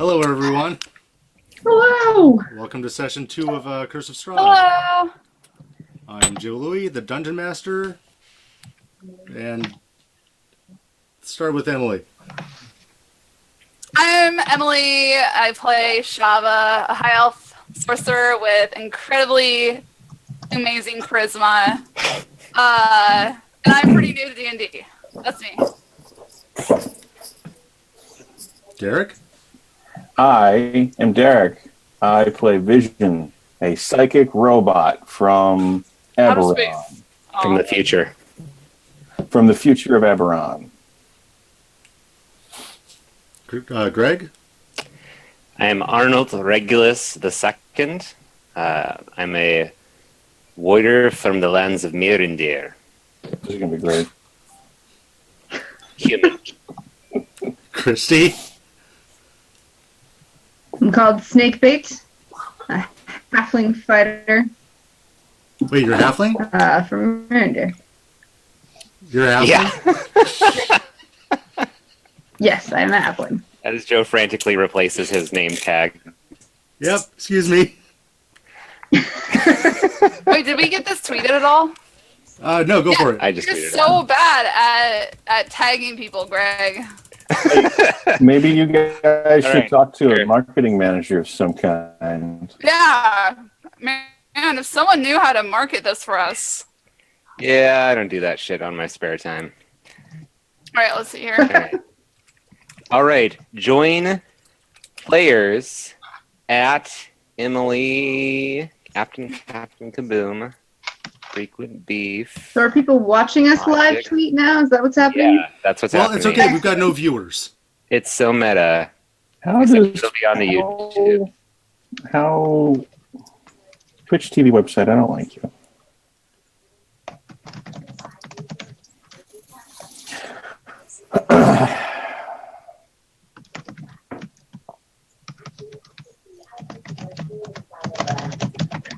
Hello, everyone. Hello. Welcome to session 2 of Curse of Strahd. Hello. I'm Joe Louie, the Dungeon Master, and let's start with Emily. I'm Emily. I play Shava, a high elf sorcerer with incredibly amazing charisma. And I'm pretty new to D&D. That's me. Derek? I am Derek. I play Vision, a psychic robot from Outer Eberron. space. From Aw. the future. From the future of Eberron. Greg? I am Arnold Regulus II. I'm a warrior from the lands of Mirindir. This is going to be great. Human. Christy? I'm called Snakebait, a halfling fighter Wait, you're a halfling? from Miranda. You're a halfling? Yeah. Yes, I am a halfling. As Joe frantically replaces his name tag. Yep, excuse me. Wait, did we get this tweeted at all? No, go for it. I just You're tweeted it. so bad at tagging people, Greg. Maybe you guys should right, talk to sure. a marketing manager of some kind. Yeah. Man, if someone knew how to market this for us. Yeah, I don't do that shit on my spare time. All right, let's see here. All right. All right. Join players at Emily, Captain Kaboom, Frequent Beef. So are people watching us live Logic. tweet now? Is that what's happening? Yeah, that's what's Well, happening. it's okay. We've got no viewers. It's so meta. How Except does it'll be on the YouTube. how Twitch TV website? I don't like you.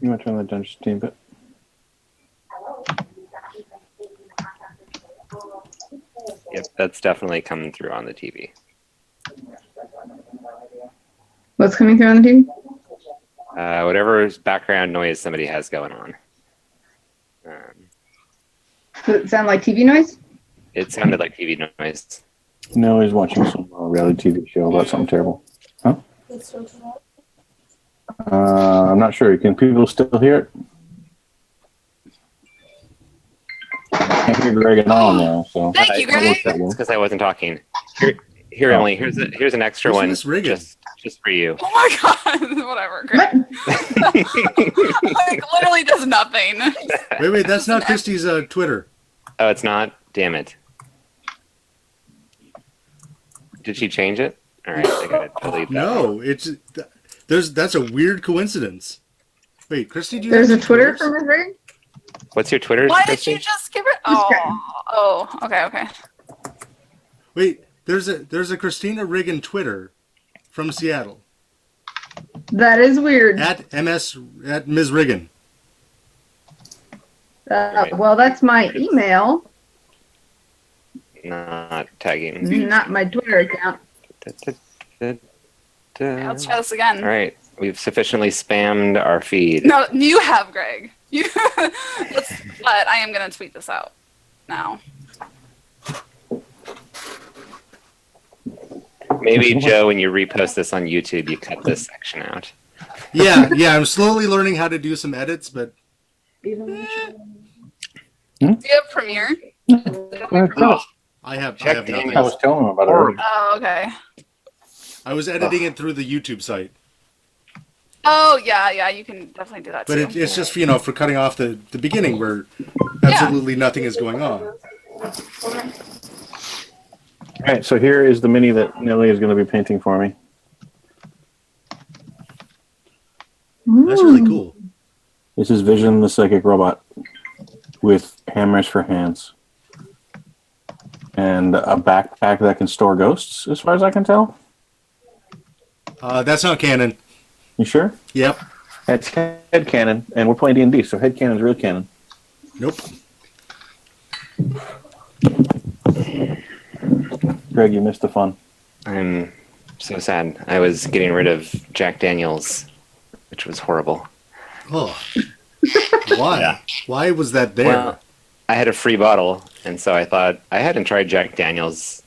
You want to turn the dungeon team, but Yep, that's definitely coming through on the TV. What's coming through on the TV? Whatever background noise somebody has going on. Does it sound like TV noise? It sounded like TV noise. no, he's watching some reality TV show about something terrible. Huh? I'm not sure. Can people still hear it? I can't hear Greg at all now. So Thank you, Greg. It's because I wasn't talking. Here, Emily. Here's an extra Who's one Miss Reagan? just for you. Oh my god, whatever, Greg. What? Like, literally does nothing. Wait, that's not Christy's Twitter. Oh, it's not. Damn it. Did she change it? All right, I gotta delete that. No, that's a weird coincidence. Wait, Christy, do you There's have a Twitter Twitters? from Miss Rig? What's your Twitter? Why did Christy? you just give it? Oh, okay. Wait, there's a Christina Riggin Twitter from Seattle That is weird. at Ms. Riggin. Well, that's my email, Not tagging. not my Twitter account. Okay, let's try this again. All right, we've sufficiently spammed our feed. No, you have, Greg. But I am gonna tweet this out now. Maybe Joe, when you repost this on YouTube, you cut this section out. Yeah, I'm slowly learning how to do some edits, but Do you have Premiere? I have Check nothing. I was telling him about it earlier. Oh, okay. I was editing it through the YouTube site, Oh, yeah, you can definitely do that but too. it's just for cutting off the beginning where absolutely nothing is going on. All right, so here is the mini that Nelly is going to be painting for me. That's really cool. This is Vision, the psychic robot, with hammers for hands. And a backpack that can store ghosts, as far as I can tell. That's not canon. You sure? Yep. It's head canon, and we're playing D&D, so head canon is real canon. Nope. Greg, you missed the fun. I'm So sad. I was getting rid of Jack Daniels, which was horrible. Oh. Why? Yeah. Why was that there? Well, I had a free bottle, and so I thought I hadn't tried Jack Daniels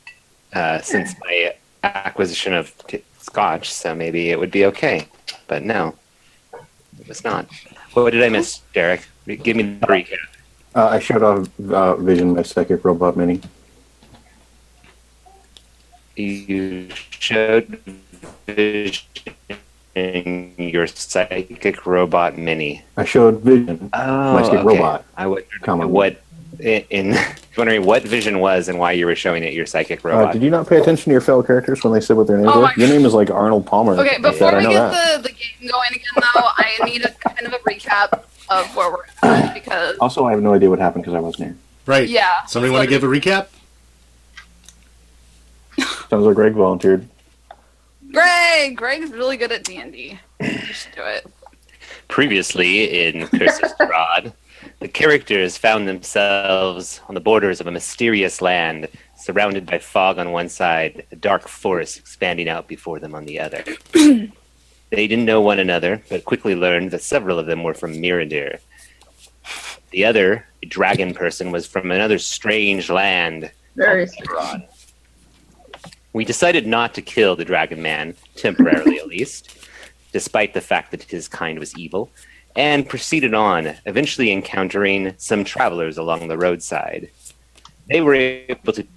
since my acquisition of Scotch, so maybe it would be okay. But no, it was not. What did I miss, Derek? Give me the recap. I showed off Vision, my psychic robot mini. You showed Vision your psychic robot mini. I showed Vision, Oh, my psychic okay. robot. I wondered Come what wondering what Vision was and why you were showing it your psychic robot. Did you not pay attention to your fellow characters when they said what their names Oh were? my Your name is like Arnold Palmer. Okay, Like before that, I we know get that. the game going again, though, I need a kind of a recap of where we're at because Also, I have no idea what happened because I wasn't here. Right. yeah. Somebody want to give a recap? Sounds like Greg volunteered. Greg's really good at D&D. You should do it. Previously in Curse of Strahd, the characters found themselves on the borders of a mysterious land, surrounded by fog on one side, a dark forest expanding out before them on the other. They didn't know one another, but quickly learned that several of them were from Miradir. The other, a dragon person, was from another strange land. Very Strahd. We decided not to kill the Dragon Man, temporarily at least, despite the fact that his kind was evil, and proceeded on, eventually encountering some travelers along the roadside. They were able to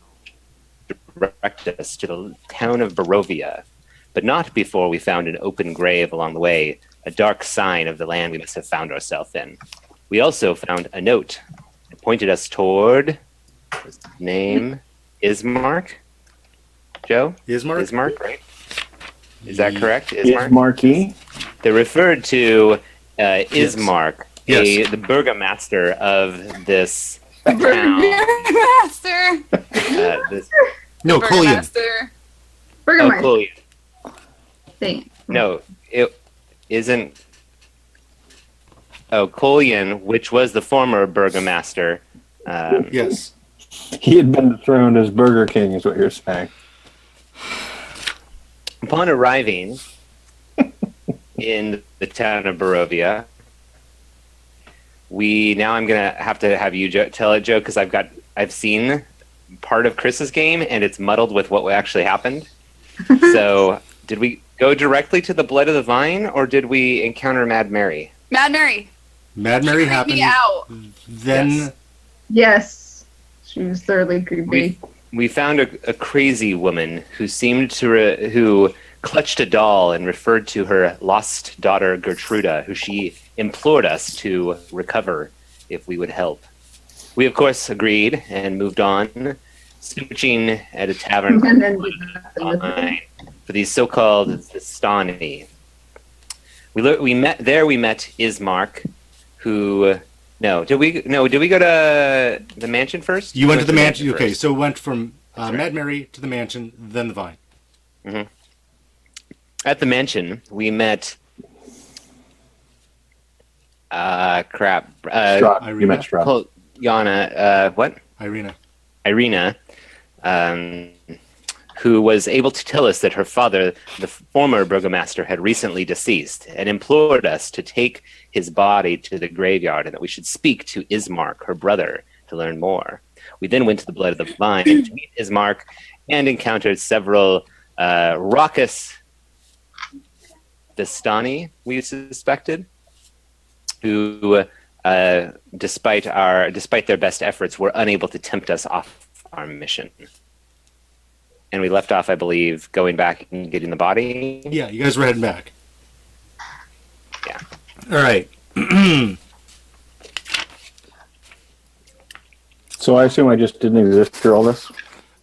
direct us to the town of Barovia, but not before we found an open grave along the way, a dark sign of the land we must have found ourselves in. We also found a note that pointed us toward his name Ismark. Joe? Ismark? Ismark, right? Is that correct? Is Marquis? They referred to Ismark, Yes. the burgomaster of this town. Master. This, No, Collian. Master. Burgermeister. Collian. Dang it. No, it isn't. Oh, Collian, which was the former burgomaster. Yes. He had been dethroned as Burger King, is what you're saying. Upon arriving in the town of Barovia, I'm gonna have to have you tell it, Joe, because I've seen part of Chris's game and it's muddled with what actually happened. So, did we go directly to the Blood of the Vine, or did we encounter Mad Mary? Mad Mary. Mad Mary Creep happened. me out. Then Yes. Yes. She was thoroughly creepy. We found a crazy woman who seemed to who clutched a doll and referred to her lost daughter Gertruda, who she implored us to recover if we would help. We of course agreed and moved on, searching at a tavern And then did nothing with it. online for these so-called Vistani. We met Ismark, who. Did we go to the mansion first? you went to the mansion. Okay, first. so it went from Mad Mary to the mansion, then the vine. At the mansion, we met. Strahd. You met Strahd. Yana. What? Irina, who was able to tell us that her father, the former burgomaster, had recently deceased and implored us to take his body to the graveyard and that we should speak to Ismark, her brother, to learn more. We then went to the Blood of the Vine to meet Ismark and encountered several raucous Vistani, we suspected, who, despite their best efforts, were unable to tempt us off our mission. And we left off, I believe, going back and getting the body. Yeah, you guys were heading back. Yeah. All right. So I assume I just didn't exist through all this?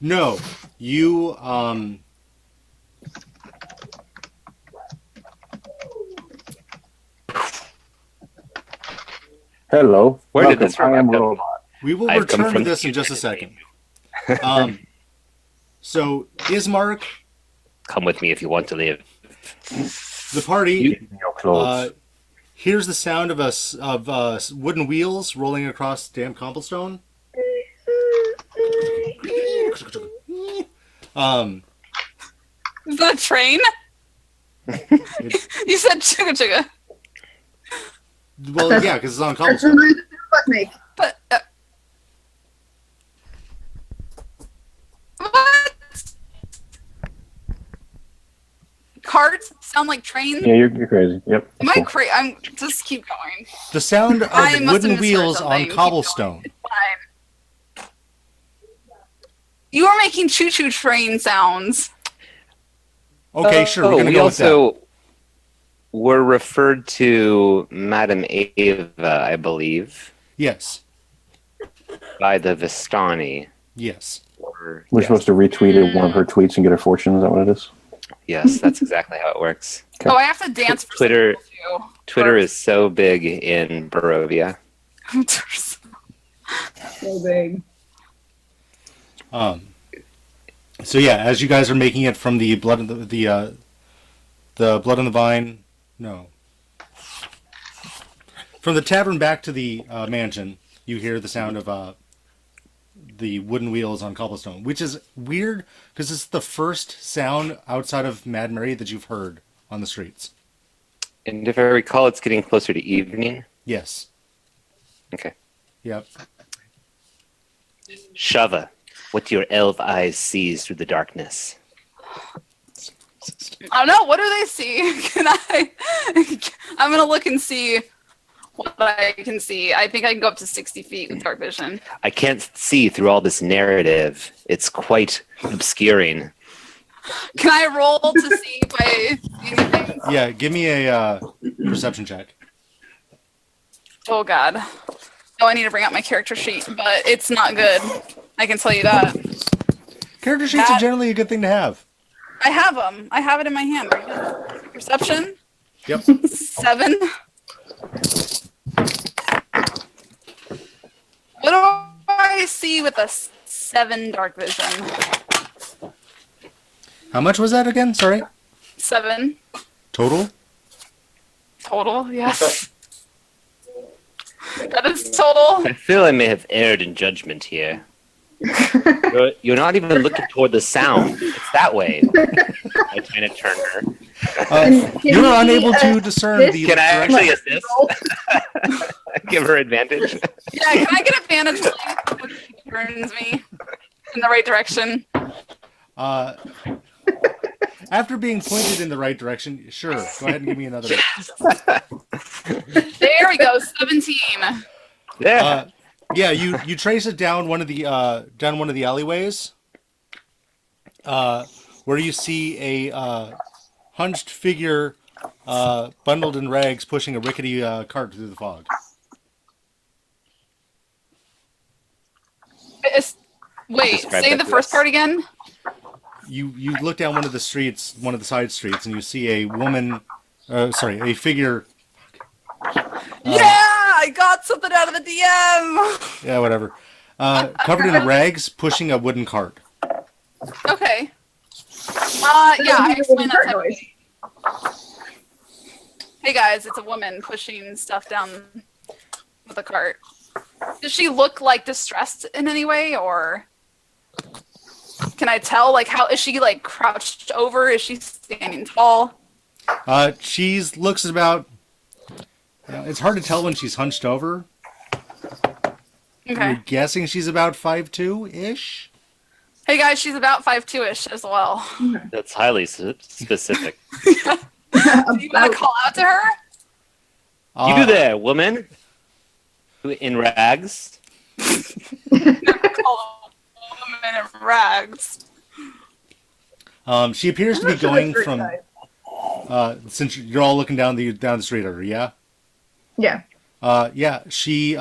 No, you Hello. Where did Welcome. this I am robot come Robot. we will I've come return to from this the in just a future. second. So Ismark, Come with me if you want to live. the party, Your clothes. hears the sound of wooden wheels rolling across damp cobblestone. Is that a train? You said chugga chugga. Well, yeah, because it's on That's cobblestone. the noise the robot make. But what? Carts sound like trains. Yeah, you're crazy. Yep. Am I Cool. crazy? I'm just keep going. The sound of I must have wooden misheard wheels something. on Keep cobblestone. Fine. You are making choo-choo train sounds. Okay, sure. We're Oh, gonna we go with that. also were referred to Madame Ava, I believe, Yes. by the Vistani. Yes. Or, We're yes, supposed to retweet one of her tweets and get her fortune. Is that what it is? yes, that's exactly how it works. Okay. Oh, I have to dance for Twitter- some people, Twitter is so big in Barovia. too. So big. So yeah, as you guys are making it from the blood of the blood on the vine, no, from the tavern back to the mansion, you hear the sound of the wooden wheels on cobblestone, which is weird because it's the first sound outside of Mad Mary that you've heard on the streets. And if I recall, it's getting closer to evening. Yes. Okay. Yep. Shava, what do your elf eyes sees through the darkness? I don't know. What do they see? Can I? I'm gonna look and see what I can see. I think I can go up to 60 feet with dark vision. I can't see through all this narrative. It's quite obscuring. Can I roll to see if I see anything? Yeah. Give me a perception check. Oh God. Oh, I need to bring out my character sheet, but it's not good. I can tell you that. Character sheets are generally a good thing to have. I have them. I have it in my hand. Perception Yep. 7. What do I see with a 7 dark vision? How much was that again? Sorry. 7 Total. total. Yes. That is total. I feel I may have erred in judgment here. You're not even looking toward the sound. It's that way. I kind of turn her. Can You're we, unable to discern this- the Can I direction. actually assist? Give her advantage. Yeah, can I get advantage please, when she turns me in the right direction? After being pointed in the right direction, sure. Go ahead and give me another. There we go, 17. Yeah. Yeah, you trace it down one of the alleyways, where you see a hunched figure, bundled in rags, pushing a rickety cart through the fog. Wait, Describe say that the to first us. part again. You look down one of the streets, one of the side streets, and you see a woman, a figure. Yeah, I got something out of the DM. Yeah, whatever. Covered in rags, pushing a wooden cart. Okay. Yeah, I explained that type of noise. thing. Hey guys, it's a woman pushing stuff down with a cart. Does she look like distressed in any way, or can I tell? Like, how is she? Like crouched over? Is she standing tall? She looks about. It's hard to tell when she's hunched over. Okay. I'm guessing she's about 5'2" ish. Hey guys, she's about 5'2" ish as well. That's highly specific. Do you want to call out to her? You there, woman? In rags? Call a woman in rags. She appears to be I'm not sure going that's from. very nice. Since you're all looking down the street at her, yeah. Yeah. Yeah, she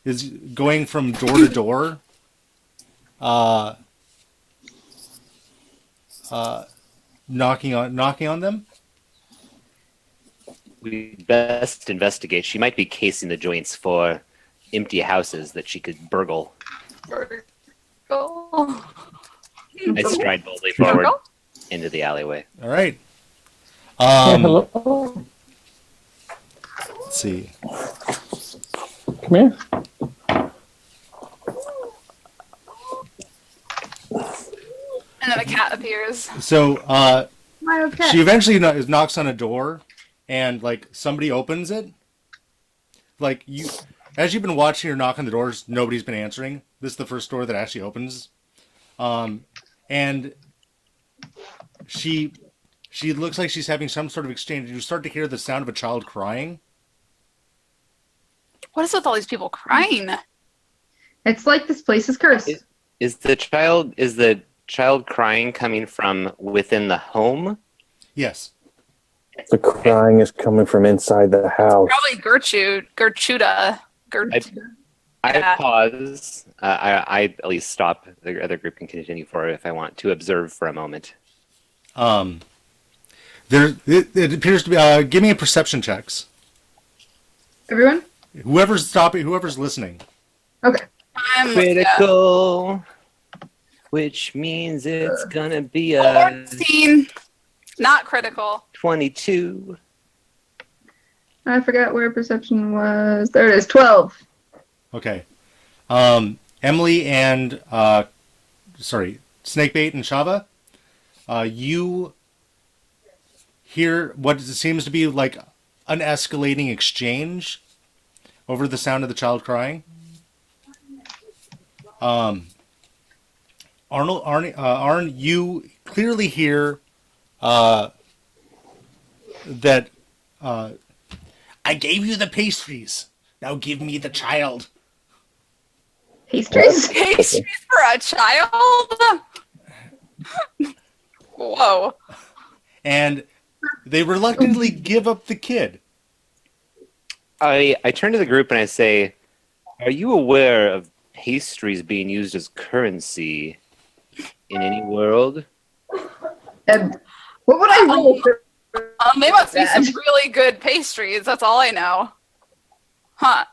is going from door to door. Knocking on them. We best investigate. She might be casing the joints for empty houses that she could burgle. Go. I stride boldly forward Go. into the alleyway. All right. Hello. Let's see. Come here. And then a cat appears. So My okay. she eventually knocks on a door, and like somebody opens it. Like you, as you've been watching her knock on the doors, nobody's been answering. This is the first door that actually opens, and she looks like she's having some sort of exchange. You start to hear the sound of a child crying. What is with all these people crying? It's like this place is cursed. Is the child crying coming from within the home? Yes. The crying is coming from inside the house. Probably Gertruda. I Yeah. pause. I at least stop. The other group can continue forward if I want to observe for a moment. It appears to be. Give me a perception checks. Everyone? Whoever's stopping, whoever's listening. Okay. I'm Critical, which means it's gonna be a 14. Not critical. 22. I forgot where perception was. There it is. 12. Okay. Emily and Snakebait and Shava, you hear what seems to be like an escalating exchange over the sound of the child crying. Arn, you clearly hear that I gave you the pastries. Now give me the child. Pastries? Pastries for a child? Whoa. And they reluctantly give up the kid. I turn to the group and I say, "Are you aware of pastries being used as currency in any world?" And what would I roll for They must be that? some really good pastries. That's all I know. Huh.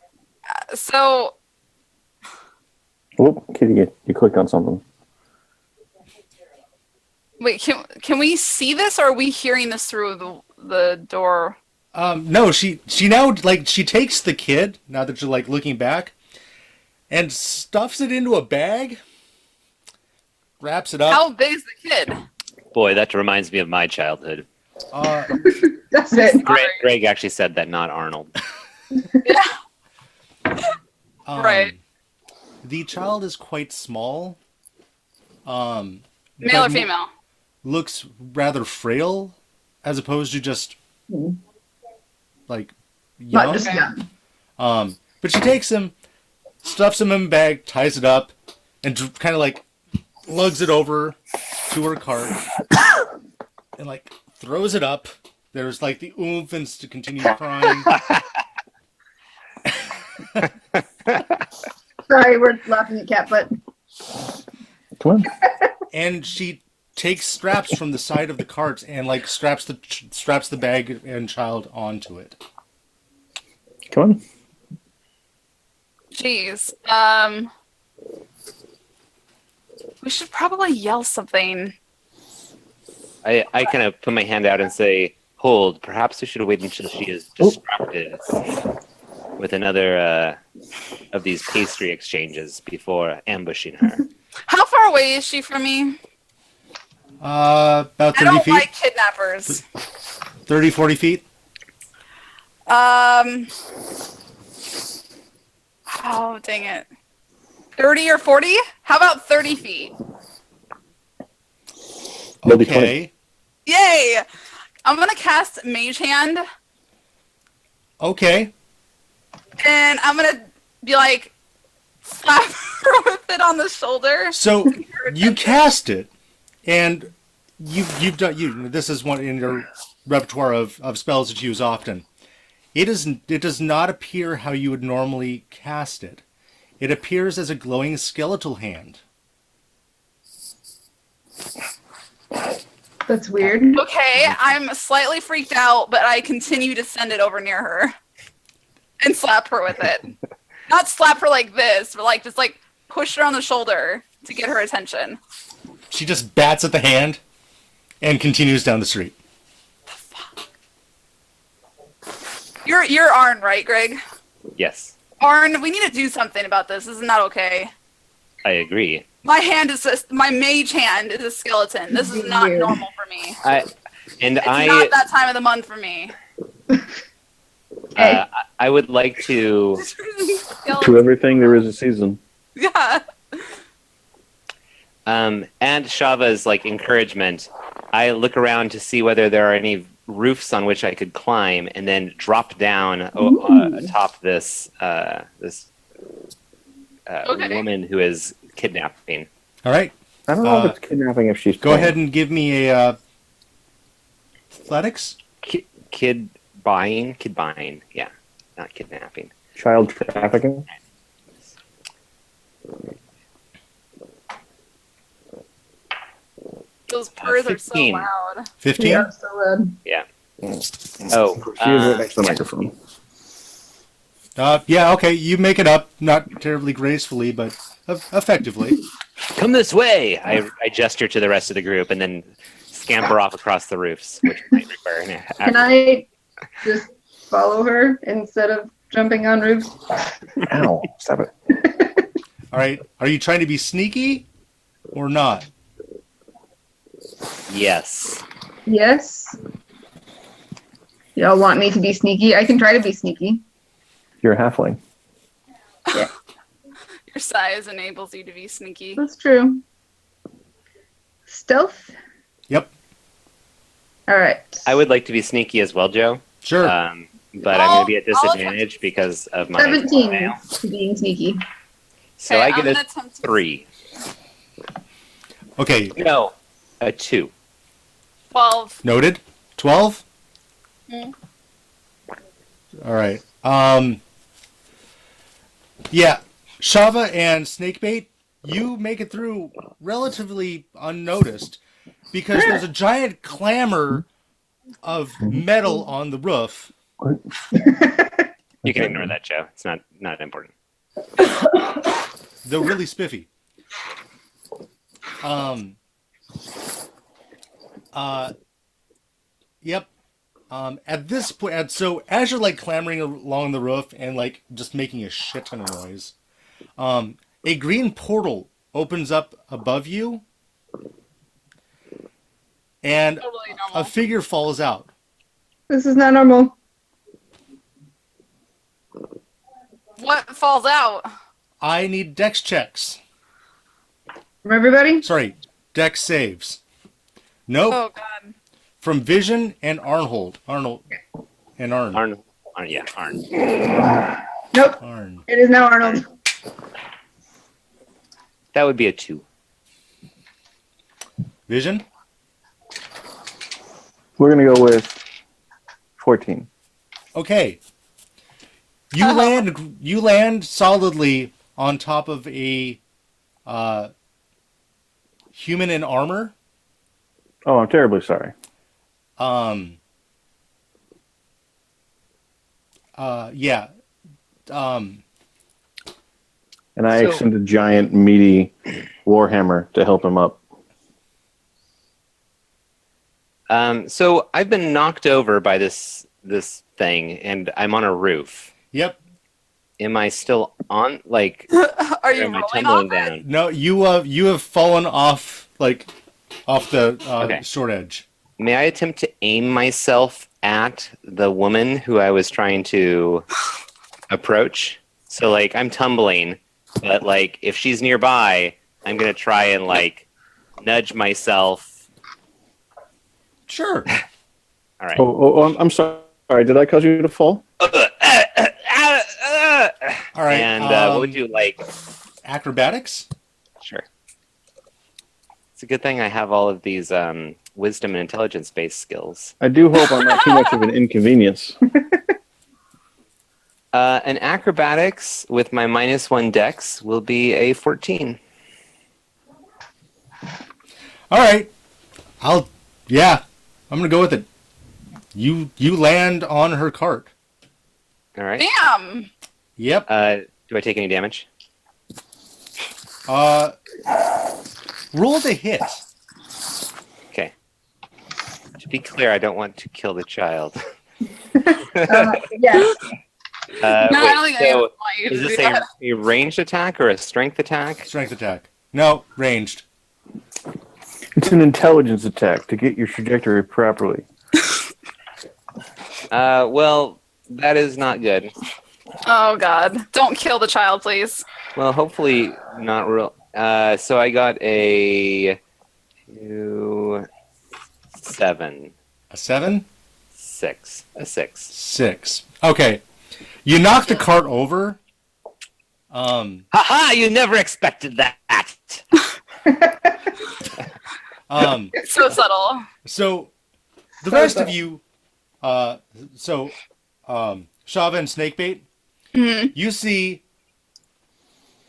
So, Whoop, Kitty, you clicked on something. wait, can we see this, or are we hearing this through the door? No, she now like she takes the kid, now that you're like looking back, and stuffs it into a bag, wraps it up. How big is the kid? Boy, that reminds me of my childhood. That's it. Greg actually said that, not Arnold. Yeah. Right. The child is quite small. Male but or female? Looks rather frail, as opposed to just like young. Not just young. But she takes him, stuffs him in a bag, ties it up, and kind of like lugs it over to her cart, and like throws it up. There's like the oomph and to continue crying. Sorry, we're laughing at cat, but Come on. And she takes straps from the side of the cart and like straps the bag and child onto it. Come on. Jeez. We should probably yell something. I kind of put my hand out and say, "Hold, perhaps we should wait until she is distracted with another of these pastry exchanges before ambushing her." How far away is she from me? About 30 I don't feet. like kidnappers. 30, 40 feet. Oh, dang it. 30 or 40? How about 30 feet? Maybe Okay. Yay! I'm gonna cast Mage Hand, Okay. and I'm gonna be like, slap her with it on the shoulder. So you cast it, and you've done this is one in your repertoire of spells that you use often. It does not appear how you would normally cast it. It appears as a glowing skeletal hand. that's weird. Okay, I'm slightly freaked out, but I continue to send it over near her and slap her with it. Not slap her like this, but like just like push her on the shoulder to get her attention. She just bats at the hand and continues down the street. You're Arn, right, Greg? Yes, Arn, we need to do something about this. This is not okay. I agree. my mage hand is a skeleton. This is not Weird. normal for me. And It's not that time of the month for me. I would like to. To everything there is a season. Yeah. And Shava's like encouragement, I look around to see whether there are any roofs on which I could climb, and then drop down atop this woman who is kidnapping. All right. I don't know if it's kidnapping if she's Go playing. ahead and give me a athletics. Kid buying, yeah, not kidnapping. Child trafficking. Those purrs are so 15. loud. 15. Yeah, so loud. Yeah. Oh, Oh, right next to the microphone. Yeah. Okay. You make it up, not terribly gracefully, but effectively. come this way! I gesture to the rest of the group and then scamper off across the roofs, which might require an Can I just follow her instead of jumping on roofs? Ow! Stop it. All right. Are you trying to be sneaky or not? Yes. Yes. Y'all want me to be sneaky? I can try to be sneaky. You're a halfling. Your size enables you to be sneaky. That's true. Stealth? Yep. All right. I would like to be sneaky as well, Joe. Sure. But I'm going to be at disadvantage because of my 17 mail. to being sneaky. So Okay, I I'm get gonna a attempt to- 3. Okay. No, a 2. 12. Noted. 12. Hmm. All right. Yeah. Shava and Snakebait, you make it through relatively unnoticed because there's a giant clamor of metal on the roof. You can ignore that, Joe. It's not important. They're really spiffy. Yep. At this point, so as you're like clambering along the roof and like just making a shit ton of noise, a green portal opens up above you, and Totally normal. a figure falls out. This is not normal. What falls out? I need dex checks. From everybody? Sorry, dex saves. Nope. Oh god. From Vision and Arnold. Arnold and Arn. Arn. Nope. Arn. It is now Arnold. That would be a 2. Vision. We're gonna go with 14. Okay. You land solidly on top of a human in armor. Oh, I'm terribly sorry. Yeah. And I So- extend a giant, meaty warhammer to help him up. So I've been knocked over by this thing, and I'm on a roof. Yep. Am I still on? Like, Are you am I rolling tumbling off it? down? No, you have fallen off off the Okay. short edge. May I attempt to aim myself at the woman who I was trying to approach? So, like, I'm tumbling, but, like, if she's nearby, I'm going to try and, like, nudge myself. Sure. All right. I'm sorry. Did I cause you to fall? All right. And what would you like? Acrobatics? Sure. It's a good thing I have all of these wisdom and intelligence-based skills. I do hope I'm not too much of an inconvenience. An acrobatics with my -1 dex will be a 14. All right. I'm gonna go with it. You land on her cart. All right. Damn! Yep. Do I take any damage? Roll to hit. Okay. To be clear, I don't want to kill the child. Yes. No, I don't think so anyone want you to is do this that. a ranged attack or a strength attack? Strength attack. No, ranged. It's an intelligence attack to get your trajectory properly. Well, that is not good. Oh God! Don't kill the child, please. Well, hopefully not real. So I got a 2, 7, A 7? 6, a 6. 6. Okay. You knock the cart over. Haha! You never expected that. It's so subtle. So the rest of you, Shava and Snakebait, you see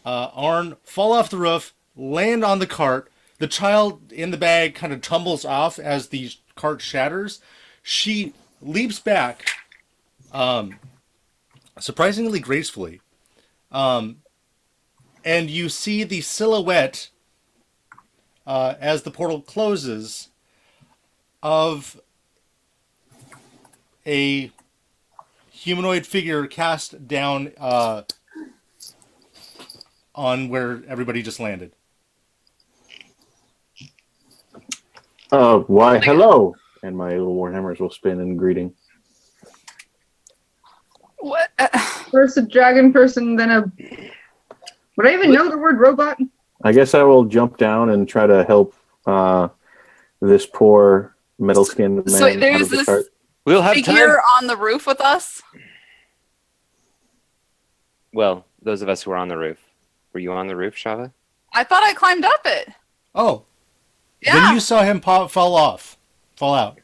Arn fall off the roof, land on the cart. The child in the bag kind of tumbles off as the cart shatters. She leaps back, surprisingly gracefully, and you see the silhouette as the portal closes of a humanoid figure cast down on where everybody just landed. Why, hello! And my little warhammers will spin in greeting. What? First a dragon person, then a. Would I even know the word robot? I guess I will jump down and try to help this poor metal-skinned man So out there's of the this cart. We'll have time. figure on the roof with us. Well, those of us who are on the roof. Were you on the roof, Shava? I thought I climbed up it. Oh, Yeah. then you saw him fall out.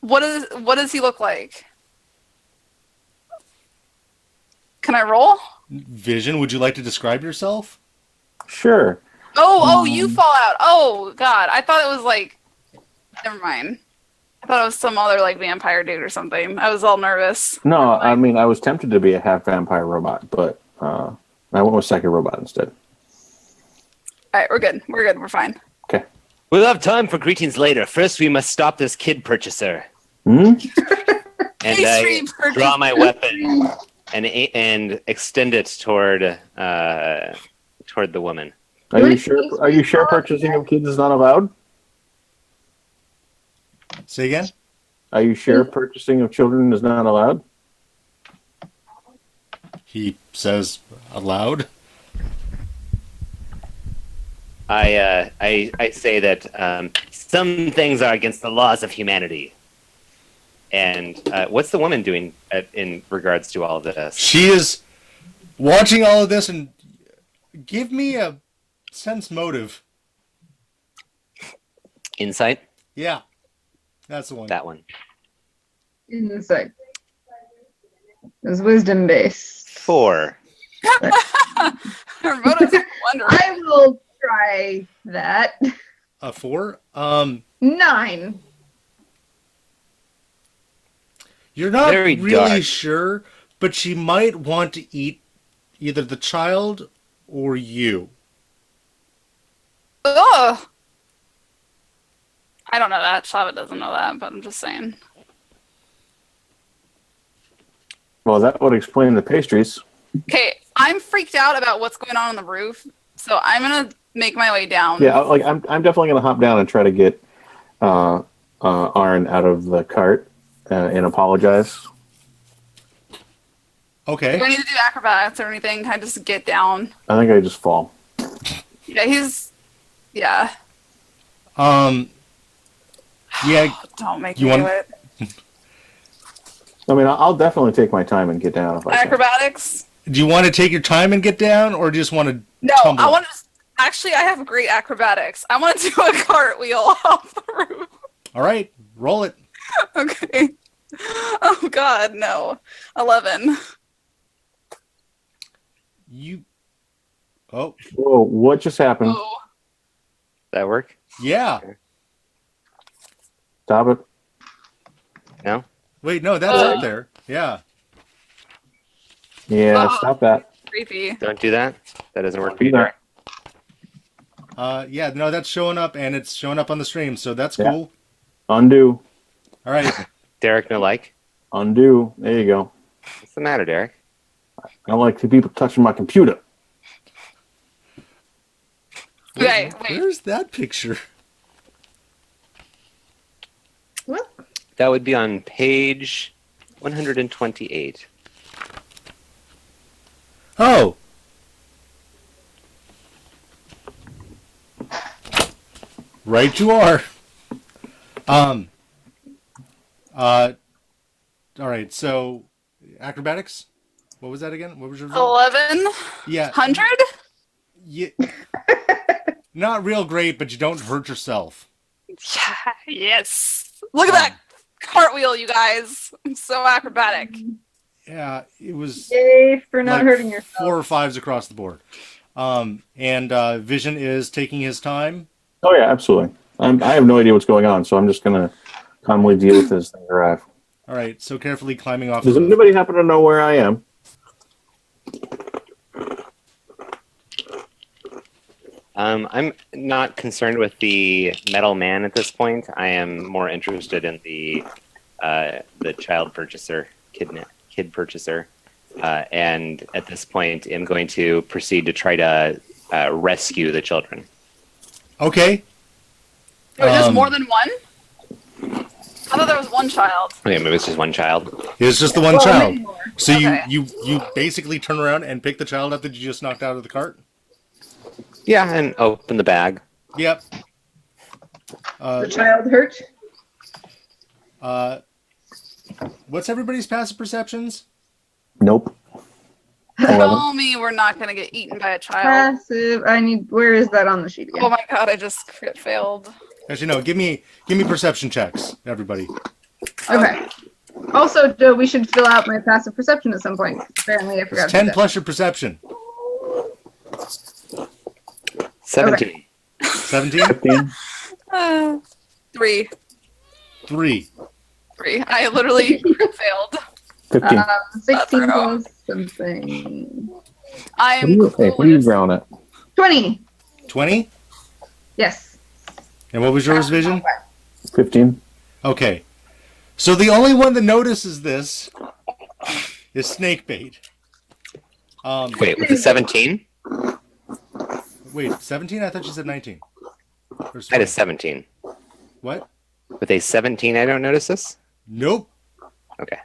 What does he look like? Can I roll? Vision, would you like to describe yourself? Sure. Oh, you fall out. Oh God, I thought it was like. Never mind. I thought it was some other like vampire dude or something. I was all nervous. No, I mean, I was tempted to be a half-vampire robot, but I went with Psychic Robot instead. All right, we're good. We're good. We're fine. Okay. We'll have time for greetings later. First, we must stop this kid purchaser. Hmm? And Pastry I purchaser. draw my weapon and extend it toward the woman. Are you sure? Are you sure purchasing of kids is not allowed? Say again? Are you sure purchasing of children is not allowed? He says aloud. I say that some things are against the laws of humanity. And what's the woman doing in regards to all of this? She is watching all of this and give me a sense motive. Insight? Yeah, that's the one. That one. Insight. It's wisdom based. 4. Her motives are wondering. I will try that. A 4? 9. You're not Very really dark. sure, but she might want to eat either the child or you. Ugh. I don't know that. Shava doesn't know that, but I'm just saying. Well, that would explain the pastries. Okay, I'm freaked out about what's going on the roof, so I'm gonna make my way down. Yeah, I'm definitely gonna hop down and try to get Arn out of the cart and apologize. Okay. Do I need to do acrobatics or anything? Can I just get down? I think I just fall. Yeah, yeah. Yeah, Don't make You me do want- it. I mean, I'll definitely take my time and get down if I can. Acrobatics? do you want to take your time and get down, or do you just want to No, tumble? I want to. Actually, I have great acrobatics. I want to do a cartwheel off the roof. All right, roll it. Okay. Oh God, no. 11. You. Oh, Whoa, what just happened? Oh. That work? yeah. Stop it. No? Wait, no, that's up there. Yeah. Yeah, Oh. stop that. Creepy. Don't do that? That doesn't work for Do you, that. Derek? Yeah, no, that's showing up, and it's showing up on the stream, so that's Yeah. cool. Undo. All right. Derek, no like? Undo. There you go. What's the matter, Derek? I don't like people touching my computer. Okay, wait. Where's that picture? What? That would be on page 128. Oh. Right you are. All right, so acrobatics? What was that again? What was your 1100? Yeah. Yeah. Not real great, but you don't hurt yourself. Yeah, yes. Look at that cartwheel, you guys. I'm so acrobatic. Yeah, it was Yay for not like hurting yourself. 4 or 5s across the board. And Vision is taking his time. Oh yeah, absolutely. I have no idea what's going on, so I'm just gonna calmly deal with this thing arrive. All right, so carefully climbing off. Does the roof. anybody happen to know where I am? I'm not concerned with the metal man at this point. I am more interested in the child purchaser, kid purchaser, and at this point, am going to proceed to try to rescue the children. Okay. There was just more than one? I thought there was one child. Okay, maybe it's just one child. It's just the one Well, child. maybe more. So Okay. you basically turn around and pick the child up that you just knocked out of the cart? Yeah, and open the bag. Yep. The child hurt. What's everybody's passive perceptions? Nope. 11. Tell me we're not going to get eaten by a child. Passive. Where is that on the sheet again? Oh my god, I just failed. Actually, no. Give me perception checks, everybody. Okay. Also, Joe, we should fill out my passive perception at some point. Apparently, I forgot It's to do 10 that. plus your perception. 17. 17? 15. 3. 3. I literally failed. 15. 16 Zero. plus something. I What am are you, hey, what are you clueless. growling at? 20. 20? Yes. And what was yours, Vision? 15. Okay. So the only one that notices this is Snakebait. Wait, with the 17? Wait, 17? I thought you said 19. Or I had a 20. 17. What? With a 17, I don't notice this? Nope. Okay.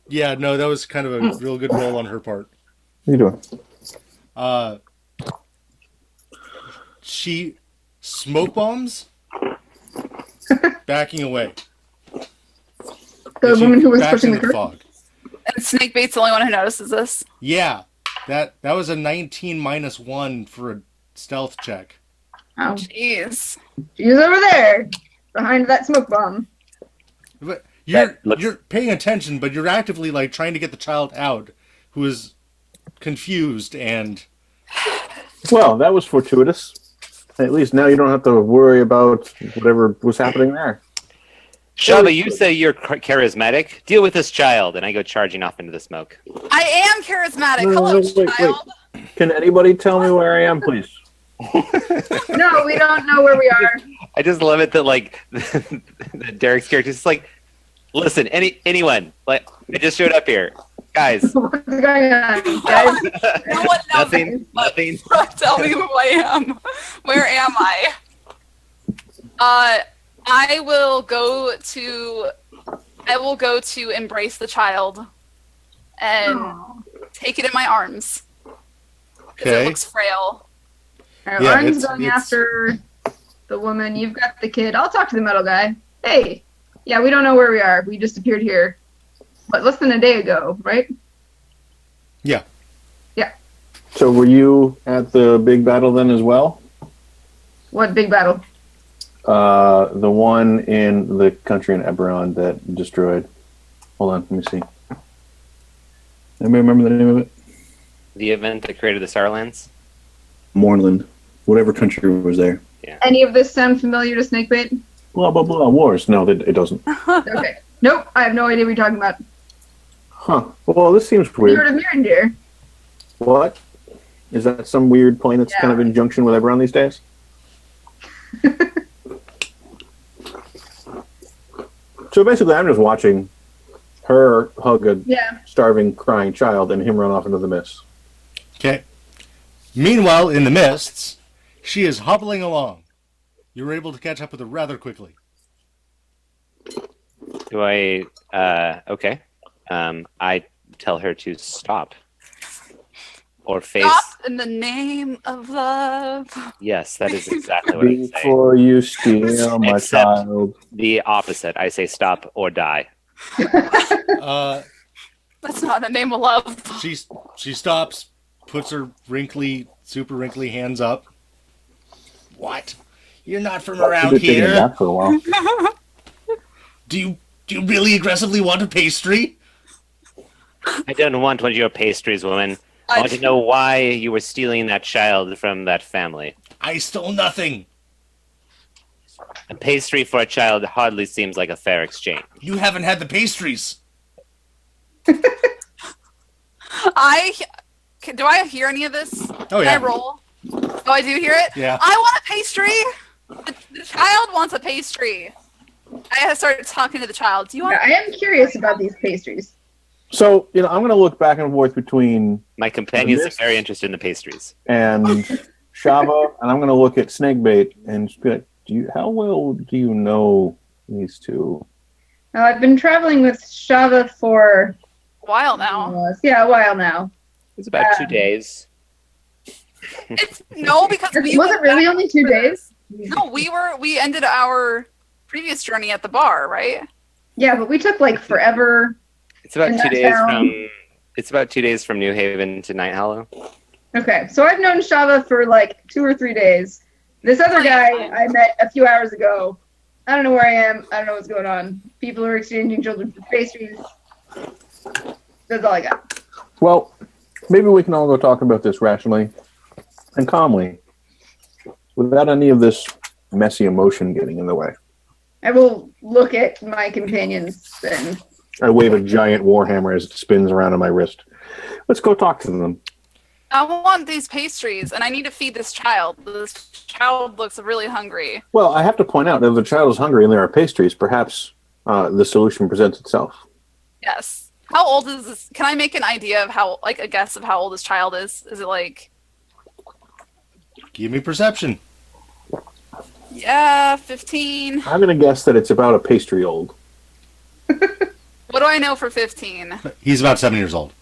Yeah, no, that was kind of a real good roll on her part. What are you doing? She smoke bombs, backing away. The She woman who was backs pushing the into cart. fog. And Snakebait's the only one who notices this. Yeah, that was a 19 minus 1 for a stealth check. Oh, Jeez. she's over there, behind that smoke bomb. But That looks- you're paying attention, but you're actively like trying to get the child out, who is confused and Well, that was fortuitous. At least now you don't have to worry about whatever was happening there. Shava, you say you're charismatic. Deal with this child, and I go charging off into the smoke. I am charismatic. No, Hello, no, wait, child. Can anybody tell me where I am, please? No, we don't know where we are. I just love it that like that Derek's character is like, listen, anyone, like I just showed up here, guys. What's going on, guys? No one knows Nothing, nothing. Tell me who I am. Where am I? I will go to embrace the child and take it in my arms. 'Cause Okay. it looks frail. Our Yeah, arm's it's- going it's- after the woman. You've got the kid. I'll talk to the metal guy. Hey, yeah, we don't know where we are. We just appeared here, but less than a day ago, right? yeah. So were you at the big battle then as well? What big battle? The one in the country in Eberron that destroyed. Hold on, let me see. Anybody remember the name of it? The event that created the Starlands. Mournland. Whatever country was there. Any of this sound familiar to Snakebait? Blah, blah, blah. Wars. No, it doesn't. Okay. Nope, I have no idea what you're talking about. Huh. Well, this seems You weird. heard of Mirandir? What? Is that some weird plane that's Yeah. kind of in junction with Eberron these days? So basically, I'm just watching her hug a Yeah. starving, crying child and him run off into the mist. Okay. Meanwhile, in the mists, She is hobbling along. You were able to catch up with her rather quickly. Do I? Okay. I tell her to stop. Or face. Stop in the name of love. Yes, that is exactly what I say. Before you steal my Except- child. The opposite. I say stop or die. Uh, That's not the name of love. she stops, puts her super wrinkly hands up. What? You're not from around You've been taking a here. nap for a while. Do you really aggressively want a pastry? I don't want one of your pastries, woman. I want to know why you were stealing that child from that family. I stole nothing. A pastry for a child hardly seems like a fair exchange. You haven't had the pastries. Do I hear any of this? Oh, Can yeah. I roll? Oh, I do hear it? Yeah. I want a pastry! The child wants a pastry. I started talking to the child. Do you want I am curious about these pastries. So, I'm going to look back and forth between My companions are This- very interested in the pastries. and Shava, and I'm going to look at Snakebait and just be like, how well do you know these two? Now, I've been traveling with Shava for a while now? a while now. It's about 2 days. No, because we Was it went really back only 2 for this. days? No, we ended our previous journey at the bar, right? Yeah, but we took like forever. It's about In 2 that days town. from. It's about 2 days from New Haven to Night Hollow. Okay, so I've known Shava for like 2 or 3 days. This other guy I met a few hours ago. I don't know where I am. I don't know what's going on. People are exchanging children's pastries. That's all I got. Well, maybe we can all go talk about this rationally and calmly without any of this messy emotion getting in the way. I will look at my companions and I wave a giant warhammer as it spins around on my wrist. Let's go talk to them. I want these pastries, and I need to feed this child. This child looks really hungry. Well, I have to point out, if the child is hungry and there are pastries, perhaps the solution presents itself. Yes. How old is this? Can I make an idea of a guess of how old this child is? Is it like, Give me perception. yeah, 15? I'm going to guess that it's about a pastry old. What do I know for 15? He's about 7 years old.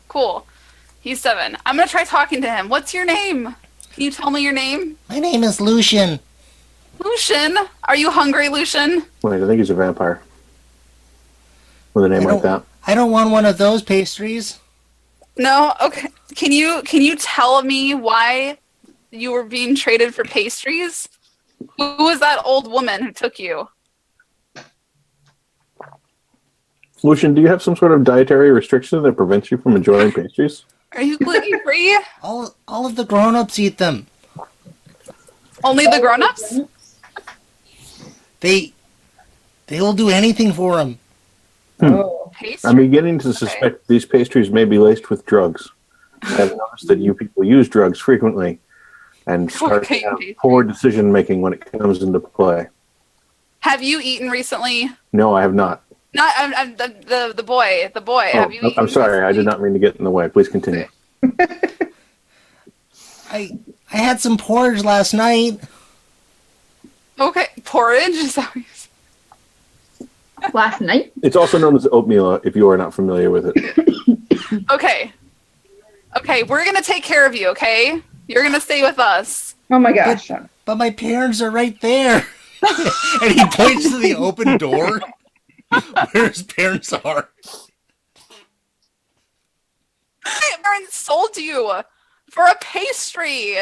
Cool. He's 7. I'm going to try talking to him. What's your name? Can you tell me your name? My name is Lucian. Lucian? Are you hungry, Lucian? Wait, I think he's a vampire. With a name like that. I don't want one of those pastries. No? Okay. Can you tell me why you were being traded for pastries? Who was that old woman who took you? Lucian, do you have some sort of dietary restriction that prevents you from enjoying pastries? Are you gluten free? All of the grown-ups eat them. Only the grown-ups? They will do anything for them. oh, Pastry? I'm beginning to suspect these pastries may be laced with drugs. I've noticed that you people use drugs frequently and start to have poor decision making when it comes into play. Have you eaten recently? No, I have not. Not I'm the boy. The boy. Oh, Have you eaten I'm sorry, I did recently? not mean to get in the way. Please continue. I had some porridge last night. Okay, porridge. Is that what you said? last night? It's also known as oatmeal if you are not familiar with it. Okay, we're gonna take care of you. Okay, you're gonna stay with us. Oh my gosh. But my parents are right there. And he points to the open door where his parents are. My parents sold you for a pastry.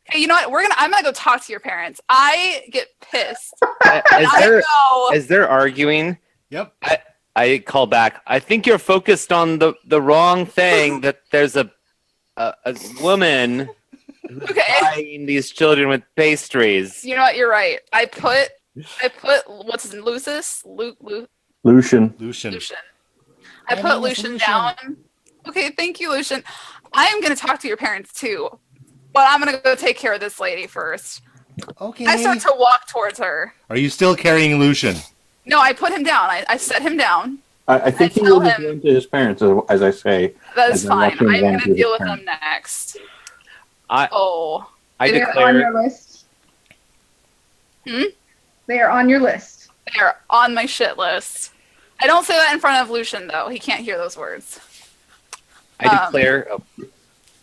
Hey, you know what? I'm gonna go talk to your parents. I get pissed. As they're arguing, Yep. I call back. I think you're focused on the wrong thing. That there's a woman who's Okay. buying these children with pastries. You know what? You're right. I put what's his name? Lucian. Lucian. I My put name is Lucian Lucian. down. Okay, thank you, Lucian. I am going to talk to your parents too, but I'm going to go take care of this lady first. Okay. I start to walk towards her. Are you still carrying Lucian? No, I put him down. I set him down. I think he tell will be him- going to his parents, as I say. That is And then fine. watching I'm him going dance to with deal his with him next. Oh. I They are on declare your list. Hmm? They are on your list. They are on my shit list. I don't say that in front of Lucian, though. He can't hear those words. I declare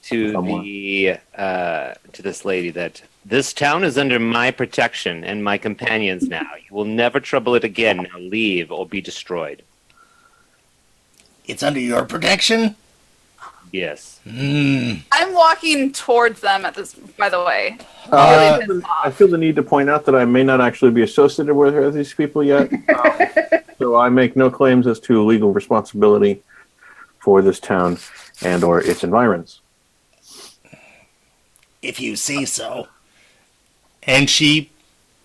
to Someone. to this lady that this town is under my protection and my companions now. You will never trouble it again. Now leave or be destroyed. It's under your protection? Yes. I'm walking towards them at this, by the way. I feel the need to point out that I may not actually be associated with these people yet. So I make no claims as to legal responsibility for this town and or its environs. If you say so. And she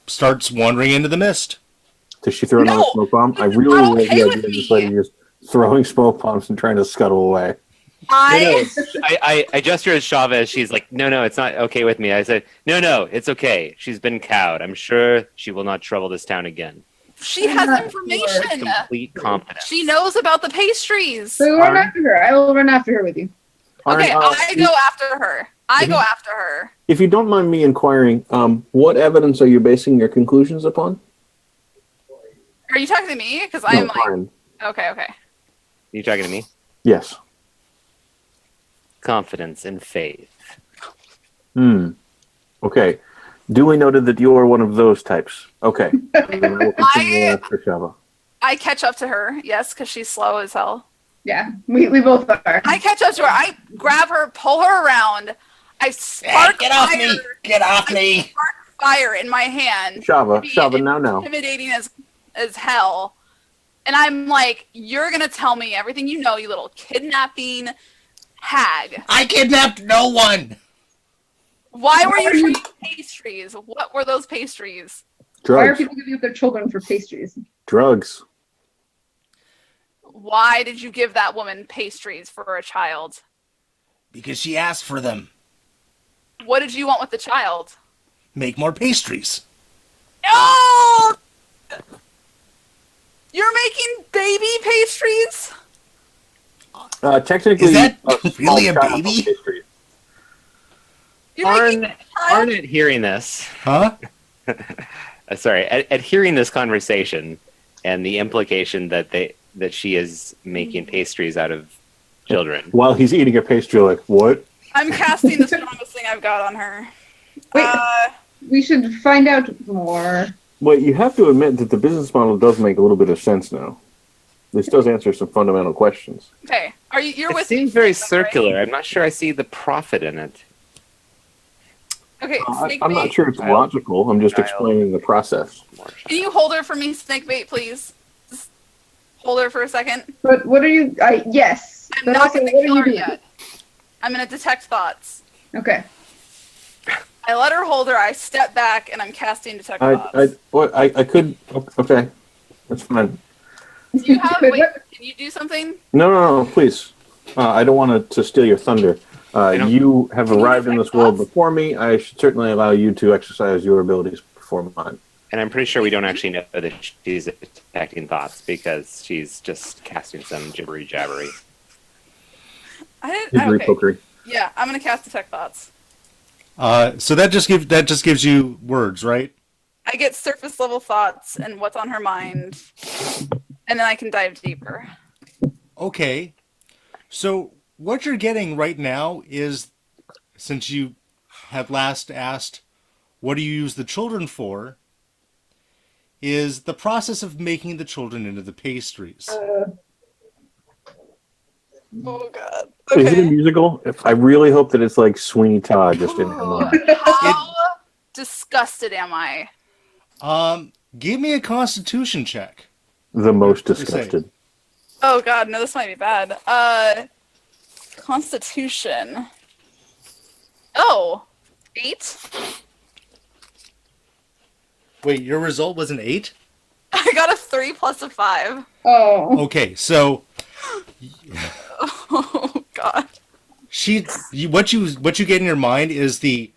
starts wandering into the mist. Does she throw another No, smoke bomb? I this is really not like okay the with idea of this me. lady just throwing smoke bombs and trying to scuttle away. I gesture at Shava as she's like, no, it's not okay with me. I said, no, it's okay. She's been cowed. I'm sure she will not trouble this town again. She has information. Complete confidence. She knows about the pastries. So run after her. I will run after her with you. Okay, Arn, I go after her. I go after her. If you don't mind me inquiring, what evidence are you basing your conclusions upon? Are you talking to me? Because I'm No, like, Arn. okay. You talking to me? Yes. Confidence and faith. Okay. Duly noted that you are one of those types. Okay. Then I will continue after Shava. I catch up to her, yes, because she's slow as hell. Yeah, we both are. I catch up to her. I grab her, pull her around. I spark Get off fire. me! Get off me! Spark fire in my hand. Shava, now. Intimidating as hell. And I'm like, you're gonna tell me everything you know, you little kidnapping hag. I kidnapped no one! Why were you trading pastries? What were those pastries? Why are Drugs. people giving up their children for pastries? Drugs. Why did you give that woman pastries for a child? Because she asked for them. What did you want with the child? Make more pastries. No! You're making baby pastries? Technically, Is that small really a child baby? pastry. You're making a child? Arn, at hearing this, Huh? sorry, at hearing this conversation and the implication that she is making pastries out of children. While he's eating a pastry, like, what? I'm casting the strongest thing I've got on her. Wait, we should find out more. Wait, you have to admit that the business model does make a little bit of sense now. This does answer some fundamental questions. Okay, you're It with seems me, very Snake, right? circular. I'm not sure I see the profit in it. Okay, Snake I'm not sure it's logical. I'm just explaining the process. Can you hold her for me, Snakebait, please? Just hold her for a second. But what are you? Yes. I'm But not also, going to what are kill you her doing? yet. I'm going to detect thoughts. Okay. I let her hold her. I step back and I'm casting detect thoughts. I could. Okay, that's fine. Do you have? Wait, Wait, what? can you do something? No, please. I don't want to steal your thunder. You have arrived in this world before me. I should certainly allow you to exercise your abilities before mine. And I'm pretty sure we don't actually know that she's detecting thoughts because she's just casting some jibbery jabbery. I didn't. Hickory Okay. pokery. Yeah, I'm going to cast detect thoughts. So that just gives you words, right? I get surface level thoughts and what's on her mind, and then I can dive deeper. Okay. So what you're getting right now is, since you had last asked, what do you use the children for, is the process of making the children into the pastries. Oh god. Is it a Okay. musical? I really hope that it's like Sweeney Todd just in her mind. How disgusted am I? Give me a constitution check. The most What do you say? disgusted. Oh god, no, this might be bad. Constitution. Oh, 8? Wait, your result was an 8? I got a 3 plus a 5. Oh. Okay, so Oh god. what you get in your mind is the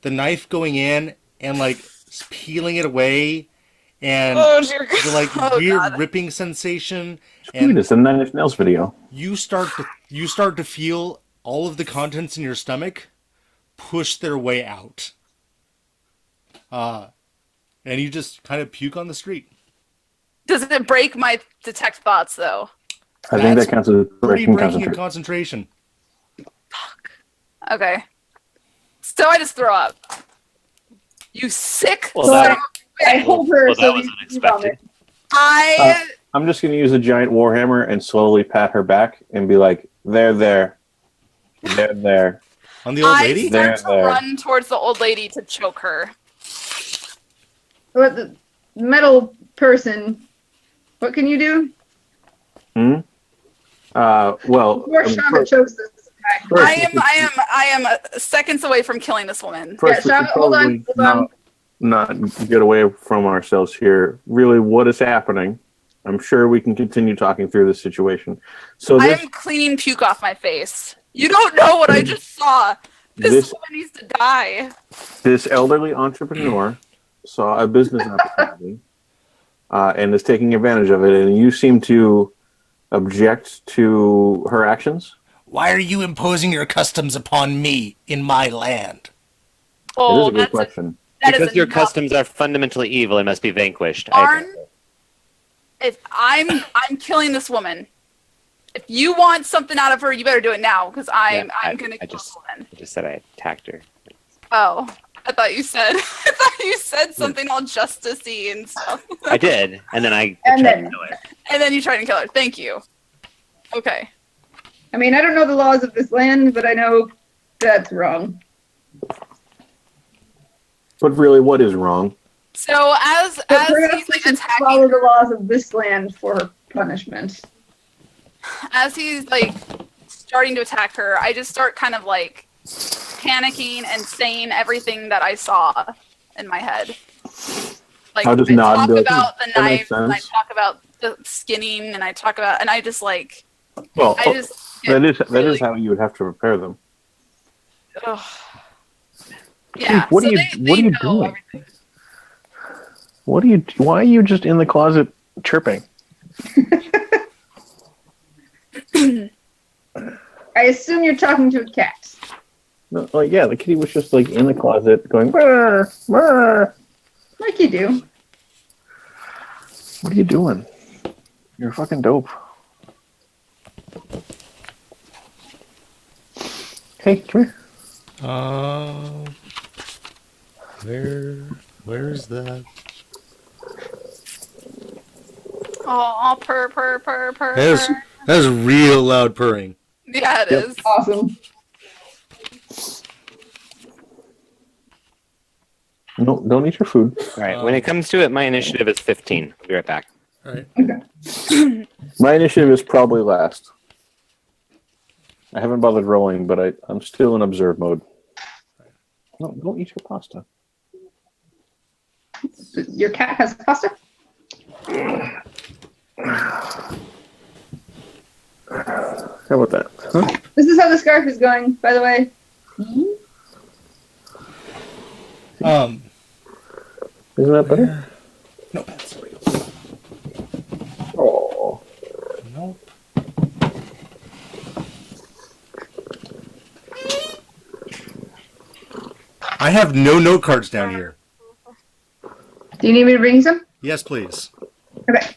knife going in and like peeling it away, and Oh dear god. the like Oh, weird God. ripping sensation, Dude, and it's a Nine Inch Nails video. you start to feel all of the contents in your stomach push their way out. And you just kind of puke on the street. Does it break my detect thoughts though? I think that counts as Breaking breaking a concentration. concentration. Okay. So I just throw up. You sick Well, So that- I hold her well, that so was you unexpected. vomit. I I'm just going to use a giant warhammer and slowly pat her back and be like, there. On the old I lady? start to There. run towards the old lady to choke her. What the metal person? What can you do? Well, Before I mean, Shava chokes this guy. first I am seconds away from killing this woman. First, Yeah, we should Shava, hold on, probably hold on. not get away from ourselves here. Really, what is happening? I'm sure we can continue talking through this situation. So I this am cleaning puke off my face. You don't know what I just saw. This woman needs to die. this elderly entrepreneur saw a business opportunity and is taking advantage of it, and you seem to object to her actions. Why are you imposing your customs upon me in my land? It is Oh, a good question. that is Because your enough. customs are fundamentally evil and must be vanquished. Arn, if I'm killing this woman. If you want something out of her, you better do it now, because I'm gonna kill this woman. I just said I attacked her. Oh, I thought you said I thought you said something all justicey and stuff. I did, and then I And tried then- to kill her. And then you tried to kill her. Thank you. Okay. I mean, I don't know the laws of this land, but I know that's wrong. But really, what is wrong? So as But perhaps he's we like should attacking follow the laws of this land for her punishment. as he's like starting to attack her, I just start kind of like panicking and saying everything that I saw in my head. Like I'll just I nod talk and be like, about the "That makes knife, and I sense." talk about the skinning, and I talk about, and I just like, Well, I just that is really- how you would have to prepare them. ugh. Yeah. What so are you- they what are you know doing? everything. Why are you just in the closet chirping? I assume you're talking to a cat. No, yeah, the kitty was just like in the closet going, "Brr, brr." Like you do. What are you doing? You're fucking dope. Hey, come here. Where's that? Oh, purr. That is real loud purring. Yeah, it Yep. is. Awesome. No, don't eat your food. All right. When it comes to it, my initiative is 15. I'll be right back. All right. My initiative is probably last. I haven't bothered rolling, but I'm still in observe mode. No, don't eat your pasta. Your cat has pasta? How about that? Huh? This is how the scarf is going, by the way. Isn't that better? No, that's real. Oh. Nope. I have no note cards down here. Do you need me to bring you some? Yes, please. Okay.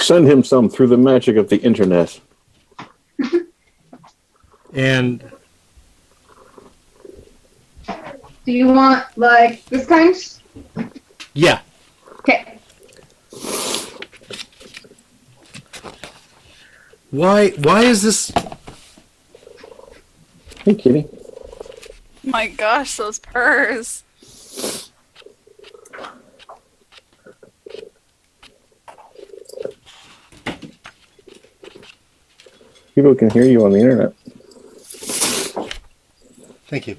Send him some through the magic of the internet. And Do you want, like, this kind? yeah, Okay. why is this? Hey, kitty. My gosh, those purrs. People can hear you on the internet. Thank you.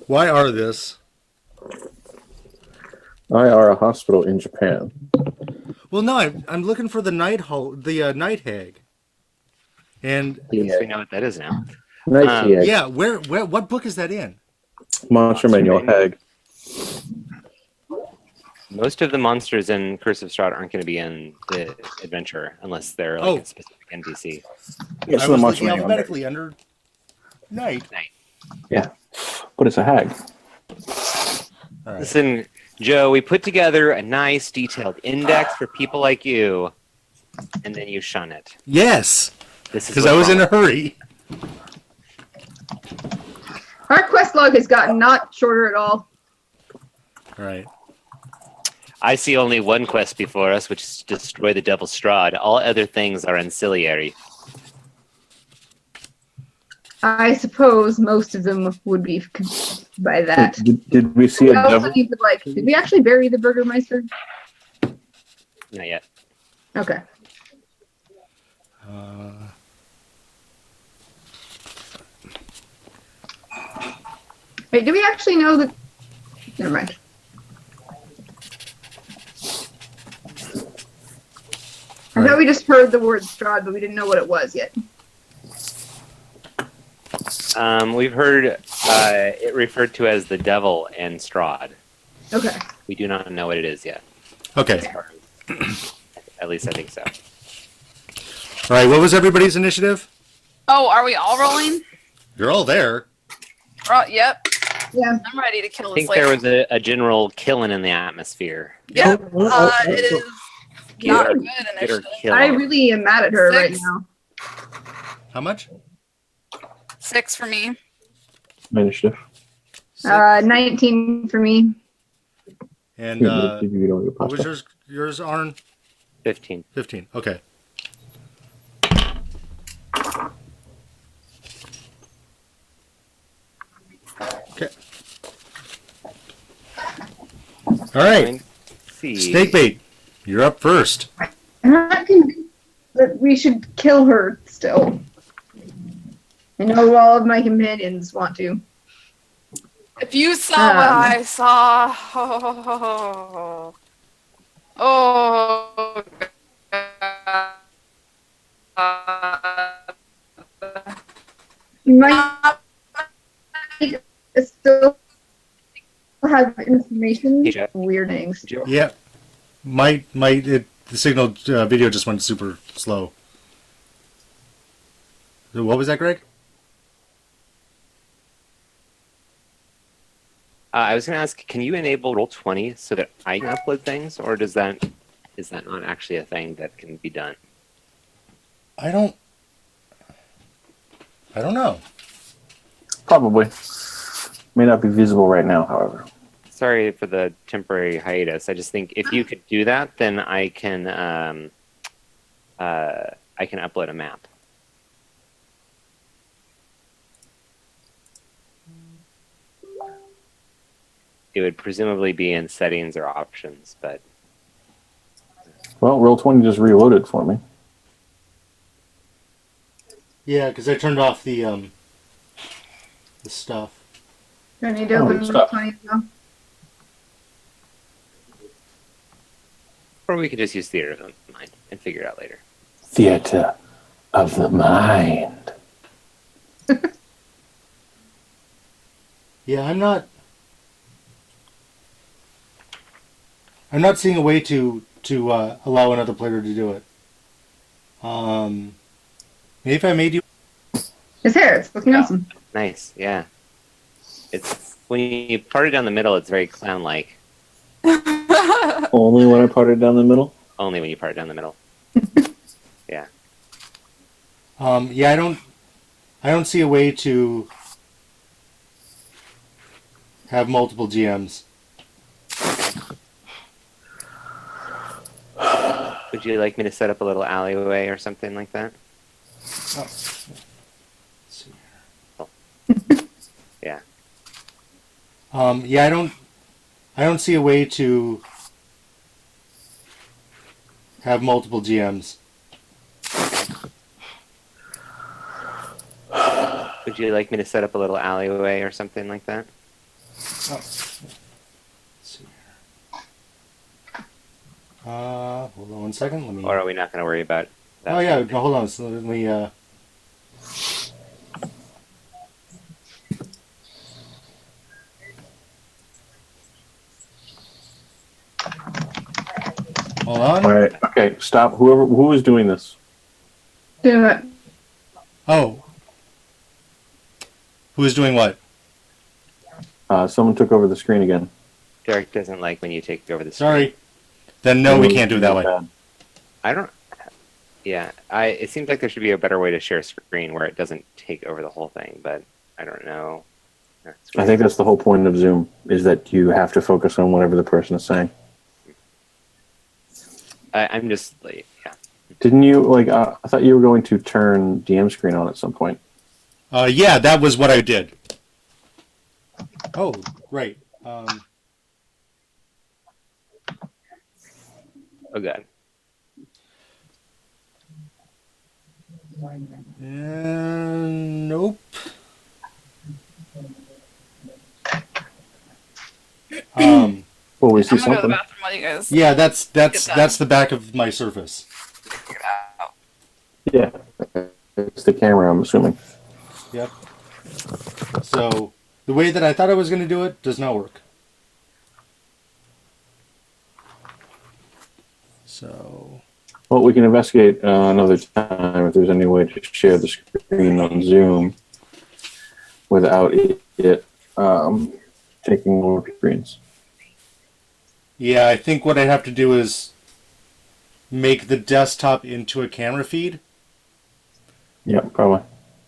Why are this? IR a hospital in Japan. Well, no, I'm looking for the night night hag. And At least we know what that is now. Nice egg. yeah, where what book is that in? Monster Manual Hag. Most of the monsters in Curse of Strahd aren't going to be in the adventure unless they're like Oh. a specific NPC. Yeah, I so the was monster looking manual. alphabetically under night. Yeah, but it's a hag. All right. Listen, Joe, we put together a nice detailed index for people like you, and then you shun it. Yes, This is because I was what's in a wrong. hurry. Our quest log has gotten not shorter at all. All right. I see only one quest before us, which is to destroy the Devil's Strahd. All other things are ancillary. I suppose most of them would be by that. Did we see We a also devil? need to, like, did we actually bury the Burgermeister? Not yet. Okay. Wait, do we actually know that? Never mind. I thought we just heard the word Strahd, but we didn't know what it was yet. We've heard it referred to as the Devil and Strahd. Okay. We do not know what it is yet. Okay. At least I think so. All right. What was everybody's initiative? Oh, are we all rolling? You're all there. Yep. Yeah. I'm ready to kill I this think there lady. was a general killing in the atmosphere. Yep. It is not Get her- good Get her initiative. killed. I really am mad at her right 6. now. How much? 6 for me. Initiative. 19 for me. And Did you get all your what was pasta? yours, Arn? 15. 15. Okay. Okay. All right. See. Snakebait, you're up first. I'm not convinced that we should kill her still. I know all of my companions want to. If you saw what I saw, oh, You might still have information. Hey, Jeff. Weird things. Yeah. The signal video just went super slow. What was that, Greg? I was going to ask, can you enable Roll20 so that I can upload things, or is that not actually a thing that can be done? I don't know. Probably. May not be visible right now, however. Sorry for the temporary hiatus. I just think if you could do that, then I can upload a map. It would presumably be in settings or options, but Well, Roll20 just reloaded for me. Yeah, because I turned off the stuff. Do I need to Oh, open stop. Roll20 as well? or we could just use theater of the mind and figure it out later. Theater of the mind. Yeah, I'm not seeing a way to allow another player to do it. Maybe if I made you. His hair, it's looking Yeah. awesome. Nice, yeah. It's when you part it down the middle, it's very clown-like. Only when I parted down the middle? Only when you part it down the middle. Yeah. Yeah, I don't see a way to have multiple GMs. Would you like me to set up a little alleyway or something like that? Oh. Let's see here. Yeah. Yeah, I don't see a way to have multiple GMs. Would you like me to set up a little alleyway or something like that? Oh. Let's see here. Hold on one second. Let me. Or are we not going to worry about that? Oh yeah, no, hold on. So let me. Hold on. All right. Okay. Stop. Who is doing this? Do it. Oh. Who is doing what? Someone took over the screen again. Derek doesn't like when you take over the screen. Sorry. Then no, we can't do it that way. I don't. Yeah, it seems like there should be a better way to share screen where it doesn't take over the whole thing, but I don't know. I think that's the whole point of Zoom, is that you have to focus on whatever the person is saying. I'm just like, yeah. Didn't you, I thought you were going to turn DM screen on at some point. Yeah, that was what I did. Oh, right. Oh god. Nope. Well, we see I'm gonna go to the something. bathroom while you guys. Yeah, that's that. the back of my Surface. Figure it out. Yeah. It's the camera, I'm assuming. Yep. So the way that I thought I was going to do it does not work. So. Well, we can investigate another time if there's any way to share the screen on Zoom without it taking more screens. Yeah, I think what I'd have to do is make the desktop into a camera feed, Yeah, probably.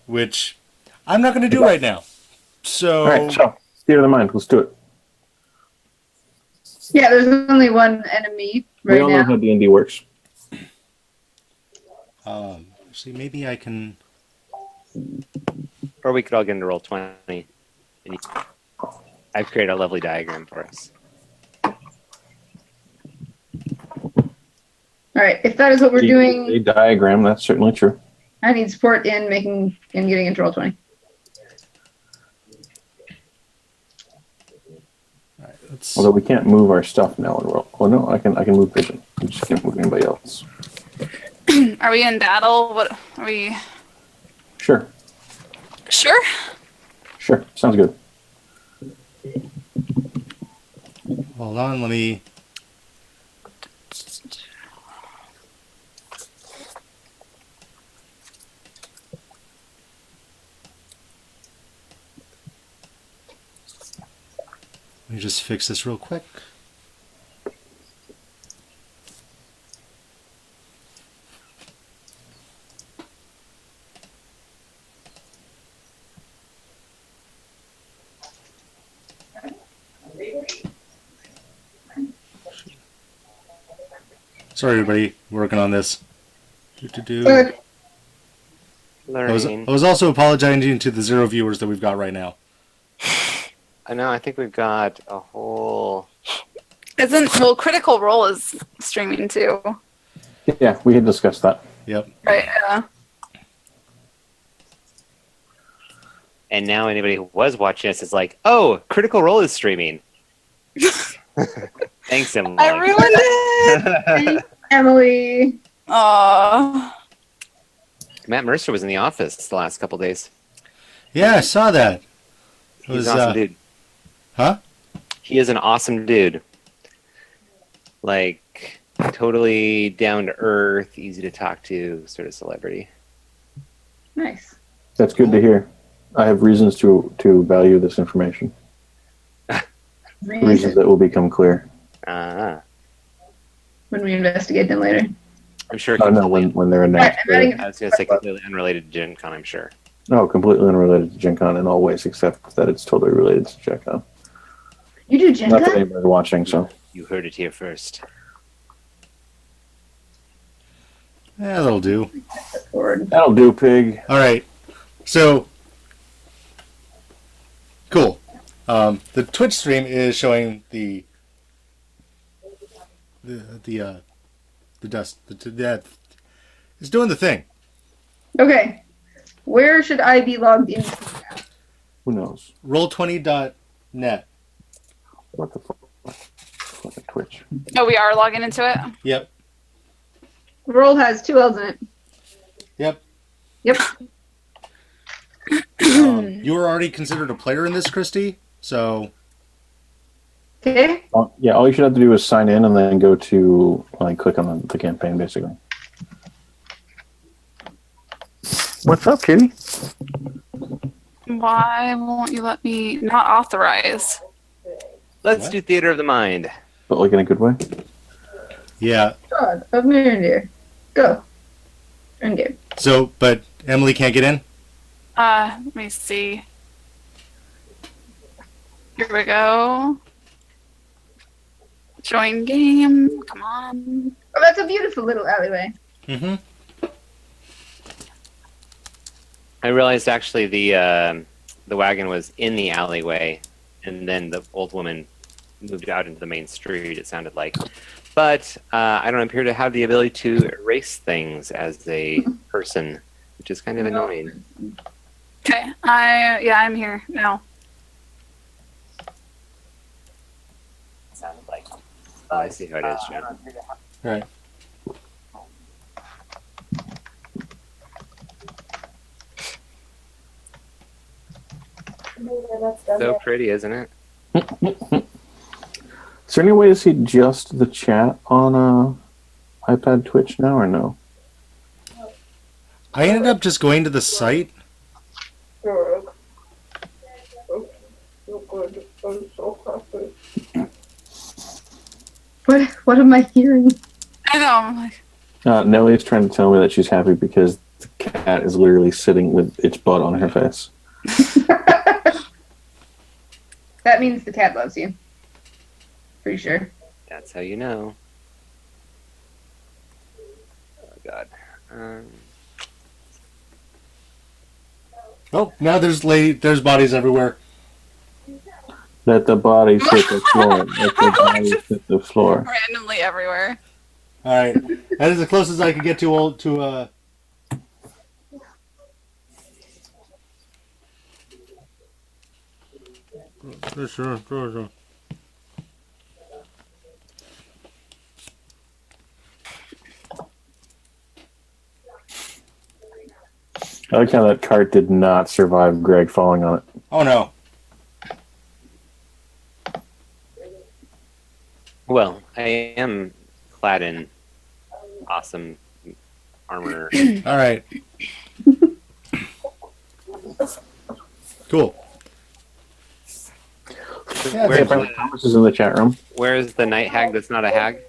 which I'm not going to do right now. So, All right, so theater of the mind. Let's do it. Yeah, there's only one enemy We right all know now. how D&D works. actually, maybe I can. Or we could all get into roll 20. And I've created a lovely diagram for us. All right, if that is what we're A doing, diagram, that's certainly true. I need support in getting into roll 20. All right, let's. Although we can't move our stuff now in roll. Oh no, I can move vision. I just can't move anybody else. Are we in battle? What are we? Sure, Sure. sounds good. Hold on, let me. Let me just fix this real quick. Sorry, everybody, working on this. Good. I was Learning. also apologizing to the 0 viewers that we've got right now. I know, I think we've got a whole... Critical Role is streaming too, Yeah, we had discussed that. Yep. right? Yeah. And now anybody who was watching us is like, oh, Critical Role is streaming. Thanks, Emily. I ruined it. Emily. Aww. Matt Mercer was in the office the last couple days. Yeah, I saw that. It He's was, an awesome dude. Huh? He is an awesome dude. Like, totally down to earth, easy to talk to, sort of celebrity. Nice. That's good to hear. I have reasons to value this information. Reasons that will become clear. Ah. When we investigate them later. I'm sure. Oh no, when they're announced. I'm adding- I was going to say completely unrelated to Gen Con, I'm sure. No, completely unrelated to Gen Con in all ways, except that it's totally related to Gen Con. You do Gen Not that Con? anybody's watching, so. You heard it here first. Yeah, that'll do. Lord. That'll do, pig. All right. So, cool. The Twitch stream is showing the dust. It's doing the thing. Okay. Where should I be logged into now? Who knows? Roll20.net. What the fuck? Fucking Twitch. Oh, we are logging into it. Yep. Roll has 2 L's in it. Yep. Yep. You were already considered a player in this, Christy. So Okay. Yeah, all you should have to do is sign in and then go to click on the campaign, basically. What's up, Kitty? Why won't you let me not authorize? Let's What? do theater of the mind. But in a good way. Yeah. God of Mirandir. Go. End game. So, but Emily can't get in? Let me see. Here we go. Join game. Come on. Oh, that's a beautiful little alleyway. Mm-hmm. I realized actually the wagon was in the alleyway, and then the old woman moved out into the main street. It sounded like, but I don't appear to have the ability to erase things as a person, which is kind of annoying. Okay. I'm here now. Sounded like. Oh, I see how it is, John. All right. So pretty, isn't it? Is there any way to see just the chat on iPad Twitch now, or no? I ended up just going to the site. What am I hearing? I know. I'm like, Nellie's trying to tell me that she's happy because the cat is literally sitting with its butt on her face. That means the cat loves you. Pretty sure. That's how you know. Oh God. Oh, now there's bodies everywhere. Let the bodies hit the floor. Let the bodies hit the floor. randomly everywhere. All right, that is the closest I could get to Sure. I like how that cart did not survive Greg falling on it. Oh no. Well, I am clad in awesome armor. All right. Cool. Yeah, Where's Thomas is in the chat room. where's the night hag that's not a hag?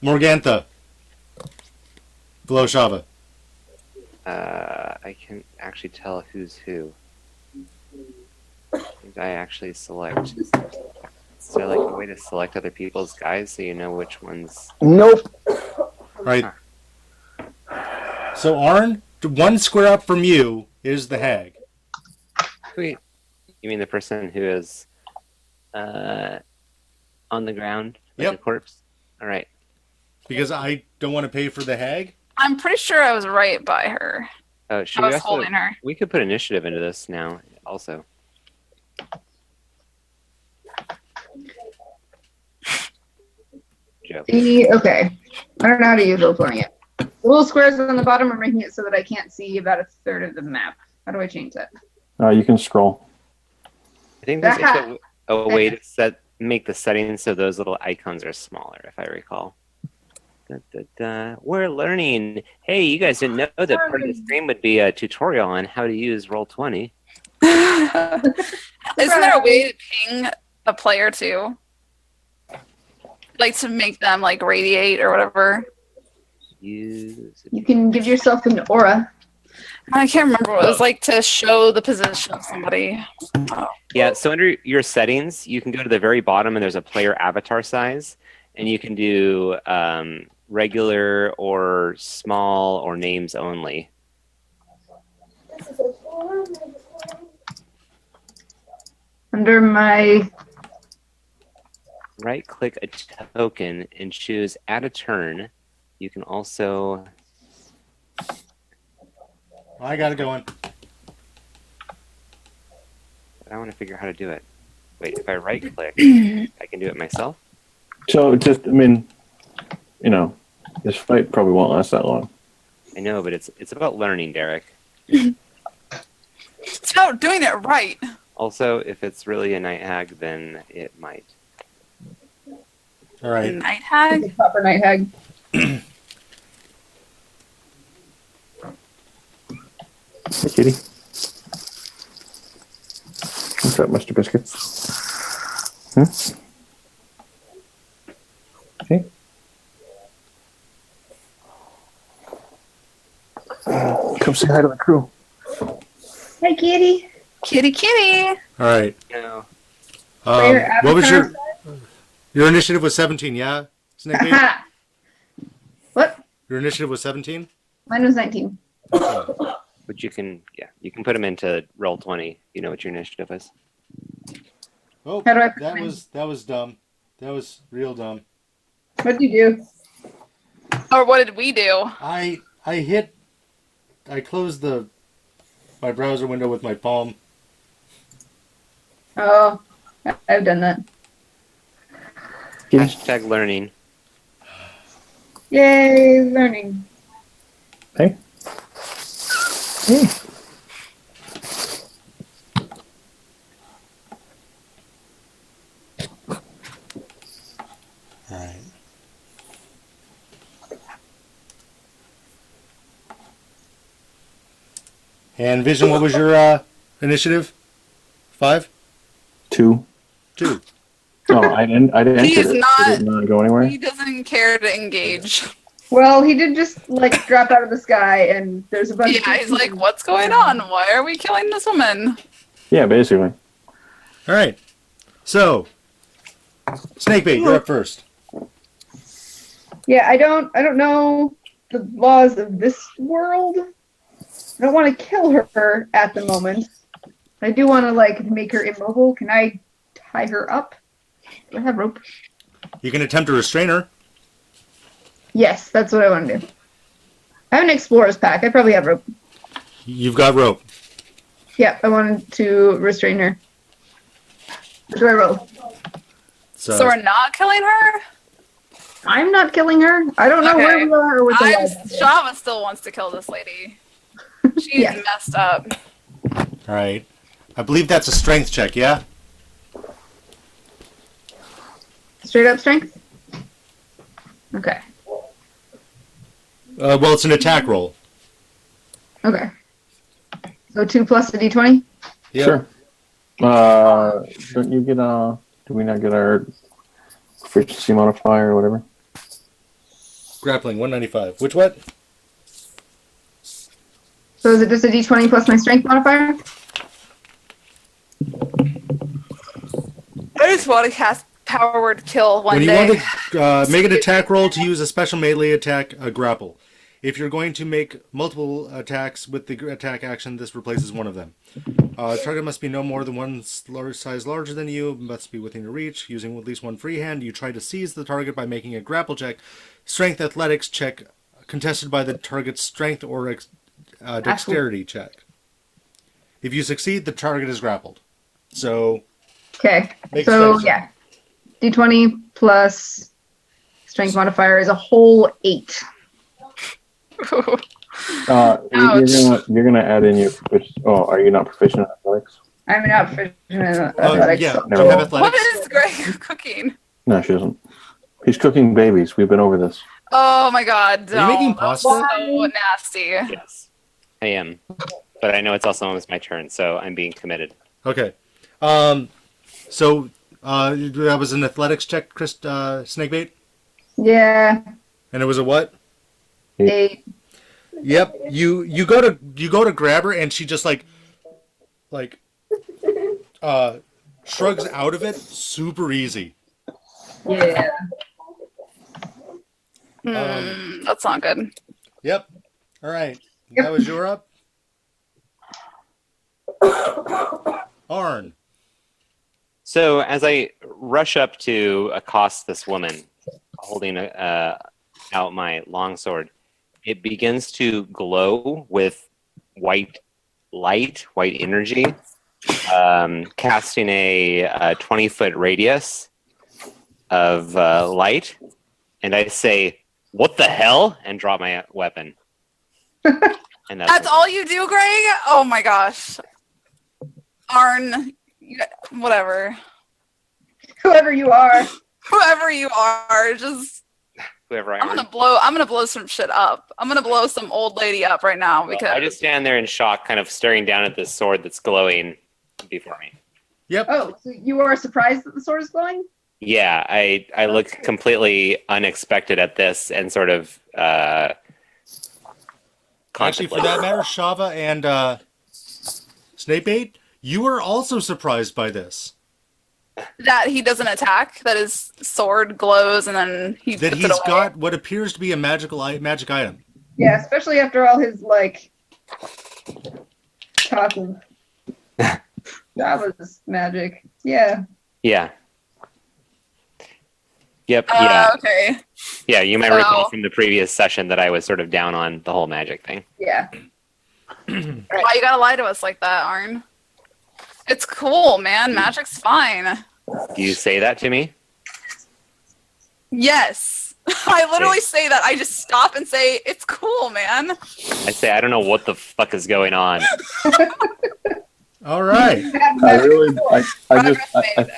Morgantha. Below Shava. I can actually tell who's who. Did I actually select? Is there like a way to select other people's guys so you know which ones? Nope. Right. So Arn, one square up from you is the hag. Wait, you mean the person who is on the ground, like Yep. a corpse? All right. Because I don't want to pay for the hag. I'm pretty sure I was right by her. Oh, should I we was also? holding her. We could put initiative into this now, also. Joe. Okay. I don't know how to use roll-playing yet. The little squares on the bottom are making it so that I can't see about a third of the map. How do I change that? You can scroll. I think there's also a way to make the settings so those little icons are smaller, if I recall. Da, da, da. We're learning. Hey, you guys didn't know that part of the stream would be a tutorial on how to use Roll20. Isn't there a way to ping a player too? Like to make them like radiate or whatever. You can give yourself an aura. I can't remember what it was like to show the position of somebody. Yeah, so under your settings, you can go to the very bottom and there's a player avatar size, and you can do regular or small or names only. Under my... Right click a token and choose add a turn. You can also... I got it going. I want to figure out how to do it. Wait, if I right click, I can do it myself? So this fight probably won't last that long. I know, but it's about learning, Derek. It's about doing it right. Also, if it's really a night hag, then it might. All right. Night It's hag. a proper night hag. Hey, kitty. What's up, Mr. Biscuits? Okay. Come say hi to the crew. Hey, kitty. Kitty, kitty. All right. No. Player What was avatar your initiative was 17? Yeah, Snake Bait? Haha. What? Your initiative was 17. Mine was 19. But you can put him into roll 20. You know what your initiative is. Oh, How do I put that mine? was dumb. That was real dumb. What'd you do? Or what did we do? I closed my browser window with my palm. Oh, I've done that. Hashtag learning. Yay, learning. Hey. Hey. All right. And Vision, what was your initiative? 5? 2. 2. Oh, I didn't He enter is it. not- Did it not go anywhere? He doesn't care to engage. Well, he did just like drop out of the sky, and there's a bunch. Yeah, of he's like, what's going on? Why are we killing this woman? Yeah, basically. All right. So, Snakebait, you're up first. Yeah, I don't know the laws of this world. I don't want to kill her at the moment. I do want to like make her immobile. Can I tie her up? Do I have rope? You can attempt to restrain her. Yes, that's what I want to do. I have an explorer's pack. I probably have rope. You've got rope. Yeah, I wanted to restrain her. What do I roll? So, So we're not killing her? I'm not killing her. I don't know Okay. where we are or what the laws are. Shava still wants to kill this lady. She's Yes. messed up. all right. I believe that's a strength check, yeah? Straight up strength? Okay. Well, it's an attack roll. Okay. So 2 plus the d20? Yep. Sure. Don't you get do we not get our efficiency modifier or whatever? Grappling, 195. Which what? So is it just a d20 plus my strength modifier? I just want to cast Power Word Kill one When you day. want to make an attack roll to use a special melee attack, grapple. If you're going to make multiple attacks with the attack action, this replaces one of them. Target must be no more than one size larger than you, must be within your reach. Using at least one free hand, you try to seize the target by making a grapple check, strength athletics check, contested by the target's strength or dexterity check. If you succeed, the target is grappled. So, Okay. Makes So sense. yeah. D20 plus strength modifier is a whole 8. You're gonna add in your. Are you not proficient in athletics? I'm not proficient in athletics. yeah. so- Do you have What athletics? is Greg cooking? No, she doesn't. He's cooking babies. We've been over this. Oh my god, Are you making don't. That's pasta? so nasty. Yes, I am. But I know it's also almost my turn, so I'm being committed. Okay. So, that was an athletics check, Chris, Snakebait? Yeah. And it was a what? 8. Yep. You go to grab her and she just like shrugs out of it super easy. Yeah. That's not good. Yep. All right. Yep. That was your up. Arn. So as I rush up to accost this woman, holding out my longsword, it begins to glow with white light, white energy, casting a 20-foot radius of light. And I say, "What the hell?" and draw my weapon. And That's all you do, Greg? Oh my gosh. Arn, whatever. Whoever you are. Whoever you are, just Whoever I I'm am. gonna blow some shit up. I'm gonna blow some old lady up right now because I just stand there in shock, kind of staring down at this sword that's glowing before me. Yep. Oh, so you are surprised that the sword is glowing? Yeah, I look completely unexpected at this and sort of Actually, for that matter, Shava and Snakebait, you were also surprised by this. that he doesn't attack, that his sword glows and then he That puts it he's away. got what appears to be a magic item. Yeah, especially after all his like talk of that was magic. Yeah. Yeah. Yep. Yeah. Okay. Yeah. You might So- recall from the previous session that I was sort of down on the whole magic thing. Yeah. Why you gotta lie to us like that, Arn? It's cool, man. Magic's fine. Do you say that to me? Yes. I literally say that. I just stop and say, it's cool, man. I say I don't know what the fuck is going on. All right. I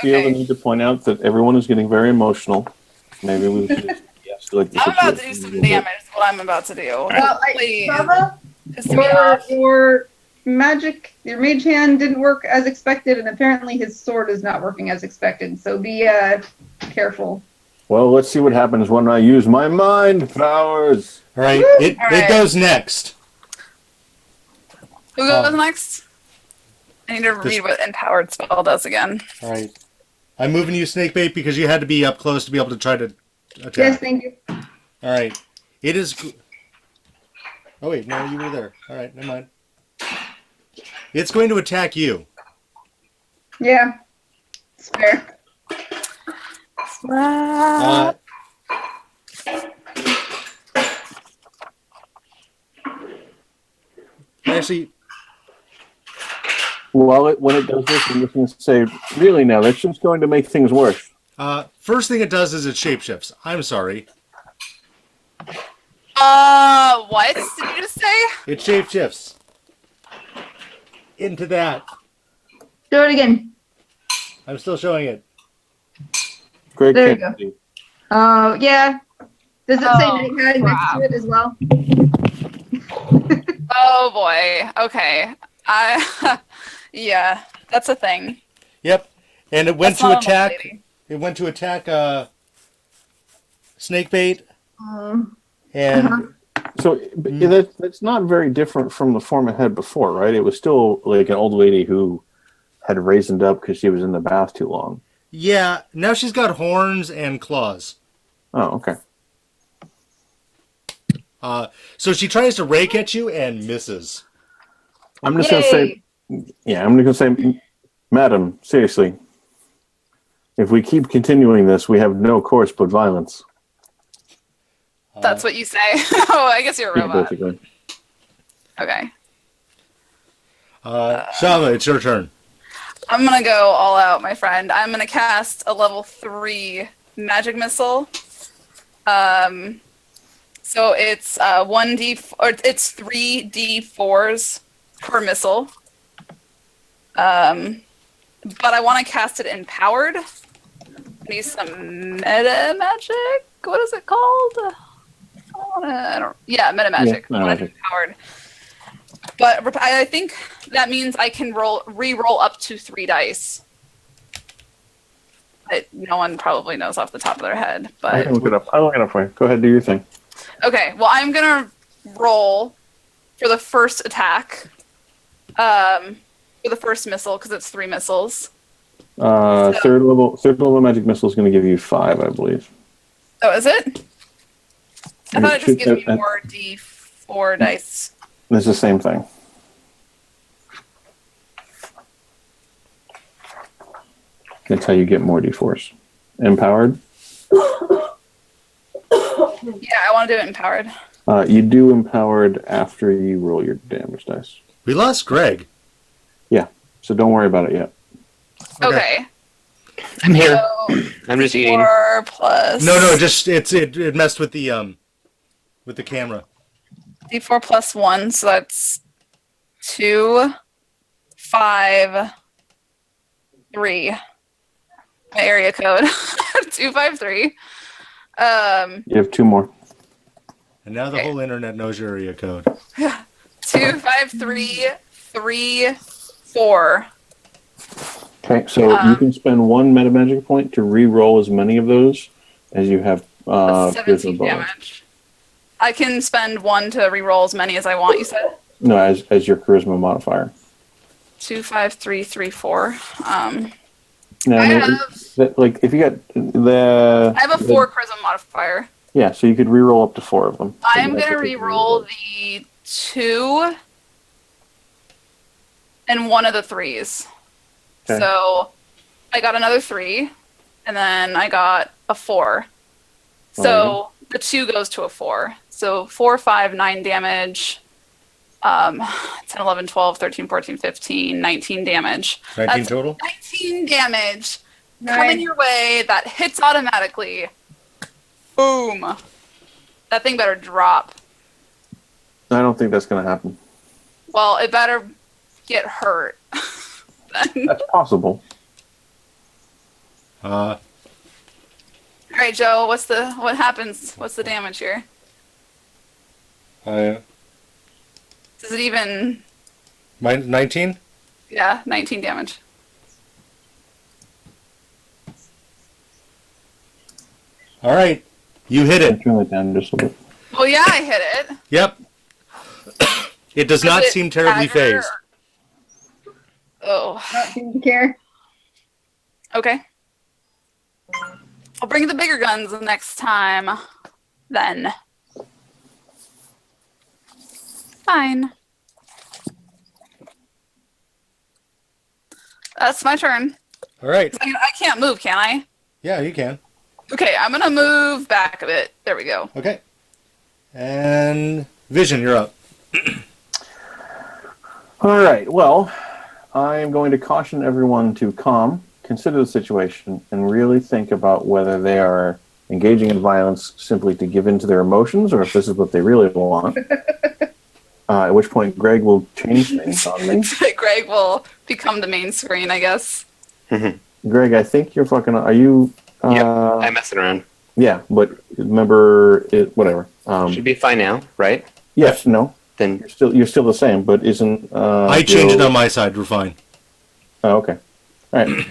feel the need to point out that everyone is getting very emotional. Maybe we should de-escalate the I'm about to do situation a some little bit. damage. Is what I'm about to do. Well, Please. Shava, Piss me off. your mage hand didn't work as expected, and apparently his sword is not working as expected. So be careful. Well, let's see what happens when I use my mind powers. All right. It right. goes next. Who goes next? I need to read what empowered spell does again. All right. I'm moving you, Snakebait, because you had to be up close to be able to try to attack. Yes, thank you. All right. It is. Oh wait, no, you were there. All right, never mind. It's going to attack you. Yeah, it's fair. Uh, actually, Well, when it does this, I'm just going to say, really now, that's just going to make things worse. first thing it does is it shapeshifts. I'm sorry. What did you just say? It shapeshifts into that. Do it again. I'm still showing it. Greg There you can't go. see. Oh, yeah. Does it say Oh, night hag next to it as well? Oh boy. Okay. Yeah, that's a thing. Yep. And it went That's not to a attack. lady. It went to attack Snakebait, and So that's not very different from the form it had before, right? It was still like an old lady who had raisined up because she was in the bath too long. yeah, now she's got horns and claws. Oh, okay. So she tries to rake at you and misses. I'm just going to say, I'm just going to say, madam, seriously, if we keep continuing this, we have no course but violence. That's what you say. Oh, I guess you're a robot. Basically. Okay. Shava, it's your turn. I'm gonna go all out, my friend. I'm gonna cast a level 3 magic missile. So it's 1d or it's 3d4s per missile. But I want to cast it empowered. Need some meta magic. What is it called? Meta magic. Yeah, meta magic. Empowered. But I think that means I can re-roll up to 3 dice. No one probably knows off the top of their head, I but can look it up. I'll look it up for you. Go ahead, do your thing. okay. Well, I'm gonna roll for the first attack, for the first missile because it's 3 missiles. Third level magic missile is going to give you 5, I believe. Oh, is it? I thought it just should gives me have- more d4 dice. It's the same thing. That's how you get more d4s. Empowered. Yeah, I want to do it empowered. You do empowered after you roll your damage dice. We lost Greg. So don't worry about it yet. Okay. I'm here. So, I'm just eating. 4 plus. No, just it messed with the camera. d4 plus 1, so that's 2, 5, 3. My area code 253. You have two more. And now the Okay. whole internet knows your area code. 25334. Okay, so you can spend one meta magic point to re-roll as many of those as you have That's charisma 17 bonus. damage. I can spend one to re-roll as many as I want. You said No, as your charisma modifier. 25334. Now, I maybe have like if you got the, I have a 4 charisma modifier. yeah, so you could re-roll up to 4 of them. So I'm that's gonna what you re-roll the 2 and one of the 3s. Okay. So I got another 3, and then I got a 4. So the 2 goes to a 4. So 4, 5, 9 damage. 10, 11, 12, 13, 14, 15, 19 damage. 19 That's total? 19 damage Nice. coming your way that hits automatically. Boom. That thing better drop. I don't think that's going to happen. Well, it better get hurt. That's possible. Uh, All right, Joe. What happens? What's the damage here? I, Does it even? 19? Yeah, 19 damage. All right. You hit it. Turn that down just a bit. Well, yeah, I hit it. Yep. It does not Is it seem terribly dagger? phased. Oh, Not seem to care. okay. I'll bring the bigger guns next time. Then. Fine. That's my turn. All right. I can't move, can I? Yeah, you can. Okay, I'm gonna move back a bit. There we go. Okay. And Vision, you're up. All right. Well, I am going to caution everyone to consider the situation, and really think about whether they are engaging in violence simply to give in to their emotions, or if this is what they really want. At which point, Greg will change things on me. Greg will become the main screen, I guess. Greg, I think you're fucking. Are you? Yep, I'm messing around. Yeah, but remember it. Whatever. Should be fine now, right? Yes. No. Then You're still the same, but isn't? I changed it on my side. We're fine. Oh, okay. All right.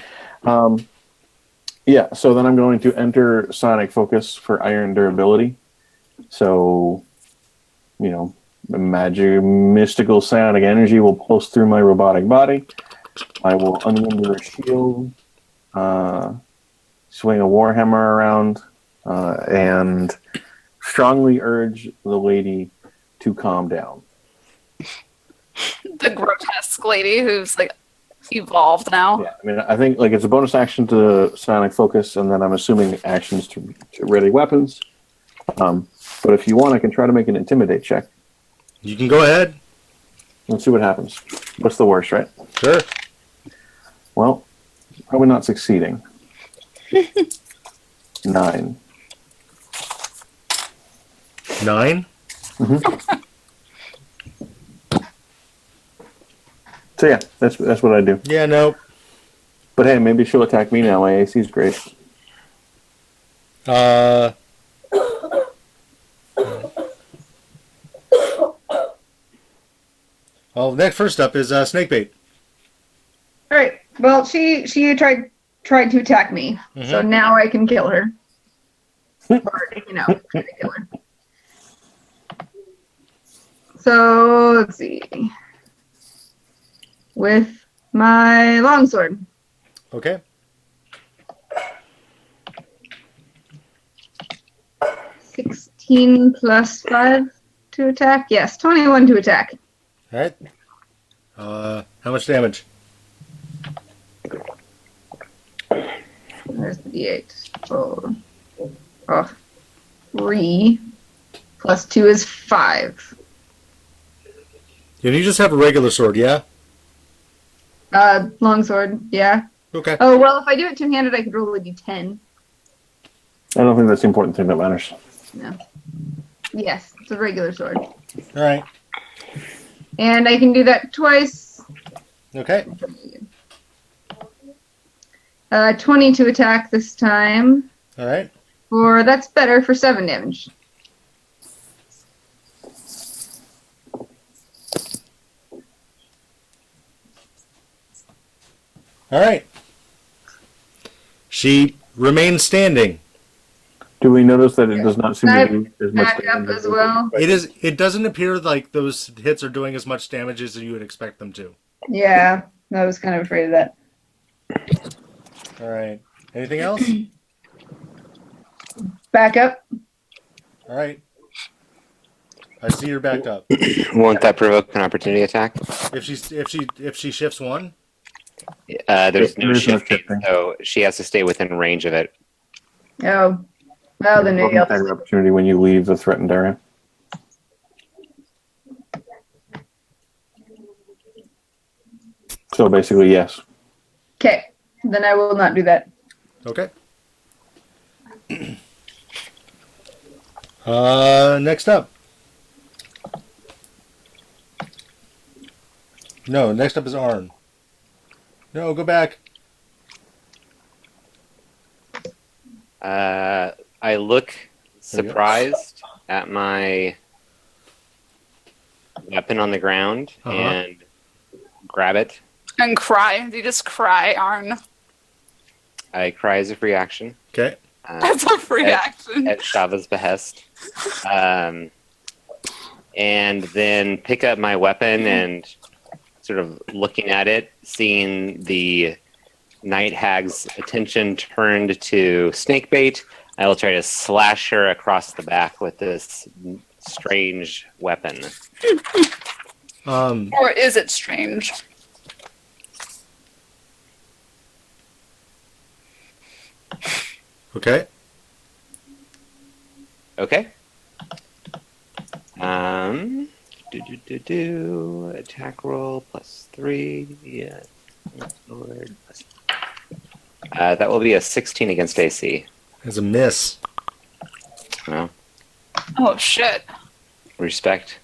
Yeah, so then I'm going to enter Sonic Focus for Iron Durability. So, mystical psionic energy will pulse through my robotic body. I will unlimber a shield, swing a warhammer around, and strongly urge the lady to calm down. The grotesque lady who's like evolved now. Yeah, I mean, I think it's a bonus action to Sonic Focus, and then I'm assuming actions to ready weapons. But if you want, I can try to make an Intimidate check. You can go ahead. Let's see what happens. What's the worst, right? Sure. Well, probably not succeeding. 9. 9? So yeah, that's what I do. Yeah, no. But hey, maybe she'll attack me now. My AC is great. Well, next first up is Snakebait. All right. Well, she tried to attack me, so now I can kill her. Or, try to kill her. So let's see. With my longsword. Okay. 16 plus 5 to attack. Yes, 21 to attack. All right. How much damage? There's the D8. Oh, 3 plus 2 is 5. And you just have a regular sword, yeah? Longsword, yeah. Okay. Oh, well, if I do it two-handed, I could roll a D10. I don't think that's the important thing that matters. No. Yes, it's a regular sword. All right. And I can do that twice. Okay. 20 to attack this time. All right. That's better for 7 damage. All right. She remains standing. Do we notice that it does not seem Can I to do as much back up damage as well? It doesn't appear like those hits are doing as much damage as you would expect them to. Yeah, I was kind of afraid of that. All right. Anything else? Back up. All right. I see you're backed up. Won't that provoke an opportunity attack? If she shifts one. There's no There is no shifting, shifting. so she has to stay within range of it. Oh. Well, then maybe I'll Attack just... opportunity when you leave the threatened area. So basically, yes. Okay. Then I will not do that. Okay. Next up. No, next up is Arn. No, go back. I look surprised at my weapon on the ground and grab it. And cry. You just cry, Arn. I cry as a free action. Okay. That's a free action. At Shava's behest. And then pick up my weapon and sort of looking at it, seeing the night hag's attention turned to snakebait. I will try to slash her across the back with this strange weapon. Or is it strange? Okay. Okay. Attack roll +3. Yeah. Lord. That will be a 16 against AC. As a miss. Well, Oh shit. respect.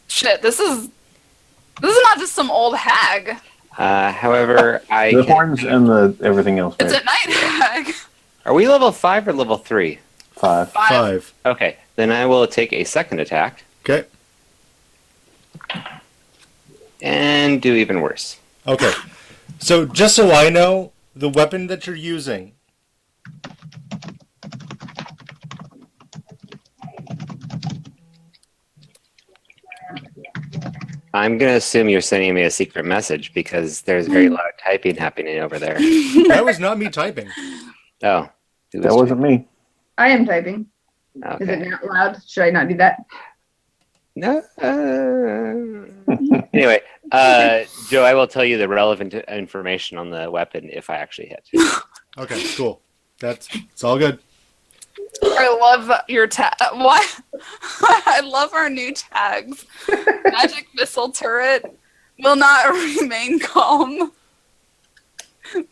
Shit, this is not just some old hag. However, I The can- horns and the everything else. It's Right? a night hag. Are we level 5 or level 3? 5. 5. Okay, then I will take a second attack Okay. and do even worse. Okay. So just so I know, the weapon that you're using. I'm going to assume you're sending me a secret message because there's very loud typing happening over there. That was not me typing. Oh. who That was wasn't me. I am typing. Okay. Is it not loud? Should I not do that? No. Anyway, Joe, I will tell you the relevant information on the weapon if I actually hit. Okay, cool. It's all good. I love your tag. Why? I love our new tags. Magic missile turret will not remain calm.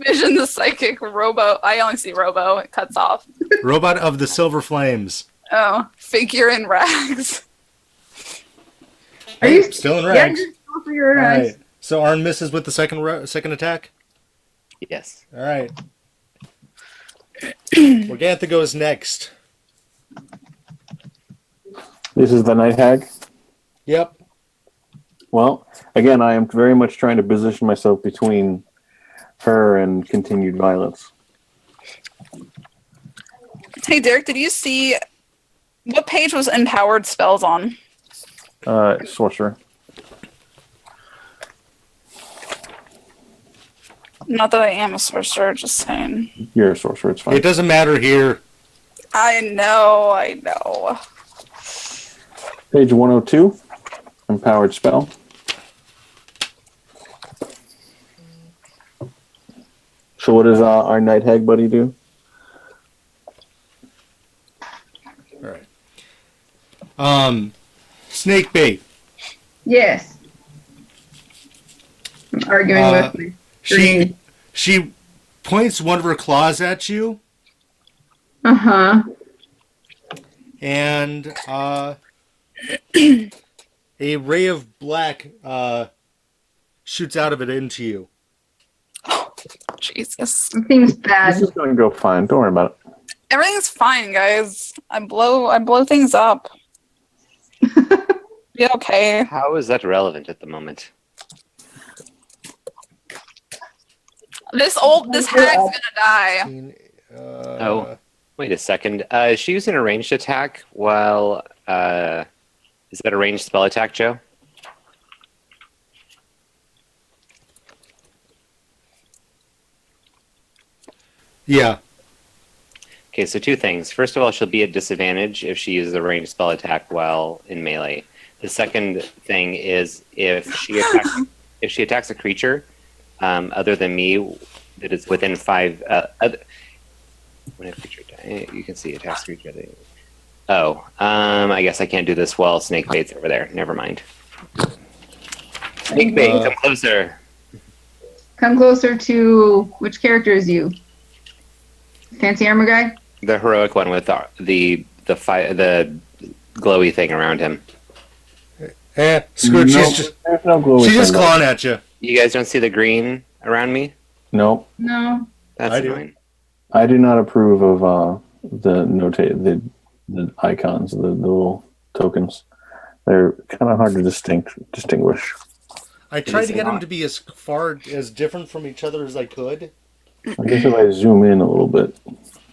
Vision the psychic robo. I only see robo. It cuts off. Robot of the Silver Flames. Oh, figure in rags. Are you Still in Yeah, ranks? you're still for your All eyes. right. So Arn misses with the second attack. Yes. All right. Morgantha goes next. This is the night hag. Yep. Well, again, I am very much trying to position myself between her and continued violence. Hey, Derek, did you see what page was empowered spells on? Sorcerer. Not that I am a sorcerer, just saying. You're a sorcerer. It's fine. It doesn't matter here. I know. Page 102. Empowered spell. So what does our night hag buddy do? All right. Snake bait. Yes. I'm arguing with me. She points one of her claws at you, Uh-huh. and a ray of black shoots out of it into you. Jesus. Jesus. It seems This bad. is going to go fine. Don't worry about it. Everything's fine, guys. I blow things up. Yeah, okay. How is that relevant at the moment? This hag's gonna die. Oh, wait a second. Is she using a ranged attack while... is that a ranged spell attack, Joe? Yeah. Okay, so two things. First of all, she'll be at disadvantage if she uses a ranged spell attack while in melee. The second thing is if she attacks a creature other than me that is within 5... when a creature dies, you can see attacks creature. I guess I can't do this while Snake Bait's over there. Never mind. Snake Bait, come closer. Come closer to which character is you? Fancy armor guy? The heroic one with the glowy thing around him. Screw it. No, She's there's no glowy just thing. clawing at you. You guys don't see the green around me? Nope. No. That's I do. annoying. I do not approve of the icons, the little tokens. They're kind of hard to distinguish. I tried to get them to be as far as different from each other as I could. I guess if I zoom in a little bit,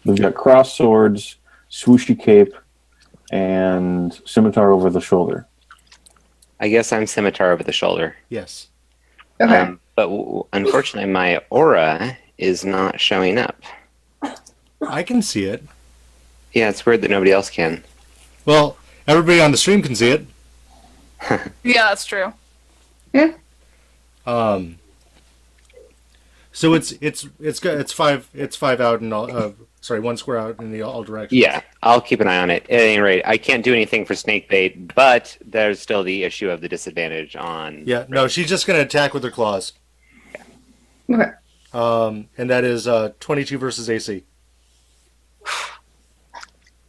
we've got cross swords, swooshy cape, and scimitar over the shoulder. I guess I'm scimitar over the shoulder. Yes. Okay. But unfortunately, my aura is not showing up. I can see it. Yeah, it's weird that nobody else can. Well, everybody on the stream can see it. Yeah, that's true. Yeah. So it's five out and all. Sorry, one square out in all directions. Yeah, I'll keep an eye on it. At any rate, I can't do anything for snake bait, but there's still the issue of the disadvantage on. Yeah. No, she's just gonna attack with her claws. Okay. And that is 22 versus AC.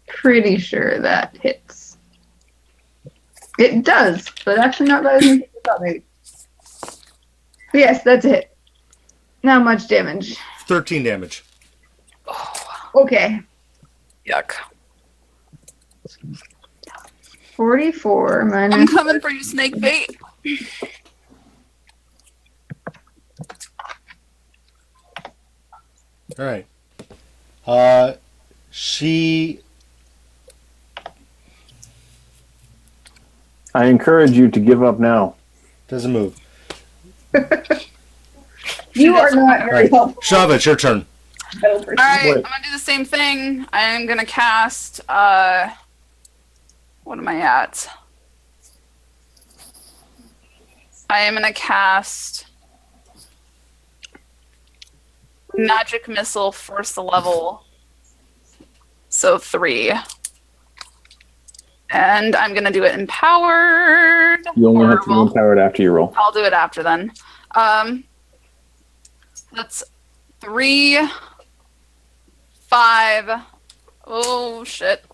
Pretty sure that hits. It does, but actually not by as much as I thought maybe. But yes, that's a hit. Not much damage. 13 damage. Okay. Yuck. 44 I'm minus. coming for you, snake bait. All right. She. I encourage you to give up now. Doesn't move. You are not very helpful. Shava, it's your turn. All right, Wait. I'm gonna do the same thing. I'm gonna cast. What am I at? I am gonna cast magic missile first level, so 3. And I'm gonna do it empowered. You only have to be Horrible. empowered after you roll. I'll do it after then. That's 3, 5. Oh shit.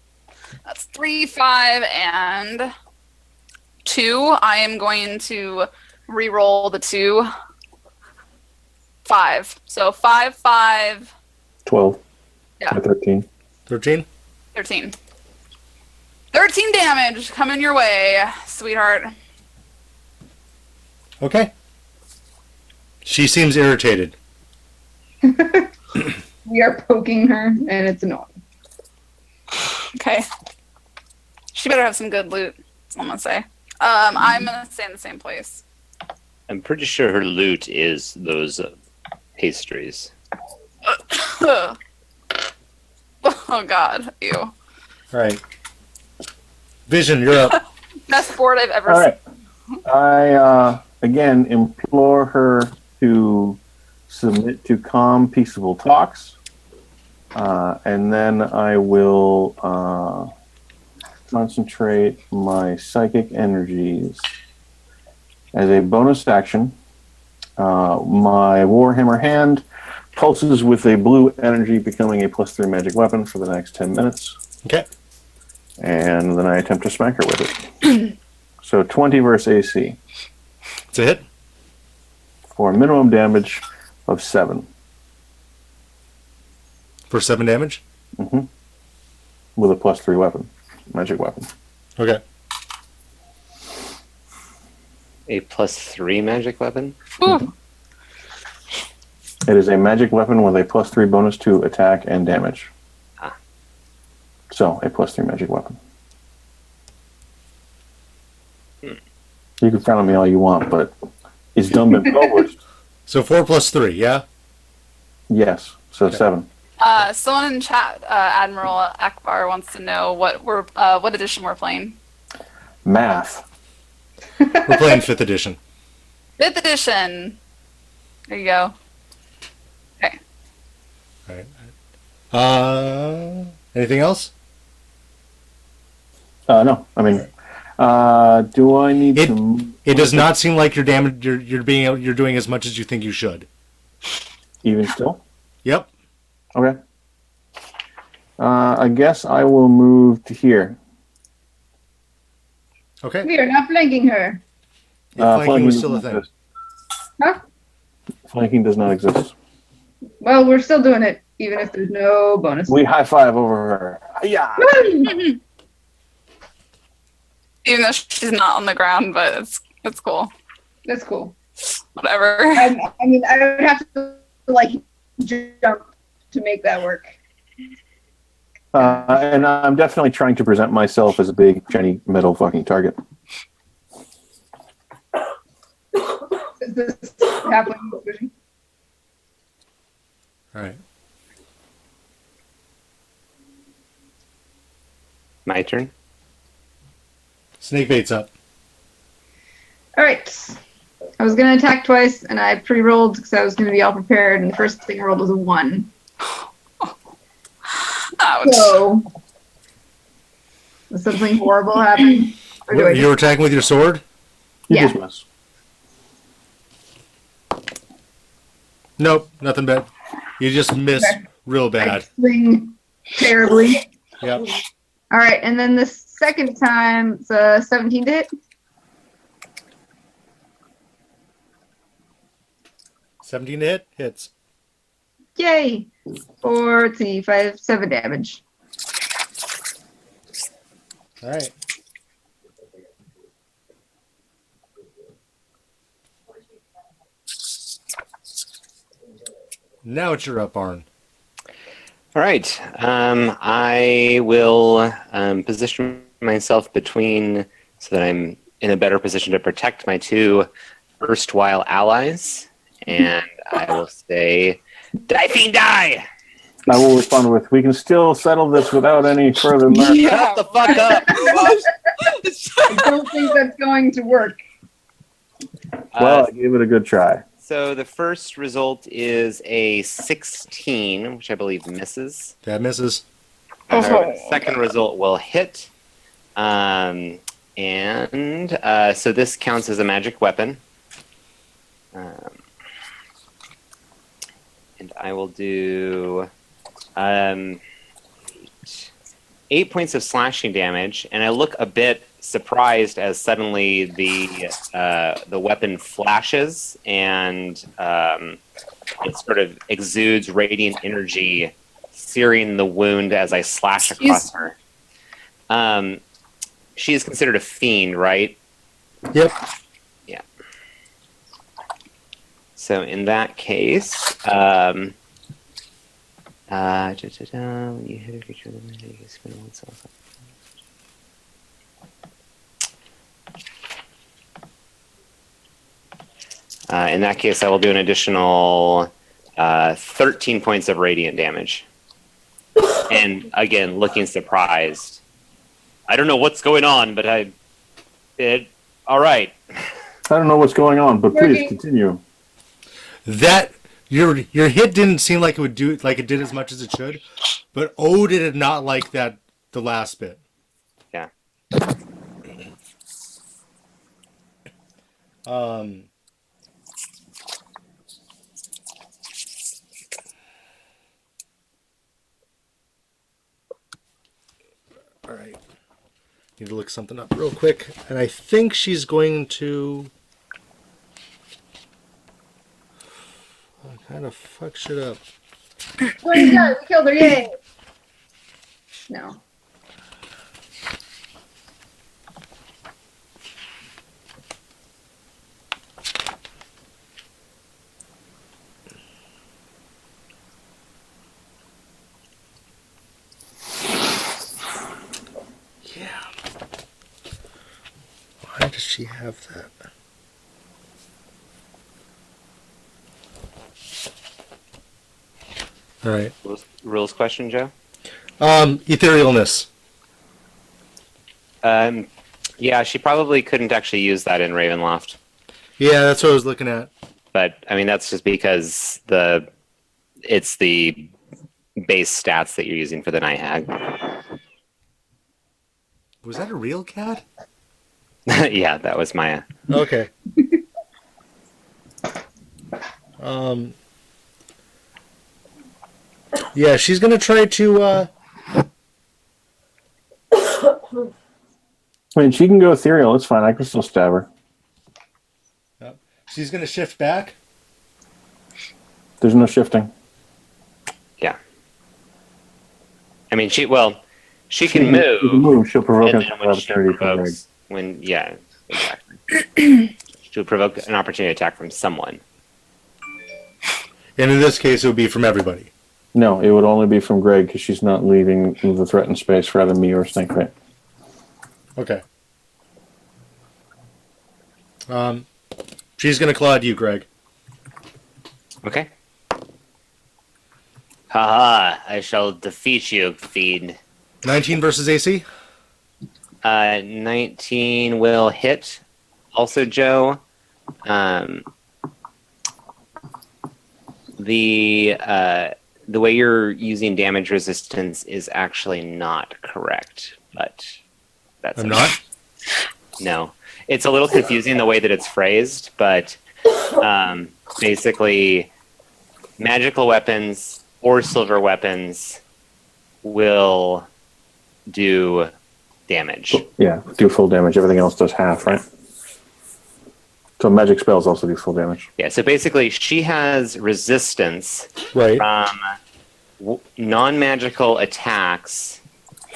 That's 3, 5, and 2. I am going to re-roll the 2. 5. So 5, 5, 12. Yeah. Or 13. 13. 13. 13 damage coming your way, sweetheart. Okay. She seems irritated. We are poking her, and it's annoying. Okay. She better have some good loot, that's all I'm gonna say. I'm gonna stay in the same place. I'm pretty sure her loot is those pastries. Oh god, ew. All right. Vision, you're up. Best board I've ever All seen. right. I, again, implore her to submit to calm, peaceable talks. And then I will concentrate my psychic energies. As a bonus action, my Warhammer hand pulses with a blue energy, becoming a +3 magic weapon for the next 10 minutes. Okay. And then I attempt to smack her with it. So 20 versus AC It's a hit. for a minimum damage of 7. For 7 damage? Mm-hmm. With a +3 weapon. Magic weapon. Okay. A +3 magic weapon. Ooh. It is a magic weapon with a +3 bonus to attack and damage. Ah. So, a +3 magic weapon. Hmm. You can frown at me all you want, but it's done been published. So 4 plus 3, yeah? Yes, so Okay. 7. Someone in chat, Admiral Akbar, wants to know what edition we're playing. Math. We're playing 5th edition. 5th edition. There you go. Okay. All right. Anything else? No, I mean, do I need to... It does not seem like you're damaged. You're doing as much as you think you should. Even still? Yep. Okay. I guess I will move to here. Okay. We are not flanking her. Yeah, flanking was does still a not thing. exist. Huh? Flanking does not exist. Well, we're still doing it, even if there's no bonus. We high five over her. Yeah. Even though she's not on the ground, but it's cool. That's cool. Whatever. I mean, I would have to, like, jump to make that work. And I'm definitely trying to present myself as a big, shiny, metal fucking target. Is this halfling vision? All right. My turn. Snake bait's up. All right. I was going to attack twice, and I pre-rolled because I was going to be all prepared, and the first thing I rolled was a 1. Ouch. So, does something horrible happen? Or do I You're attacking with your sword? You Yeah. just miss. Nope, nothing bad. You just missed Okay. real I bad. swing terribly. Yep. All right, and then the second time, it's a 17 to hit. 17 to hit? Hits. Yay! Or, let's see, 7 damage. All right. Now it's your up, Arn. All right. I will position myself between so that I'm in a better position to protect my 2 erstwhile allies. And I will say, die, fiend, die! I will respond with, we can still settle this without any further murder. Shut the fuck up! I don't think that's going to work. Well, I gave it a good try. So the first result is a 16, which I believe misses. That misses. The second result will hit. So this counts as a magic weapon. And I will do 8 points of slashing damage, and I look a bit surprised as suddenly the weapon flashes and it sort of exudes radiant energy, searing the wound as I slash across her. She is considered a fiend, right? Yep. Yeah. So in that case, when you hit a creature, you can spend 1 soul. In that case, I will do an additional 13 points of radiant damage. And again, looking surprised. I don't know what's going on, but all right. I don't know what's going on, but please continue. That your hit didn't seem like it would do like it did as much as it should, but oh, did it not like that the last bit? Yeah. All right. Need to look something up real quick, and I think she's going to kind of fuck shit up. Joining done. We killed her. Yay. No. Yeah. Why does she have that? All right. Rules question, Joe? Etherealness. Yeah, she probably couldn't actually use that in Ravenloft. Yeah, that's what I was looking at. But I mean, that's just because it's the base stats that you're using for the Night Hag. Was that a real cat? Yeah, that was Maya. Okay. Yeah, she's gonna try to. I mean, she can go ethereal. It's fine. I can still stab her. She's gonna shift back. There's no shifting. Yeah. I mean, she can move. She can move. She'll provoke And an then when she opportunity from Greg. provokes, yeah, exactly. She'll provoke an opportunity attack from someone. And in this case, it would be from everybody. No, it would only be from Greg because she's not leaving the threatened space for either me or Snakebite. Okay. She's gonna claw at you, Greg. Okay. Haha, I shall defeat you, fiend. 19 versus AC. 19 will hit. Also, Joe, the way you're using damage resistance is actually not correct, but that's I'm not. No, it's a little confusing the way that it's phrased, but basically, magical weapons or silver weapons will do damage. Yeah, do full damage. Everything else does half, right? So magic spells also do full damage. Yeah, so basically, she has resistance Right. from non-magical attacks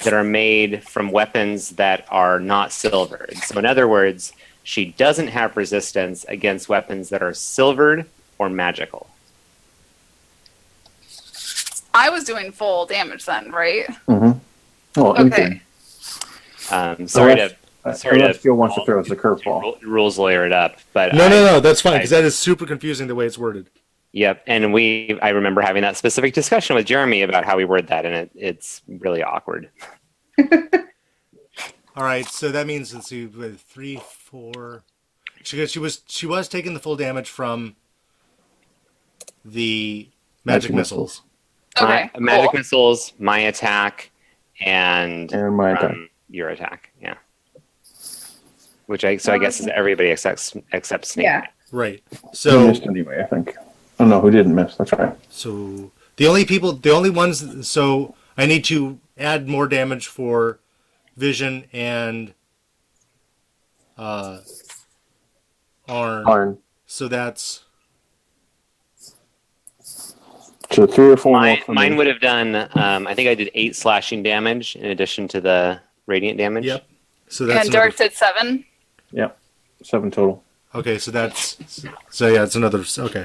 that are made from weapons that are not silvered. So in other words, she doesn't have resistance against weapons that are silvered or magical. I was doing full damage then, right? Mm-hmm. Well, Okay. Sorry to unless Jill wants to throw us a curveball. rules lawyer it up, but No, that's fine because that is super confusing the way it's worded. Yep, and I remember having that specific discussion with Jeremy about how we word that, and it's really awkward. All right, so that means let's see, with 3, 4. She was taking the full damage from the magic missiles. Okay. Magic cool. missiles, my attack, and my attack. Your attack. Yeah. I guess is everybody except Snake. Yeah. Right. Who So missed anyway, I think. Oh no, who didn't miss? That's right. so the only ones. So I need to add more damage for Vision and Arn. Arn. So that's So 3 or 4 more for Mine me. would have done. I think I did 8 slashing damage in addition to the radiant damage. yep. So that's And Dirk did 7. Yep. 7 total. okay. So yeah, it's another. Okay.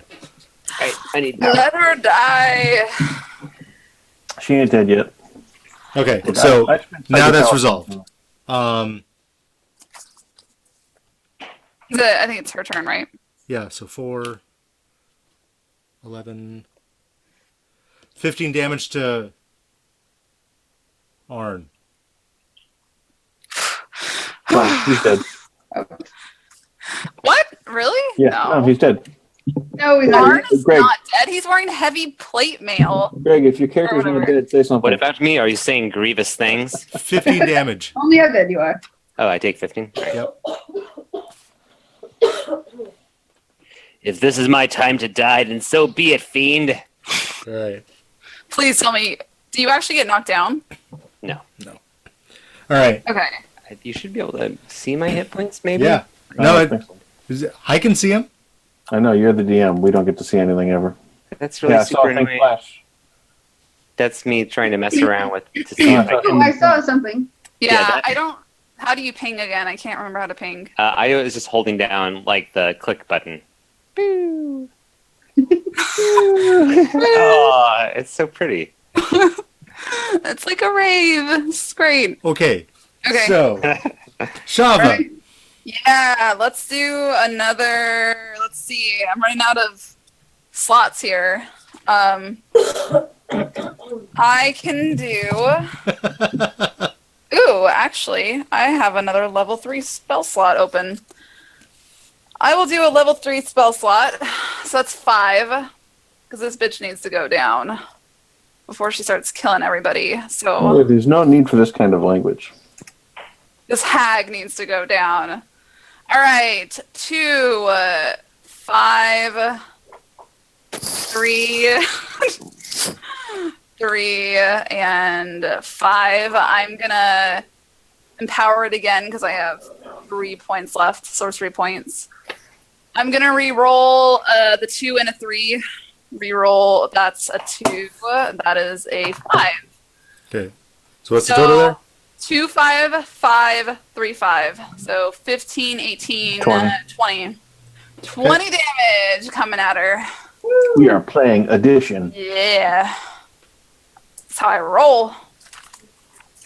I need. Let her die. She ain't dead yet. Okay. So I spent now that's psychopath- resolved. I think it's her turn, right? Yeah. So 4, 11, 15 damage to Arn. No, he's dead. What? Really? Yeah, no, he's dead. No, he's not. Arn is Greg. not dead. He's wearing heavy plate mail. Greg, if your character's not whatever. dead, say something. What about me? Are you saying grievous things? 15 damage. Only how dead you are. Oh, I take 15. Yep. If this is my time to die, then so be it, fiend. All right. Please tell me, do you actually get knocked down? No. All right. Okay. You should be able to see my hit points, maybe? Yeah. I No, don't think so. I can see him. I know, you're the DM. We don't get to see anything ever. That's really Yeah, I saw super a thing annoying. flash. That's me trying to mess around with to see if I Oh, can. I saw something. Yeah, that- I don't. How do you ping again? I can't remember how to ping. I was just holding down like the click button. Oh, it's so pretty. It's like a rave. It's great. Okay. Okay. So, Shava. Right? Yeah, let's do another. Let's see. I'm running out of slots here. I can do. Ooh, actually, I have another level 3 spell slot open. I will do a level 3 spell slot. So that's 5. Because this bitch needs to go down before she starts killing everybody. So Oh, there's no need for this kind of language. this hag needs to go down. All right, 2, 5, 3, 3, and 5. I'm gonna empower it again because I have 3 points left, sorcery points. I'm gonna re-roll the 2 and a 3. Re-roll. That's a 2. That is a 5. Okay. So what's the total there? 2, 5, 5, 3, 5. So 15, 18, 20. 20 damage coming at her. We are playing addition. Yeah. That's how I roll.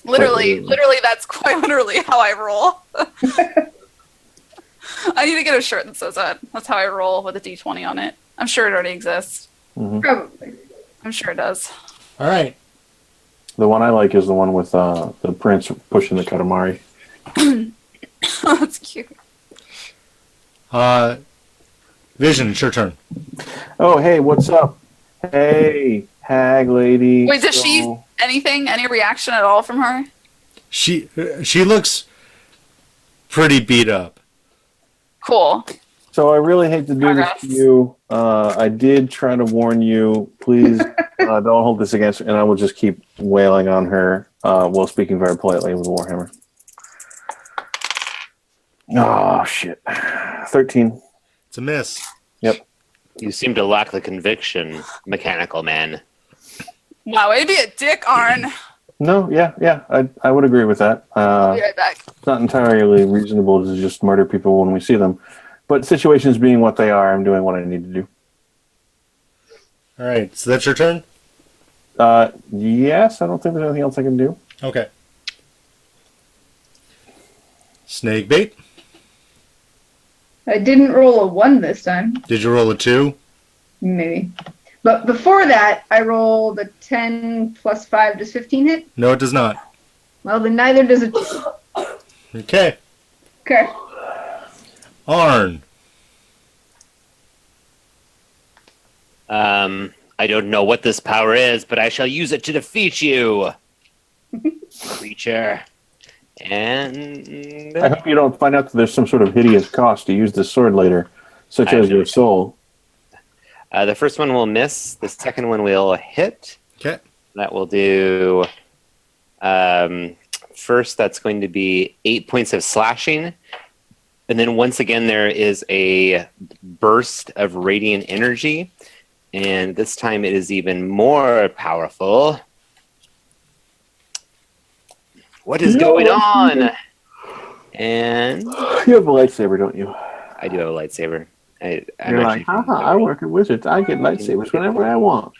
Literally, that's quite literally how I roll. I need to get a shirt that says that. That's how I roll with a D20 on it. I'm sure it already exists. Probably. I'm sure it does. All right. The one I like is the one with the prince pushing the Katamari. That's cute. Vision, it's your turn. Oh, hey, what's up? Hey, hag lady. Wait, does she anything? Any reaction at all from her? She looks pretty beat up. Cool. So I really hate to do Progress. this to you. I did try to warn you. Please don't hold this against her. And I will just keep wailing on her while speaking very politely with Warhammer. Oh, shit. 13. It's a miss. Yep. You seem to lack the conviction, mechanical man. Wow, way to be a dick, Arn. No, yeah. I would agree with that. I'll be right back. It's not entirely reasonable to just murder people when we see them. But situations being what they are, I'm doing what I need to do. All right. So that's your turn? Yes, I don't think there's anything else I can do. Okay. Snake bait. I didn't roll a 1 this time. Did you roll a 2? Maybe. But before that, I rolled a 10 plus 5. Does 15 hit? No, it does not. Well, then neither does it. Okay. Okay. Arn. I don't know what this power is, but I shall use it to defeat you, creature. And I hope you don't find out that there's some sort of hideous cost to use this sword later, such I as know. your soul. The first one will miss. The second one will hit. Okay. That will do. First, that's going to be 8 points of slashing. And then once again, there is a burst of radiant energy. And this time it is even more powerful. What is going on? And You have a lightsaber, don't you? I do have a lightsaber. I'm You're like, actually- haha, I work at Wizards. I get lightsabers whenever I want.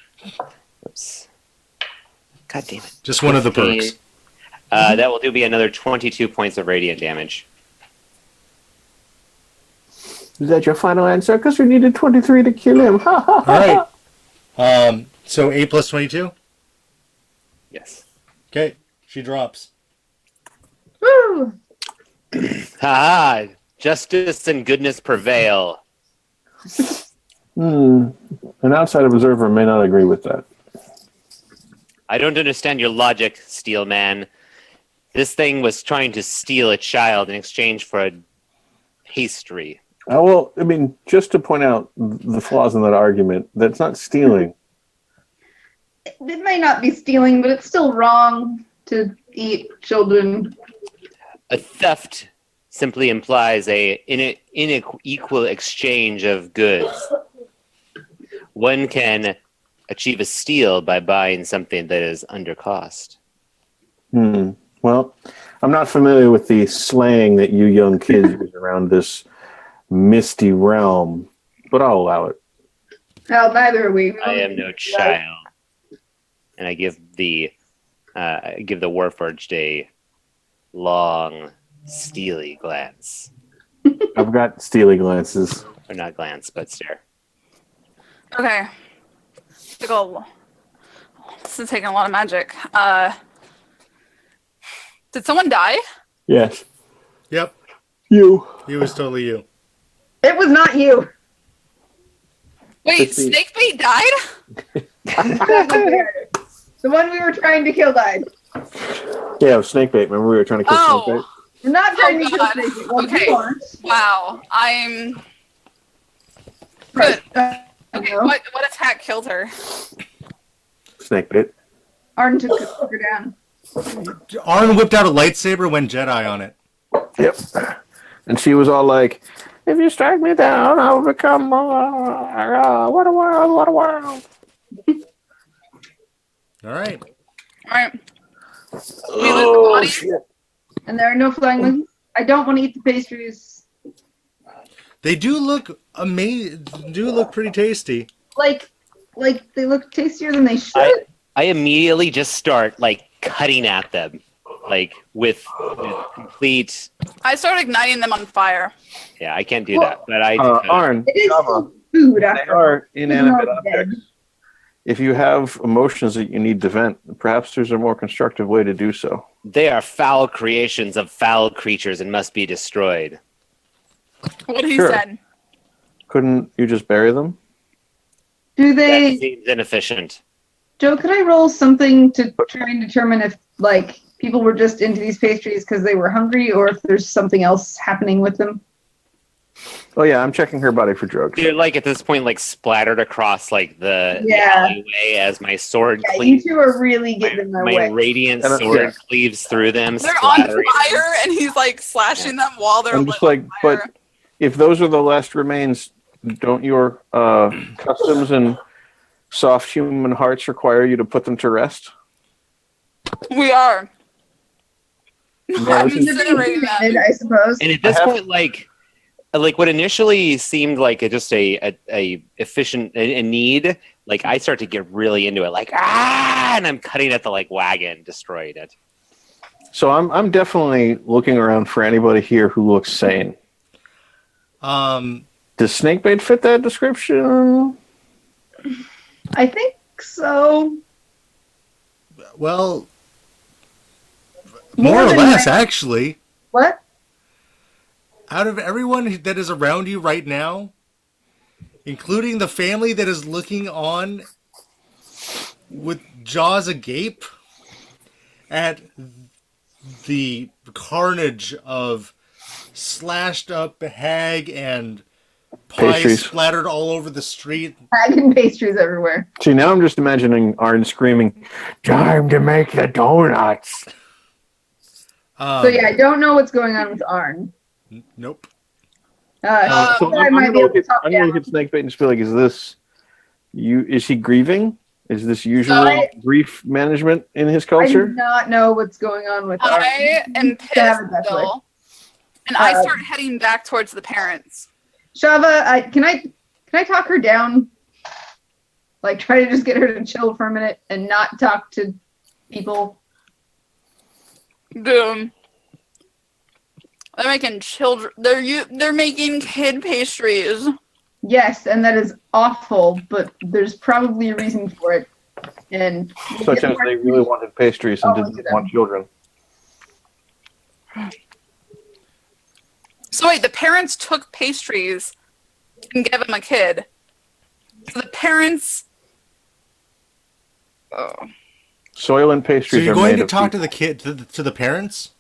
Oops. God damn it. Just one of the perks. That will do be another 22 points of radiant damage. Is that your final answer? Because you needed 23 to kill him. Ha ha All right. So 8 plus 22? Yes. Okay. She drops. Woo! Ha! Justice and goodness prevail. An outside observer may not agree with that. I don't understand your logic, Steel Man. This thing was trying to steal a child in exchange for a pastry. Well, I mean, just to point out the flaws in that argument, that's not stealing. It may not be stealing, but it's still wrong to eat children. A theft simply implies a unequal exchange of goods. One can achieve a steal by buying something that is under cost. Well, I'm not familiar with the slang that you young kids use around this misty realm, but I'll allow it. Well, neither are we. I am no child, and I give the Warforged a long, steely glance, I've got steely glances. or not glance, but stare. Okay. This is taking a lot of magic. Did someone die? Yes. Yep. You. It was totally you. It was not you. Wait, 50. Snakebait died? The one we were trying to kill died. Yeah, snakebait. Remember we were trying to kill snakebait? Oh, We're not trying to kill God. Snakebait. Well, Okay. you aren't. wow. I'm Right. good. Okay, what attack killed her? Snakebait. Arden took her down. Arn whipped out a lightsaber, went Jedi on it. Yep. And she was all like, if you strike me down, I will become what a world, what a world. All right. Alright. We lose the body? Shit. And there are no flying monkeys. I don't want to eat the pastries. They do look do look pretty tasty. Like they look tastier than they should. I immediately just start like cutting at them, like with complete. I started igniting them on fire. Yeah, I can't do that, but I. Arn, It is Java, still food they after are inanimate not dead. objects. If you have emotions that you need to vent, perhaps there's a more constructive way to do so. They are foul creations of foul creatures and must be destroyed. What he Sure. said. Couldn't you just bury them? Do That they, seems inefficient. Joe? Could I roll something to try and determine if like people were just into these pastries because they were hungry, or if there's something else happening with them? Oh yeah, I'm checking her body for drugs. They're like at this point, like splattered across like the Yeah. alleyway as my sword Yeah, you cleaves. two are really getting in my My way. radiant And, sword yeah. cleaves through them. They're on splattering. fire and he's like slashing them while they're I'm lit just like, on fire. but if those are the last remains, don't your customs and soft human hearts require you to put them to rest? We are. I'm this is- incinerating them. I suppose. And at this I have- point, like what initially seemed like just a efficient a need, like I start to get really into it, like and I'm cutting at the like wagon, destroying it. So I'm definitely looking around for anybody here who looks sane. Does snakebait fit that description? I think so. Well, more or than less, that. actually. What? Out of everyone that is around you right now, including the family that is looking on with jaws agape at the carnage of slashed up hag and pie Pastries. splattered all over the street. Bag and pastries everywhere. See, now I'm just imagining Arn screaming, "Time to make the donuts!" So yeah, I don't know what's going on with Arn. Nope. So I might be able to talk I'm gonna down. look at snakebait and just be like, "Is this you? Is he grieving? Is this usual I- grief management in his I do culture?" not know what's going on with Arn. I am pissed Have it that way. still. And I Uh, start heading back towards the parents. Shava, can I talk her down? Like try to just get her to chill for a minute and not talk to people. Boom. They're making children. They're making kid pastries. Yes, and that is awful, but there's probably a reason for it. And Such as they really wanted pastries and Oh, didn't look at want children. So wait, the parents took pastries and gave him a kid. So the parents. Oh. Soylent So pastries you're are going made to of talk to people. the kid, to the parents?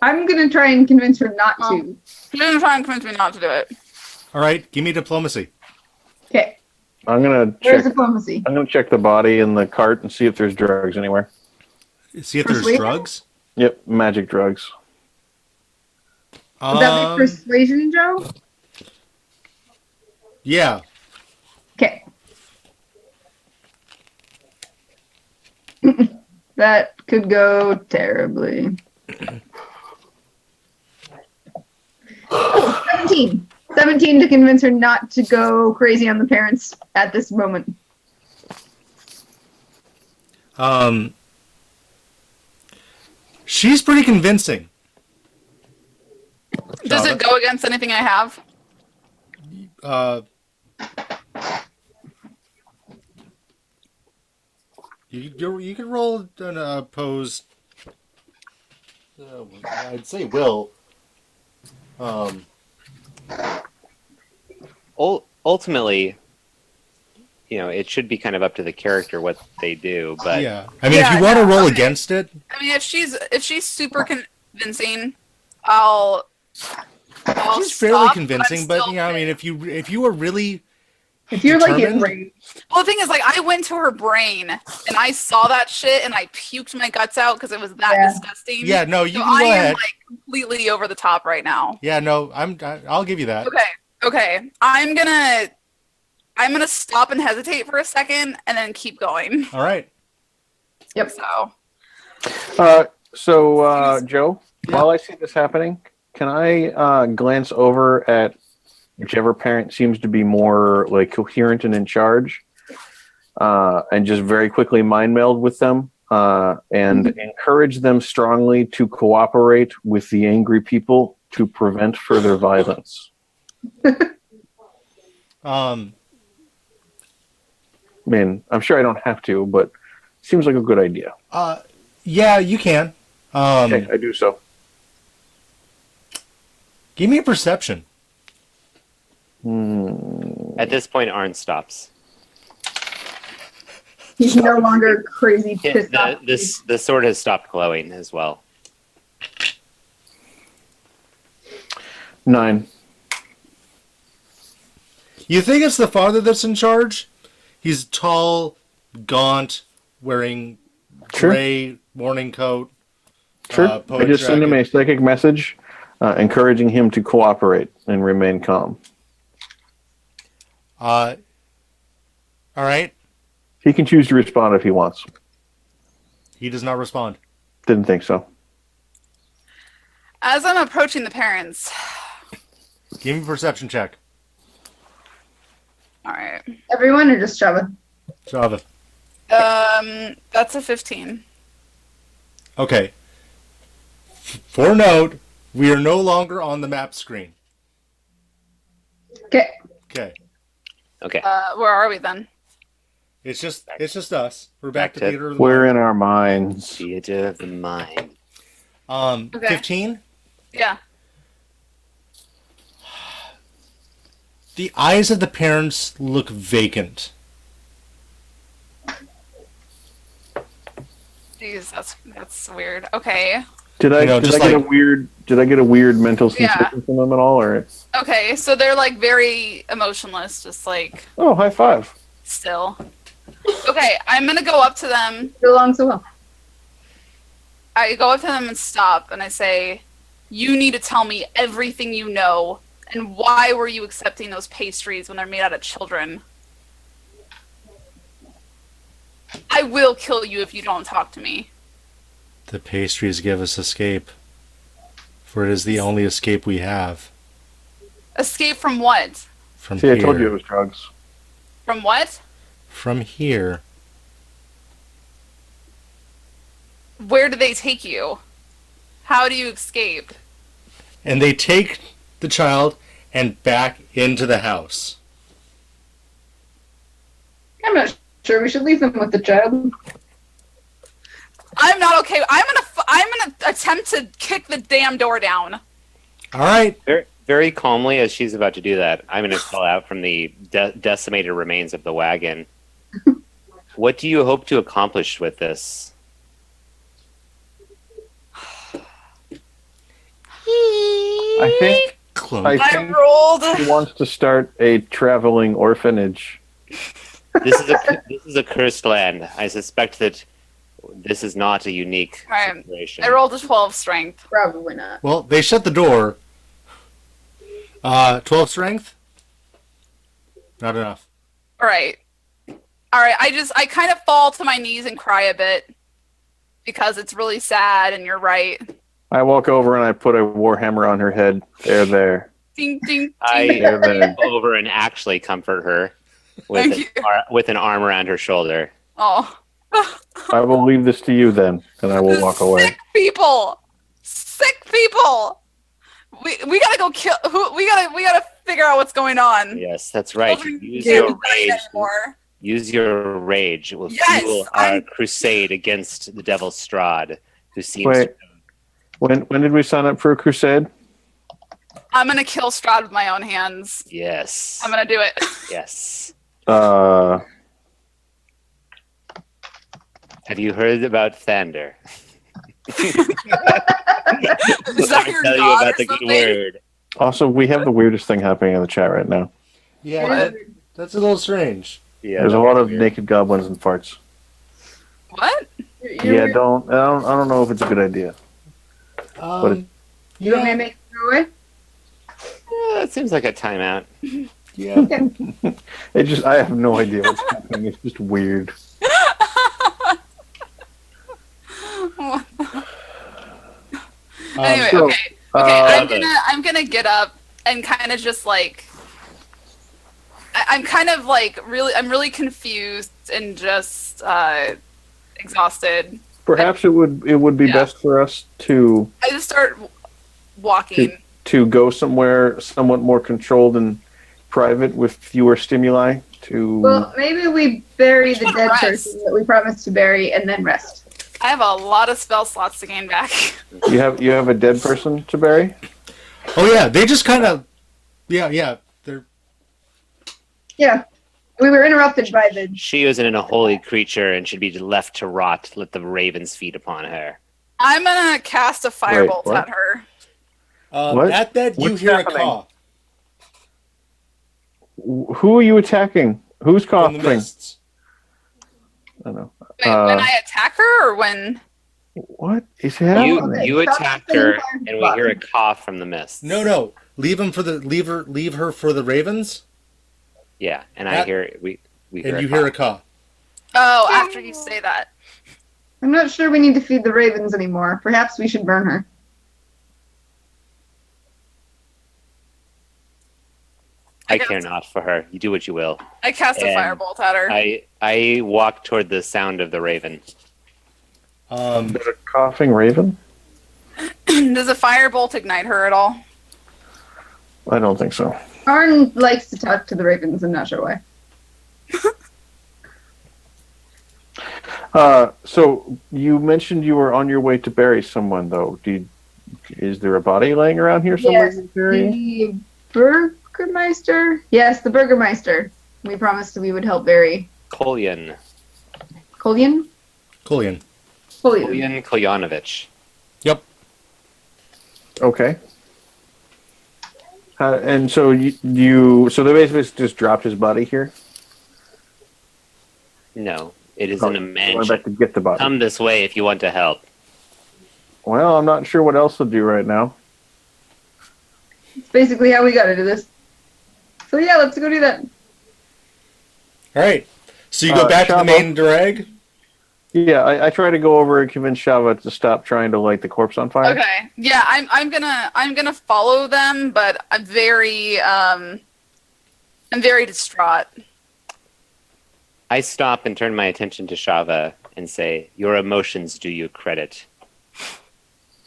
I'm gonna try and convince her not Oh. to. He didn't try and convince me not to do it. All right, give me diplomacy. Okay, I'm gonna where's check. diplomacy? I'm gonna check the body in the cart and see if there's drugs anywhere. See if there's Persuasion? drugs. Yep, magic drugs. Would that be persuasion, Joe? Yeah. Okay. That could go terribly. Oh, 17. 17 to convince her not to go crazy on the parents at this moment. She's pretty convincing. Does Java? it go against anything I have? Uh, you can roll an opposed. I'd say will. Ultimately, it should be kind of up to the character what they do. But Yeah, I mean, Yeah, if you want to no, roll okay. against it, I mean, if she's super convincing, I'll she's fairly stop, convincing. but I'm But still yeah, I mean, if you are really If you're like determined? enraged, Well, the thing is, like, I went to her brain and I saw that shit and I puked my guts out because it was that Yeah. disgusting. yeah, no, you So can I go am ahead. like completely over the top right now. Yeah, no, I'll give you that. Okay. I'm gonna stop and hesitate for a second and then keep going. All right. Yep. So Joe, Yeah. while I see this happening, can I glance over at whichever parent seems to be more like coherent and in charge, and just very quickly mind meld with them, and encourage them strongly to cooperate with the angry people to prevent further violence? Um, I mean, I'm sure I don't have to, but seems like a good idea. yeah, you can. Okay, I do so. Give me a perception. at this point, Arn stops. he's no longer crazy pissed off. The sword has stopped glowing as well. 9. You think it's the father that's in charge? He's tall, gaunt, wearing Sure. gray morning coat. Sure. I poet just send him a jacket. psychic message, encouraging him to cooperate and remain calm. All right. He can choose to respond if he wants. He does not respond. Didn't think so. as I'm approaching the parents, Give me a perception check. all right. Everyone or just Java? Java. That's a 15. Okay. For note, we are no longer on the map screen. Okay. Okay. Okay. Where are we then? It's just us. We're back to Back to- theater of the We're mind. in our minds. Theater of the mind. Okay. 15. Yeah. The eyes of the parents look vacant. Jeez, that's weird. Okay. Did I You know, just get a like- weird mental Yeah. sensation from them at all, or Okay, so they're like very emotionless, just like oh, high five? still. Okay, I'm gonna go up to them. Get along so well. I go up to them and stop, and I say, "You need to tell me everything you know, and why were you accepting those pastries when they're made out of children? I will kill you if you don't talk to me." The pastries give us escape, for it is the only escape we have Escape from what? from See, here. I told you it was drugs. From what? From here. Where do they take you? How do you escape? And they take the child and back into the house. I'm not sure we should leave them with the child. I'm not okay. I'm gonna attempt to kick the damn door down. All right. Very, very calmly, as she's about to do that, I'm going to call out from the decimated remains of the wagon. What do you hope to accomplish with this? I think Clone. I I think rolled. he wants to start a traveling orphanage. This is a cursed land. I suspect that this is not a unique Right. situation. I rolled a 12 strength. Probably not. Well, they shut the door. 12 strength? Not enough. All right. I kind of fall to my knees and cry a bit. because it's really sad, and you're right. I walk over and I put a warhammer on her head. There. Ding, ding, ding. I There. go over and actually comfort her with Thank with an arm around her shoulder. Oh. I will leave this to you then, and I will walk away. Sick people. Sick people. We gotta go kill. We gotta figure out what's going on. Yes, that's right. Children Use can't your be dying rage. anymore. Use your rage. It will Yes, fuel our crusade against the devil Strahd, who seems Wait. When did we sign up for a crusade? I'm gonna kill Strahd with my own hands. Yes. I'm gonna do it. Yes. Uh, Have you heard about Thander? Is that your Tell you god about or the good something? word. also, we have the weirdest thing happening in the chat right now. Yeah, that's a little strange. Yeah, There's a that lot was of weird. naked goblins and farts. What? Yeah, I don't know if it's a good idea. You want me to make it go away? Yeah, it seems like a timeout. Yeah. I have no idea what's happening. It's just weird. Anyway, so, okay. I'm gonna get up and kind of just like I'm kind of like I'm really confused and just exhausted. Perhaps it would be Yeah. best for us to I just start walking. to go somewhere somewhat more controlled and private with fewer stimuli. Well, maybe we bury the dead Rest. person that we promised to bury and then rest. I have a lot of spell slots to gain back. You have a dead person to bury. Oh yeah, they just kind of. Yeah. They're. Yeah. We were interrupted by the. She isn't a holy creature and should be left to rot. Let the ravens feed upon her. I'm gonna cast a firebolt what? at her. What? At that, you What's hear happening? a caw Who are you attacking? Who's in the coughing? mists. I don't know. Wait, when I attack her, or when? What is happening? You attack her, and we hear a cough from the mist. No. Leave her for the ravens, Yeah, and I That- hear we hear and a you cough. hear a caw. Oh, after you say that. I'm not sure we need to feed the ravens anymore. Perhaps we should burn her. I care not for her. You do what you will. I cast a And firebolt at her. I walk toward the sound of the raven. Um, There's a coughing raven? Does a firebolt ignite her at all? I don't think so. Arn likes to talk to the ravens. I'm not sure why. So you mentioned you were on your way to bury someone, though. Is there a body laying around here somewhere? Yes, you're burying? the Burgermeister. Yes, the Burgermeister. We promised we would help bury Kolyan. Kolyan. Kolyan. Kolyan Kolyanovich. Yep. Okay. And so so they basically just dropped his body here. No, it is Oh, in a Going mansion. back to get the body. Come this way if you want to help. Well, I'm not sure what else to do right now. It's basically how we got into this. So yeah, let's go do that. All right. So you go back to the Shava. main drag. Yeah, I try to go over and convince Shava to stop trying to light the corpse on fire. Okay. Yeah, I'm gonna follow them, but I'm very distraught. I stop and turn my attention to Shava and say, "Your emotions do you credit."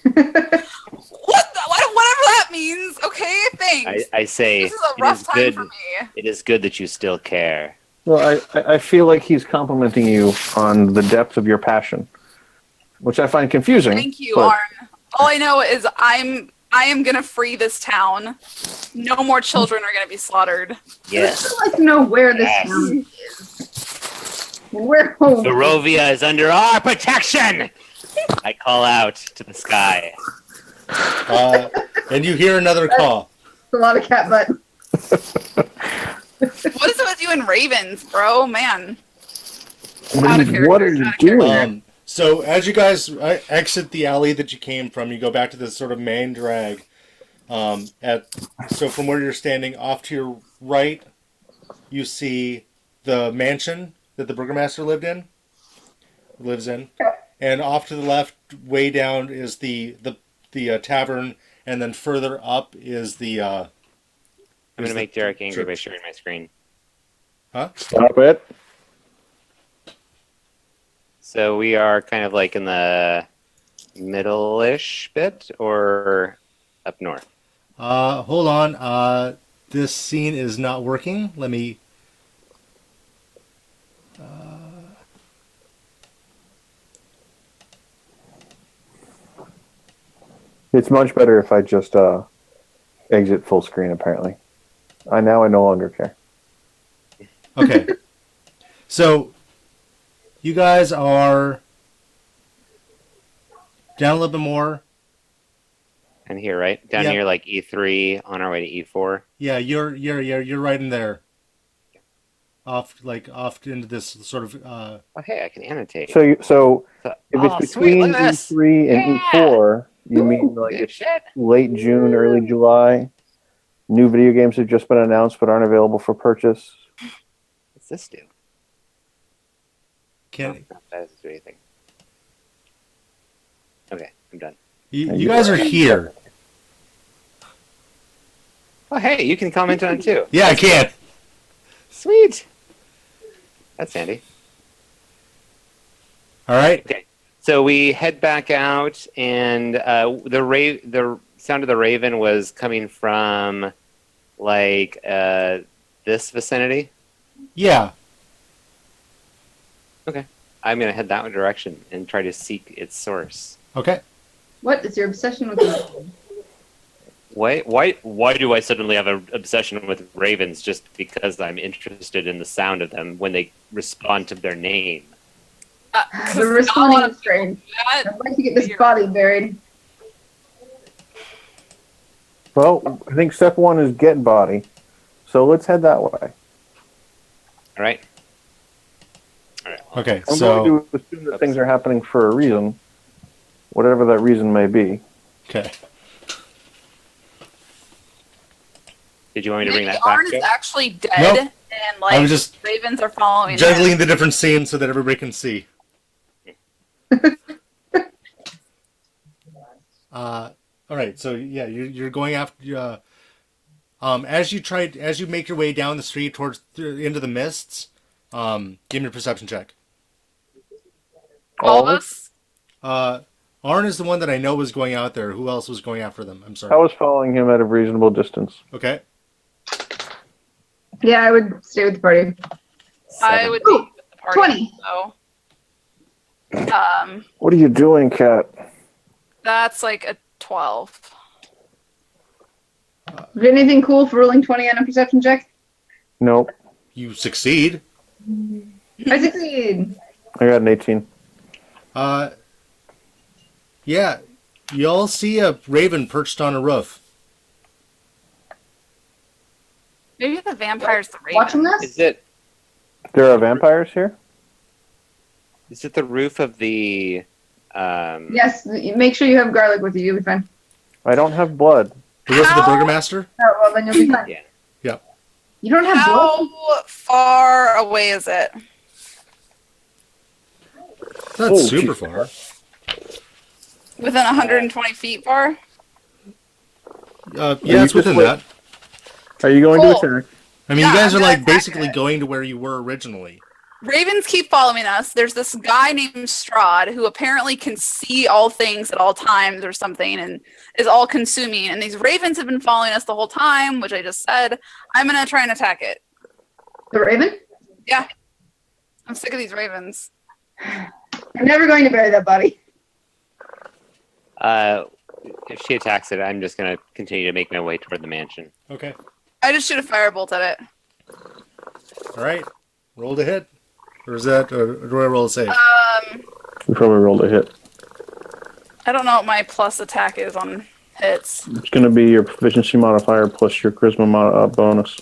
Whatever that means. Okay, thanks. I say, This is a "It rough is time good. for me. It is good that you still care." Well, I feel like he's complimenting you on the depth of your passion, which I find confusing. Thank you, but- Arn. All I know is I am gonna free this town. No more children are gonna be slaughtered. Yes. I'd like to know where this Yes. town is. We're home. Barovia is under our protection. I call out to the sky. And you hear another caw. It's a lot of cat butt. What is it with you and ravens, bro? Man. What are you doing? So as you guys exit the alley that you came from, you go back to this sort of main drag. So from where you're standing, off to your right, you see the mansion that the burgomaster lives in. and off to the left, way down, is the tavern, and then further up is the. I'm going to make Derek angry by church. sharing my screen. Huh? Stop it. So we are kind of like in the middle-ish bit, or up north? Hold on. This scene is not working. Let me. It's much better if I just exit full screen, apparently. I no longer care. Okay. So, you guys are down a little bit more. And here, right? Down Yep. here, like E3, on our way to E4. Yeah, you're right in there. Off into this sort of. Oh, hey, I can annotate. So if Oh, it's sweet, between look at this. E3 and Yeah. E4, you mean like Good it's shit. late June, early July? New video games have just been announced but aren't available for purchase. What's this do? Can That doesn't do anything. Okay, I'm done. you guys are here? Oh, hey, you can comment on it too. Yeah, I can. Sweet. That's handy. All right. Okay, so we head back out, and the sound of the raven was coming from like this vicinity. Yeah. Okay, I'm gonna head that direction and try to seek its source. Okay. What is your obsession with this? Why do I suddenly have an obsession with ravens just because I'm interested in the sound of them when they respond to their name? The responding is strange. That, I'd like to get this body buried. Well, I think step one is get body. So let's head that way. All right. All right. Okay. I'm So. going to assume that things are happening for a reason, whatever that reason may be. Okay. Did you want me to bring maybe that back? Arn is Joe? actually dead, Nope. and like I was just ravens are following juggling him. the different scenes so that everybody can see. All right. So yeah, you're going after. As you make your way down the street towards into the mists, give me a perception check. All of us. Arn is the one that I know was going out there. Who else was going after them? I'm sorry. I was following him at a reasonable distance. Okay. Yeah, I would stay with the party. I would be Ooh, with the party. 20. So, What are you doing, Kat? that's like a 12. Is there anything cool for rolling 20 on a perception check? Nope. You succeed. I succeed. I got an 18. Yeah. You all see a raven perched on a roof. Maybe the vampire's the raven. Watching this? There are vampires here? Is it the roof of the? Yes, make sure you have garlic with you. You'll be fine. I don't have blood. The roof of the How- burgomaster? Oh, well, then you'll be fine. Yeah. Yep. You don't have blood? How far away is it? That's Oh, super geez. far. Within 120 feet far? Yeah, you it's within just that. Are you going Cool. to attack? I mean, Yeah, you guys I'm are gonna like attack basically it. going to where you were originally. Ravens keep following us. There's this guy named Strahd who apparently can see all things at all times or something and is all consuming. And these ravens have been following us the whole time, which I just said. I'm going to try and attack it. The raven? Yeah. I'm sick of these ravens. I'm never going to bury that body. If she attacks it, I'm just gonna continue to make my way toward the mansion. Okay. I just shoot a firebolt at it. All right. Roll to hit. Or is that, or do I roll a save? You probably rolled a hit. I don't know what my plus attack is on hits. It's going to be your proficiency modifier plus your charisma bonus.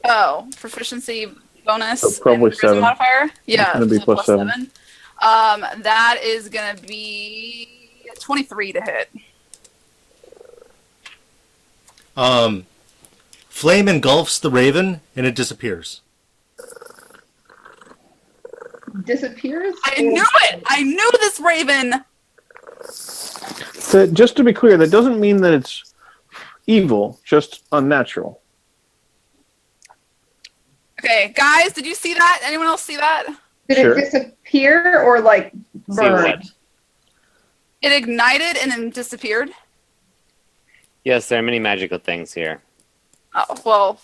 Oh, proficiency bonus. So probably and charisma 7. modifier? Yeah. gonna be so plus 7. That is going to be 23 to hit. Flame engulfs the raven and it disappears. disappears? I knew it! I knew this raven! Just to be clear, that doesn't mean that it's evil, just unnatural. Okay, guys, did you see that? Anyone else see that? Did Sure. it disappear or like See burn? what? It ignited and then disappeared. Yes, there are many magical things here. Oh, well,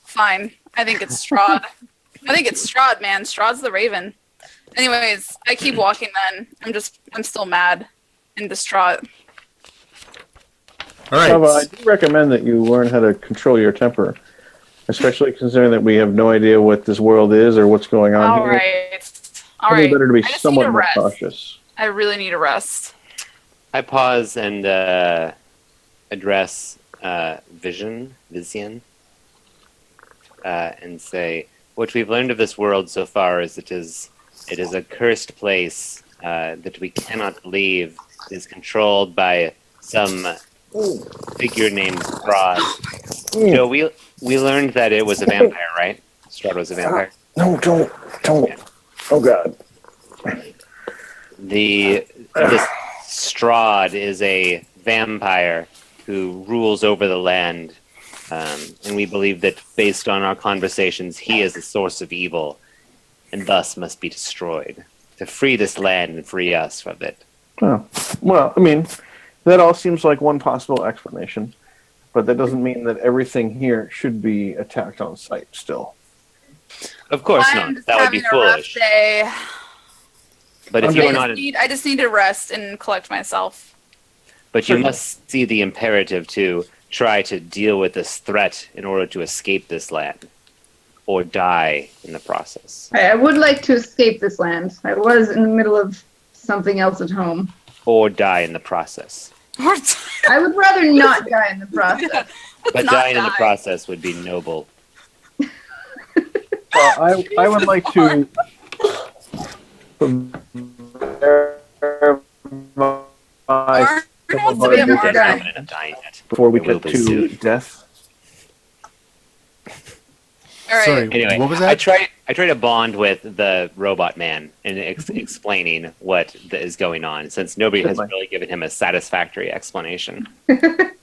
fine. I think it's Strahd. I think it's Strahd, man. Strahd's the raven. Anyways, I keep walking then. I'm still mad and distraught. All right. However, I do recommend that you learn how to control your temper, especially considering that we have no idea what this world is or what's going on All here. right. All Probably right. better to be I just need somewhat a more rest. cautious. I really need a rest. I pause and address Vision, and say, what we've learned of this world so far is it is a cursed place that we cannot believe is controlled by some figure named Strahd. Joe, we learned that it was a vampire, right? Strahd was a vampire. No, don't. Yeah. Oh, God. This Strahd is a vampire who rules over the land, and we believe that based on our conversations, he is the source of evil, and thus must be destroyed to free this land and free us from it. Oh. Well, I mean, that all seems like one possible explanation, but that doesn't mean that everything here should be attacked on sight still. Of course I'm not. just That would be having a rough foolish. day. But if I'm you just- are not, I just need to rest and collect myself. but you must see the imperative to try to deal with this threat in order to escape this land, or die in the process, I would like to escape this land. I was in the middle of something else at home. or die in the process. I would rather not die in the process. But not dying in the die. process would be noble. I would like to Arn wants to our be a business martyr. die. I'm not dying yet. before we It will get be to soon. death. All right. Sorry, Anyway, what was I that? try to bond with the robot man and explaining what is going on, since nobody has Certainly. really given him a satisfactory explanation. That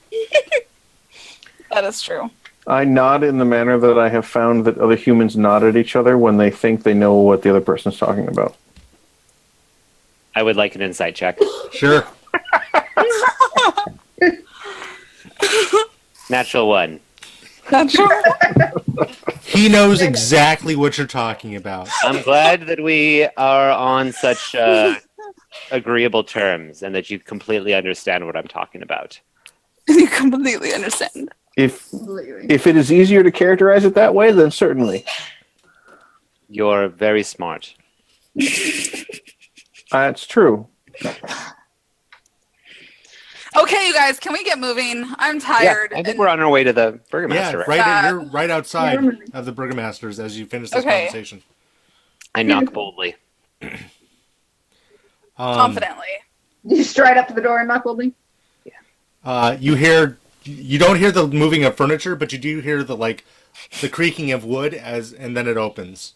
is true. I nod in the manner that I have found that other humans nod at each other when they think they know what the other person's talking about. I would like an insight check. Sure. Natural one. Not sure. He knows exactly what you're talking about. I'm glad that we are on such agreeable terms and that you completely understand what I'm talking about. You completely understand. If Completely. it is easier to characterize it that way, then certainly. You're very smart. That's true. Okay, you guys, can we get moving? I'm tired. Yeah, I think and- we're on our way to the Yeah, burgomaster. right. You're right outside Yeah. of the burgomaster's as you finish this Okay. conversation. I knock boldly. confidently. You stride up to the door and knock boldly. You don't hear the moving of furniture, but you do hear the creaking of wood and then it opens.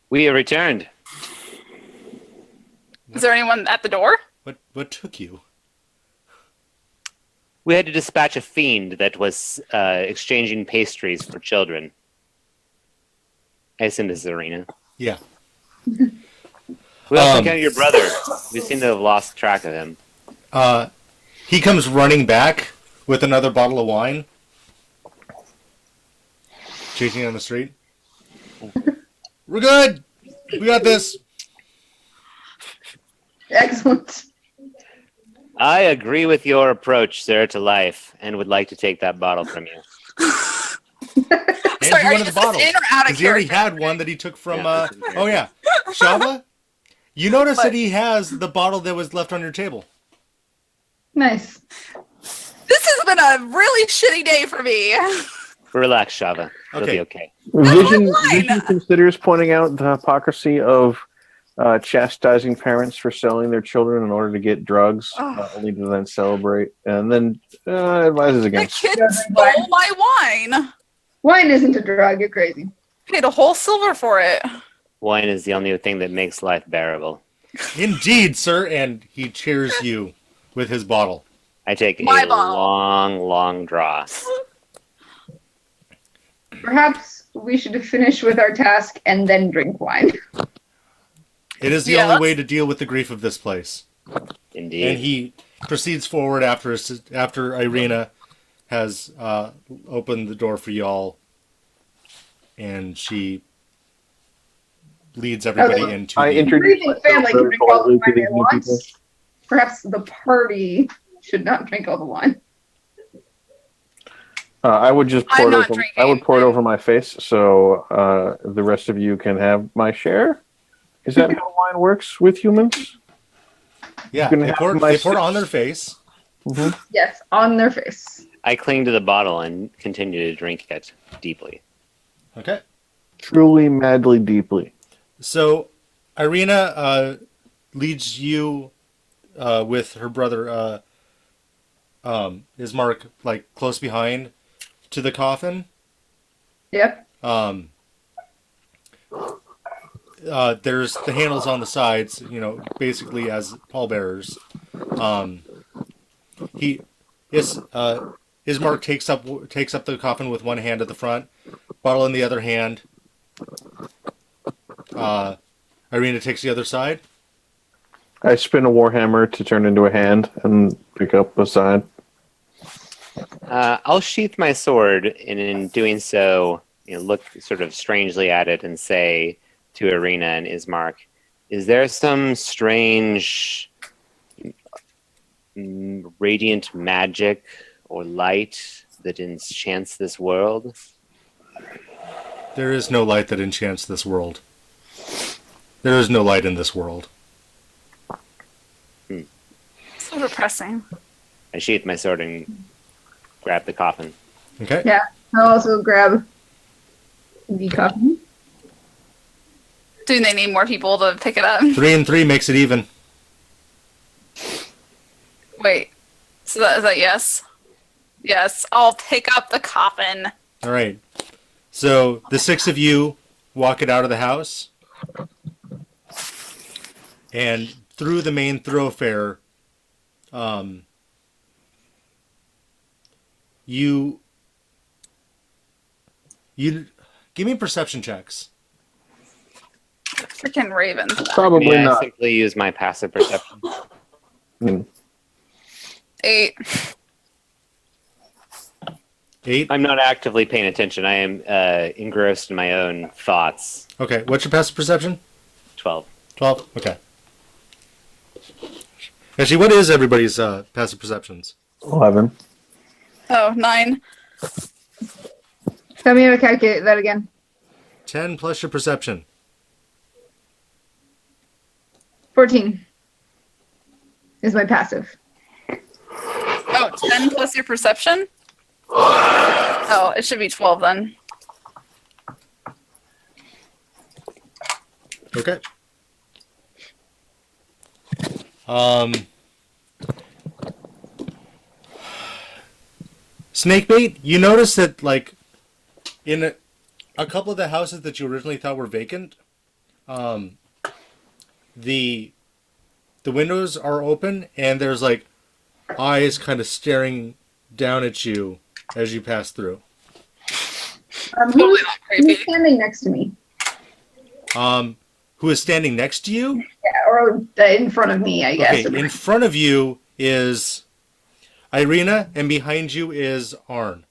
We have returned. Is there anyone at the door? What took you? We had to dispatch a fiend that was exchanging pastries for children. I assume this is Arena. Yeah. We also encountered your brother. We seem to have lost track of him. He comes running back with another bottle of wine. Chasing down the street. We're good. We got this. Excellent. I agree with your approach, sir, to life, and would like to take that bottle from you. Hand Sorry, you are one you of the just bottles. in or out of Because he already character? had one that he took from. Yeah, this is in Oh yeah, Shava. You notice What? that he has the bottle that was left on your table. Nice. This has been a really shitty day for me. Relax, Shava. It'll Okay. be okay. Vision fine. considers pointing out the hypocrisy of chastising parents for selling their children in order to get drugs, only to then celebrate, and then advises The against. kid Doesn't stole my wine. Wine isn't a drug. You're crazy. Paid a whole silver for it. Wine is the only thing that makes life bearable. Indeed, sir. And he cheers you with his bottle. I take My a bottle. long, long draw. Perhaps we should finish with our task and then drink wine. It is the Yeah, only let's- way to deal with the grief of this place. Indeed. And he proceeds forward after Irina has opened the door for y'all, and she leads everybody Okay. into I the... introduced Grieving family can very drink all the politely wine to they these new want. people. Perhaps the party should not drink all the wine. I would just I'm pour it not over. I would drinking. pour it over my face, so the rest of you can have my share. Is that how wine works with humans? Yeah, You can they have pour my it on their face. Yes, on their face. I cling to the bottle and continue to drink it deeply. Okay. Truly, madly, deeply. So, Irina leads you with her brother, Ismark, like close behind to the coffin. Yep. There's the handles on the sides, basically as pallbearers. Ismark takes up the coffin with one hand at the front, bottle in the other hand. Irina takes the other side. I spin a warhammer to turn into a hand and pick up a side. I'll sheath my sword, and in doing so, look sort of strangely at it and say to Irina and Ismark, "Is there some strange, radiant magic or light that enchants this world?" There is no light that enchants this world. There is no light in this world. So depressing. I sheath my sword and grab the coffin. Okay. Yeah. I'll also grab the coffee. Do they need more people to pick it up? 3 and 3 makes it even. Wait. So is that yes? Yes. I'll pick up the coffin. All right. So the 6 of you walk it out of the house, and through the main thoroughfare, you give me perception checks. Freaking ravens. Probably May I not. simply use my passive perception? Mm. 8. 8. I'm not actively paying attention. I am engrossed in my own thoughts. Okay. What's your passive perception? 12. 12. Okay. Actually, what is everybody's passive perceptions? 11. Oh, 9. Tell me how to calculate that again. 10 plus your perception. 14 is my passive. Oh, 10 plus your perception? Oh, it should be 12 then. Okay. Snakebait, you notice that, like, in a couple of the houses that you originally thought were vacant, the windows are open, and there's, like, eyes kind of staring down at you as you pass through. Totally Who's not creepy. standing next to me? Who is standing next to you? Yeah, or in front of me, I guess. Okay, in front of you is Irina, and behind you is Arn.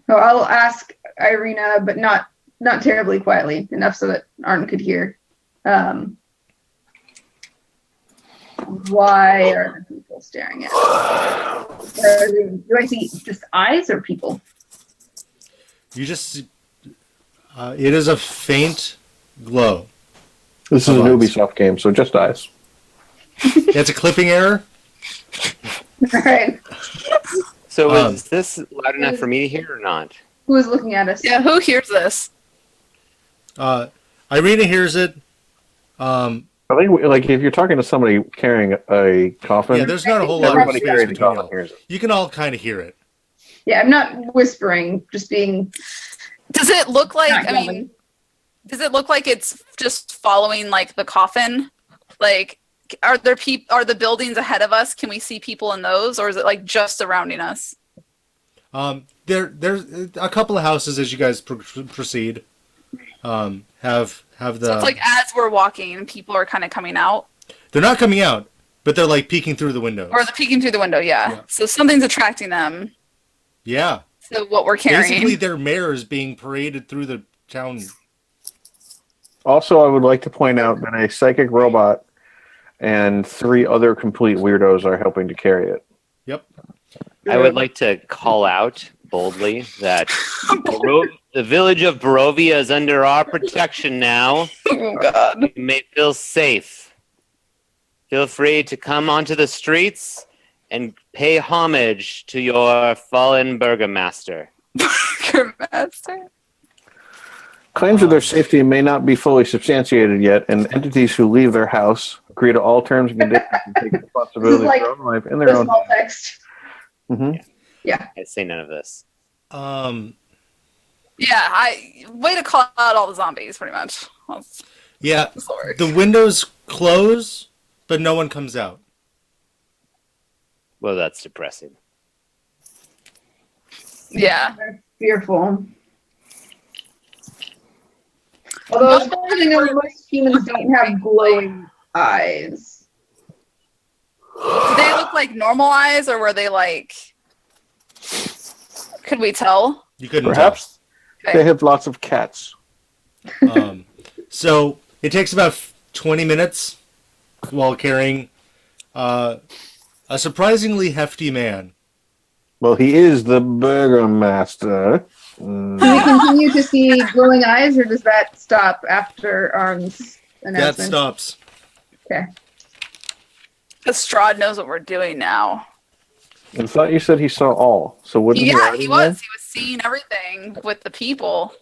So I'll ask Irina, but not terribly quietly, enough so that Arn could hear. Why are the people staring at us? Do I see just eyes or people? You just... it is a faint glow. This is an Come on. Ubisoft game, so just eyes. It's a clipping error. All right. So Um, is this loud enough for me to hear or not? Who is looking at us? Yeah, who hears this? Irina hears it. I think, like, if you're talking to somebody carrying a coffin, Yeah, there's not a whole lot of everybody space carrying the between coffin y'all. hears it. You can all kind of hear it. Yeah, I'm not whispering, just being Does it look like? Not I mean, Gavin. does it look like it's just following like the coffin? Like, are there Are the buildings ahead of us? Can we see people in those, or is it like just surrounding us? There's a couple of houses as you guys proceed. Have the. So it's like as we're walking, people are kind of coming out, They're not coming out, but they're like peeking through the windows. or they're peeking through the window. Yeah. So something's attracting them Yeah. to what we're carrying. Basically, their mares being paraded through the town. Also, I would like to point out that a psychic robot and 3 other complete weirdos are helping to carry it. Yep. I would like to call out boldly that the village of Barovia is under our protection now. Oh God. You may feel safe. Feel free to come onto the streets and pay homage to your fallen burgomaster. Master. Claims of their safety may not be fully substantiated yet, and entities who leave their house agree to all terms and conditions and take responsibility This is for their own life in The their own. small text. hmm I say none of this. Yeah. Way to call out all the zombies, pretty much. Yeah. Sorry. The windows close, but no one comes out. Well, that's depressing. Yeah. They're fearful. Although, as far as I know, most humans don't have glowing eyes. Did they look like normal eyes, or were they like? Could we tell? You couldn't Perhaps Okay. they have lots of cats. tell. So it takes about 20 minutes while carrying a surprisingly hefty man. Well, he is the burgomaster. Do we continue to see glowing eyes, or does that stop after Arm's That announcement? stops. Okay. Because Strahd knows what we're doing now. I thought you said he saw all. So wouldn't he Yeah, already he know? was. He was seeing everything with the people.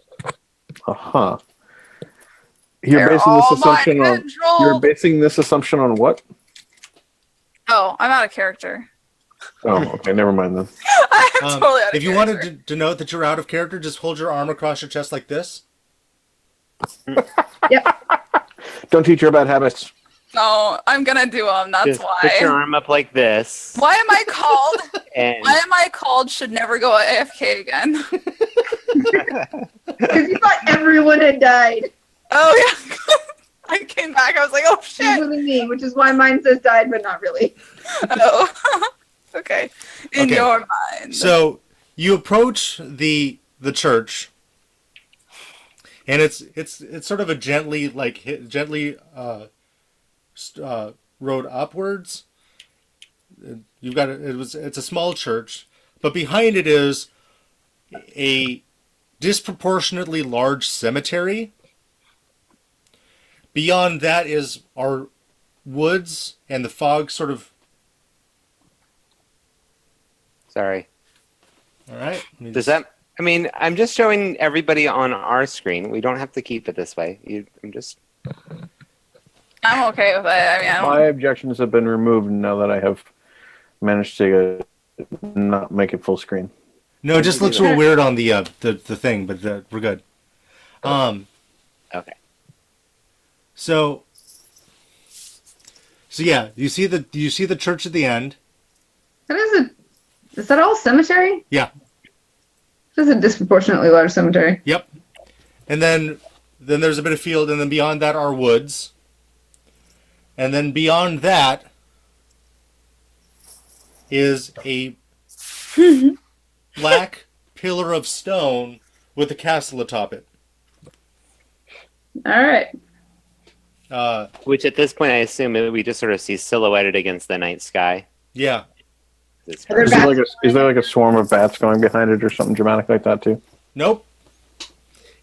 Uh-huh. You're They're basing this all assumption mind on controlled. You're basing this assumption on what? Oh, I'm out of character. Oh, okay, never mind then. I'm totally out of If you character. wanted to denote that you're out of character, just hold your arm across your chest like this. Don't teach her bad habits. No, I'm gonna do them. That's Just put your why. arm up like this. Why am I called? And Why am I called? Should never go AFK again. Because you thought everyone had died, Oh yeah. I came back. I was like, oh shit. including me, which is why mine says died, but not really. Oh. Okay. In Okay. your mind. So you approach the church, and it's sort of a gently road upwards. You've got it's a small church, but behind it is a disproportionately large cemetery. Beyond that is our woods, and the fog sort of. sorry. All right. Does that? I mean, I'm just showing everybody on our screen. We don't have to keep it this way. I'm just. I'm okay with it. I mean, I My don't. objections have been removed now that I have managed to not make it full screen. No, it just looks real weird on the thing, but we're good. Okay. So yeah, you see the church at the end. Is that all cemetery? Yeah. This is a disproportionately large cemetery. Yep. And then there's a bit of field, and then beyond that are woods. And then beyond that is a black pillar of stone with a castle atop it. All right. Which at this point, I assume we just sort of see silhouetted against the night sky. Yeah. It's Are there Is there like a swarm of bats going behind it or something dramatic like that too? Nope.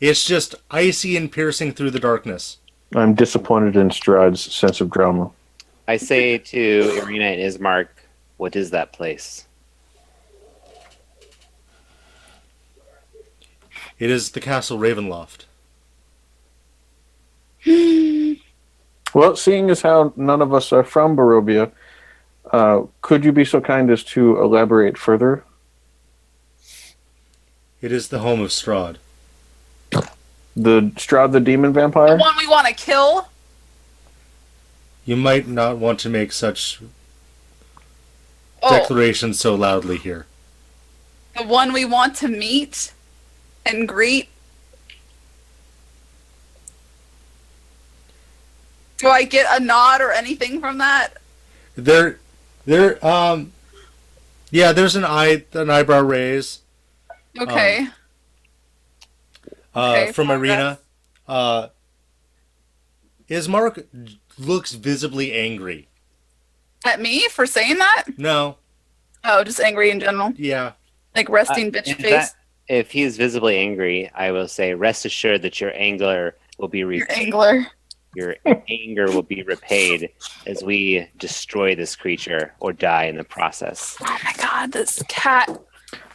It's just icy and piercing through the darkness. I'm disappointed in Strahd's sense of drama. I say to Irina and Ismark, what is that place? It is the Castle Ravenloft. Well, seeing as how none of us are from Barovia, could you be so kind as to elaborate further? It is the home of Strahd. The Strahd the demon The vampire? one we want to kill? You might not want to make such Oh, declarations so loudly here. the one we want to meet and greet? Do I get a nod or anything from that? There, yeah, there's an eyebrow raise. Okay. Okay, From progress. Irina. Ismark looks visibly angry. At me for saying that? No, Oh, just angry in general. yeah, Like resting bitch In face. fact, if he is visibly angry, I will say, rest assured that your anger will be Your repaid. angler. Your anger will be repaid as we destroy this creature or die in the process. Oh my god, this cat.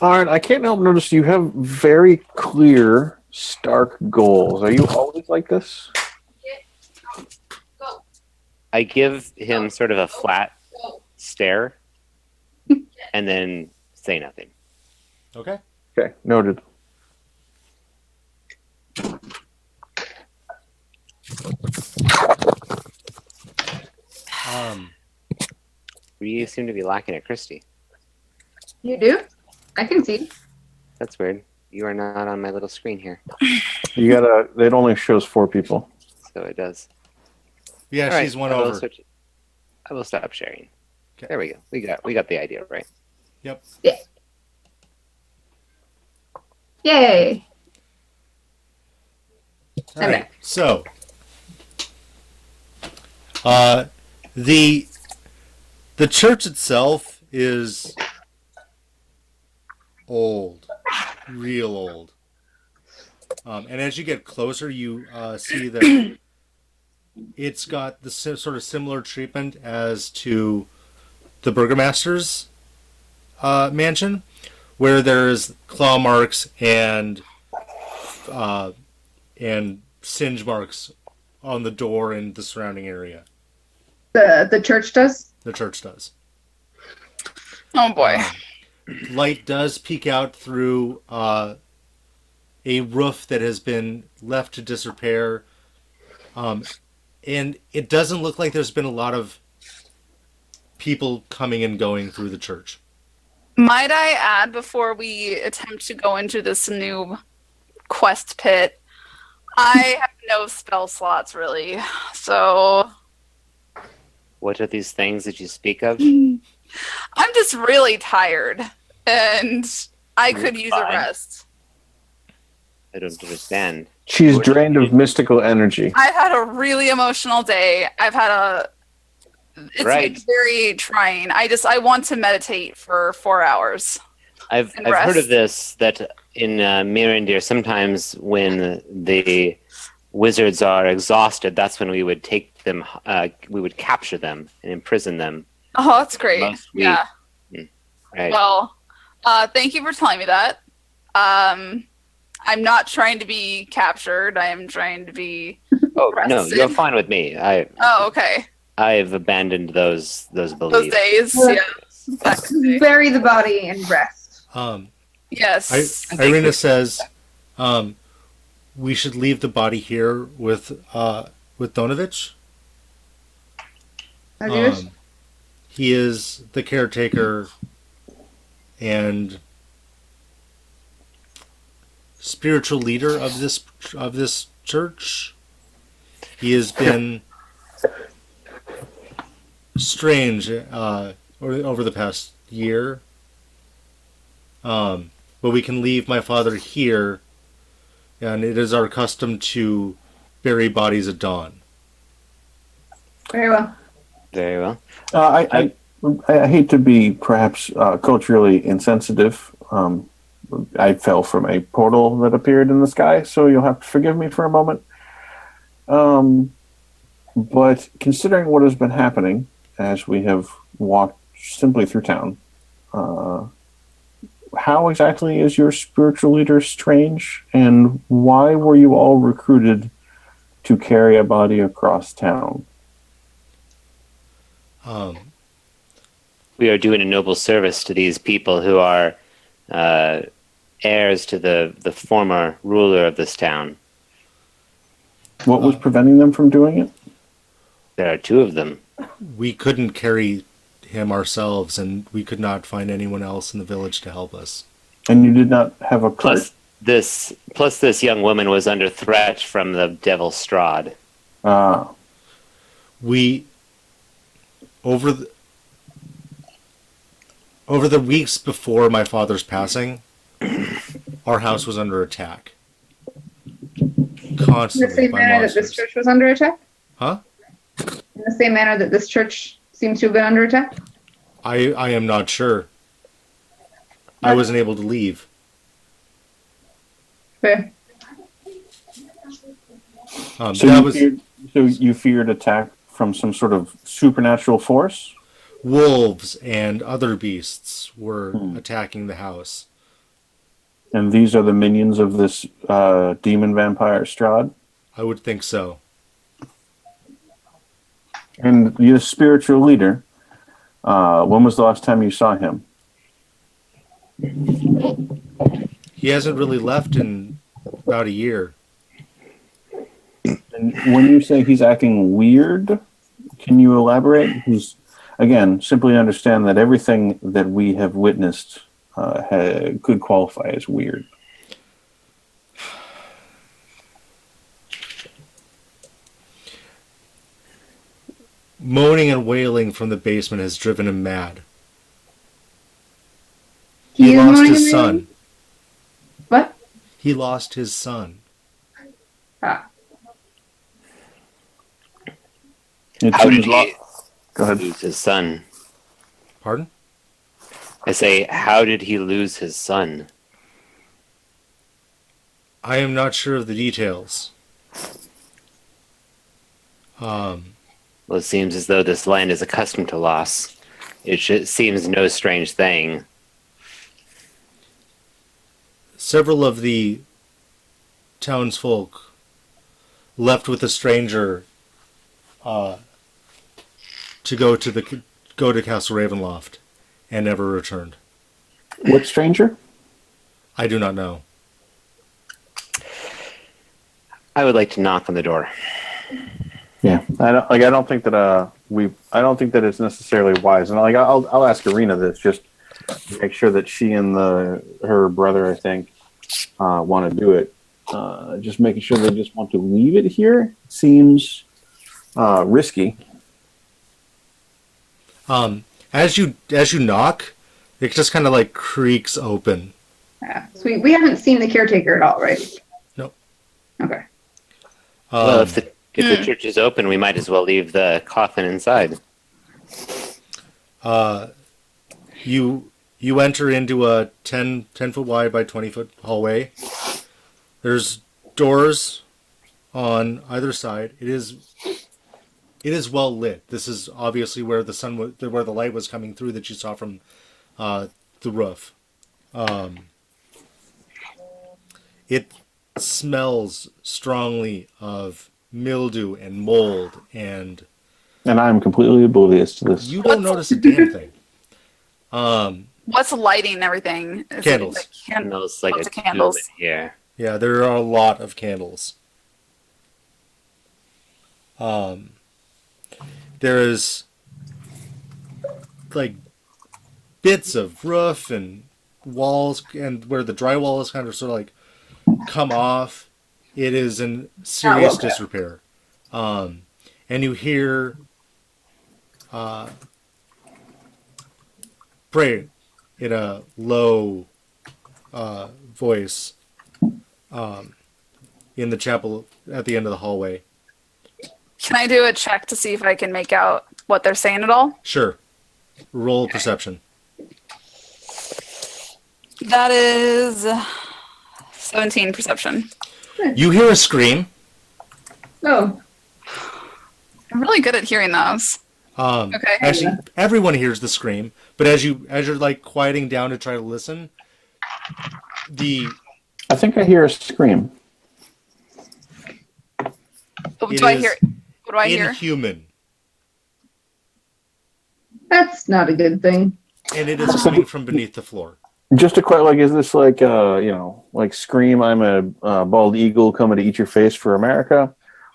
Alright, I can't help notice you have very clear, stark goals. Are you always like this? I give him sort of a flat stare and then say nothing. okay. Okay, noted. We seem to be lacking at Christie. You do? I can see. That's weird. You are not on my little screen here. You gotta. It only shows 4 people. So it does. Yeah, All right, she's one I will over. switch- I will stop sharing. Okay. There we go. We got the idea right. Yep. Yay. All right. So, the church itself is old, real old. And as you get closer, you see that it's got the sort of similar treatment as to the burgomaster's mansion, where there's claw marks and singe marks on the door and the surrounding area. The church does? The church does. Oh boy. Light does peek out through a roof that has been left to disrepair. And it doesn't look like there's been a lot of people coming and going through the church. Might I add before we attempt to go into this new quest pit, I have no spell slots really. So What are these things that you speak of? I'm just really tired and I could use a Fine. rest. I don't understand. She's drained of mystical energy. I've had a really emotional day. It's Right. been very trying. I want to meditate for 4 hours. I've And heard rest. of this that in Mirandir sometimes when the wizards are exhausted, that's when we would take them, we would capture them and imprison them. Oh, that's great. Must we- Yeah. Right? Well, thank you for telling me that. I'm not trying to be captured. I am trying to be. oh no, rested. you're fine with me. Oh, okay. I've abandoned those Those beliefs. days. Well, Yeah. Back in the day. Bury the body and rest. Yes. Irina says, we should leave the body here with Donovich. As you wish. He is the caretaker and spiritual leader of this church. He has been strange over the past year. But we can leave my father here, and it is our custom to bury bodies at dawn. Very well. Very well. I hate to be perhaps culturally insensitive. I fell from a portal that appeared in the sky, so you'll have to forgive me for a moment. But considering what has been happening as we have walked simply through town, how exactly is your spiritual leader strange, and why were you all recruited to carry a body across town? We are doing a noble service to these people who are heirs to the former ruler of this town. What was preventing them from doing it? There are two of them. We couldn't carry him ourselves, and we could not find anyone else in the village to help us. And you did not have a cart? Plus this young woman was under threat from the devil Strahd. We over the weeks before my father's passing, our house was under attack. In the Constantly same by manner that monsters. this church was under attack? Huh? In the same manner that this church seems to have been under attack? I am not sure. I wasn't able to leave. Fair. Um, So that you, was feared, so you feared attack from some sort of supernatural force? wolves and other beasts were attacking the house. And these are the minions of this demon vampire Strahd? I would think so. And you're a spiritual leader. When was the last time you saw him? He hasn't really left in about a year. And when you say he's acting weird, can you elaborate? Again, simply understand that everything that we have witnessed could qualify as weird. Moaning and wailing from the basement has driven him mad. He He is lost moaning his and son. wailing? What? He lost his son. Ah. It How did seems he Go ahead. lose his son? Pardon? I say, how did he lose his son? I am not sure of the details. Well, it seems as though this land is accustomed to loss. It seems no strange thing. Several of the townsfolk left with a stranger to go to Castle Ravenloft and never returned. What stranger? I do not know. I would like to knock on the door. Yeah, I don't think that I don't think that it's necessarily wise. And I'll ask Arena this just to make sure that she and her brother, I think, want to do it. Just making sure they just want to leave it here seems risky. As you knock, it just kind of like creaks open. Yeah. So we haven't seen the caretaker at all, right? Nope. Okay. Well, if the church is open, we might as well leave the coffin inside. You enter into a 10 foot wide by 20 foot hallway. There's doors on either side. It is well lit. This is obviously where where the light was coming through that you saw from the roof. It smells strongly of mildew and mold, and And I'm completely oblivious to this. you don't notice a damn thing. What's lighting everything? Is Candles. It Smells like lots a of candles. tomb in here. Yeah, there are a lot of candles. There is like bits of roof and walls, and where the drywall is kind of sort of like come off. It is in serious disrepair. And you hear pray in a low voice in the chapel at the end of the hallway. Can I do a check to see if I can make out what they're saying at all? Sure. Roll perception. That is 17 perception. You hear a scream. Oh. I'm really good at hearing those. Okay. Actually, everyone hears the scream, but as you're like quieting down to try to listen, I think I hear a scream. What it do I is hear? What do I hear? inhuman, That's not a good thing. and it is coming from beneath the floor. Just a question, is this like Scream, I'm a bald eagle coming to eat your face for America?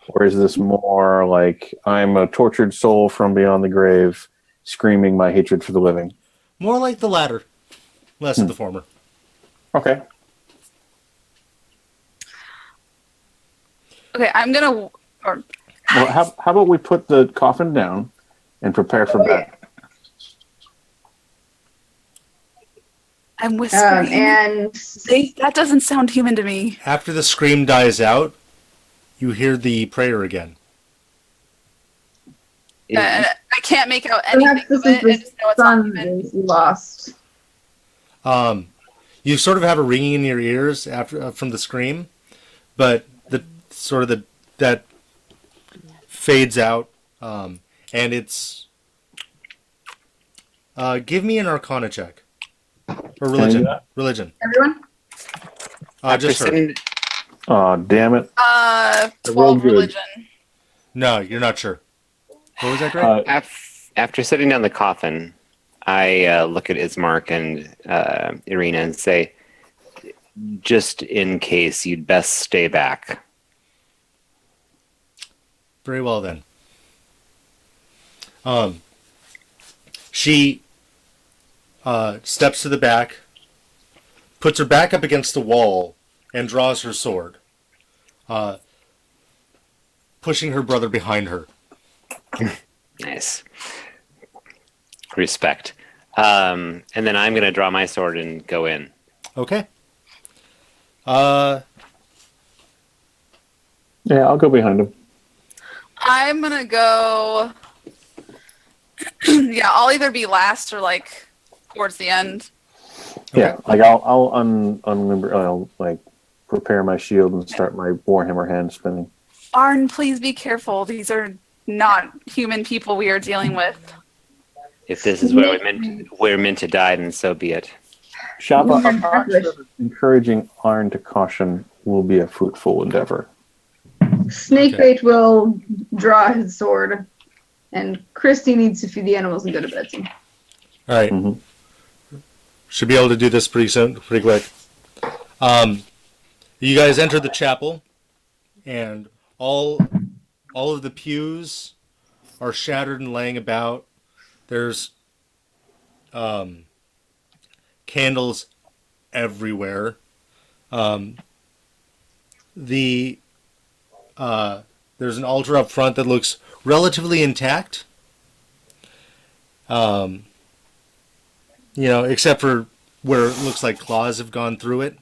Or is this more like I'm a tortured soul from beyond the grave, screaming my hatred for the living? More like the latter, less of the former. Okay. Okay, I'm gonna. Or Well, how about we put the coffin down and prepare for bed? I'm whispering. And That doesn't sound human to me. After the scream dies out, you hear the prayer again. I can't make out anything perhaps this of it. I is just know the it's not sun human. is lost. You sort of have a ringing in your ears after from the scream, but that fades out, and it's. Give me an Arcana check or religion. Religion. Everyone? Just her. Oh, damn it. 12 religion. No, you're not sure. What was that, Greg? After setting down the coffin, I look at Ismark and Irina and say, just in case, you'd best stay back. Very well then. She steps to the back, puts her back up against the wall, and draws her sword, pushing her brother behind her. Nice. Respect. And then I'm going to draw my sword and go in. Okay. Yeah, I'll go behind him. I'm gonna go. Yeah, I'll either be last or like towards the end. Yeah, like I'll like prepare my shield and start my warhammer hand spinning. Arn, please be careful. These are not human people we are dealing with. If this is where we're meant to die, then so be it. Shaba, I'm not sure that encouraging Arn to caution will be a fruitful endeavor. Snakebait will draw his sword, and Christy needs to feed the animals and go to bed soon. All right. Mm-hmm. Should be able to do this pretty soon, pretty quick. You guys enter the chapel, and all of the pews are shattered and laying about. There's candles everywhere. There's an altar up front that looks relatively intact. Except for where it looks like claws have gone through it.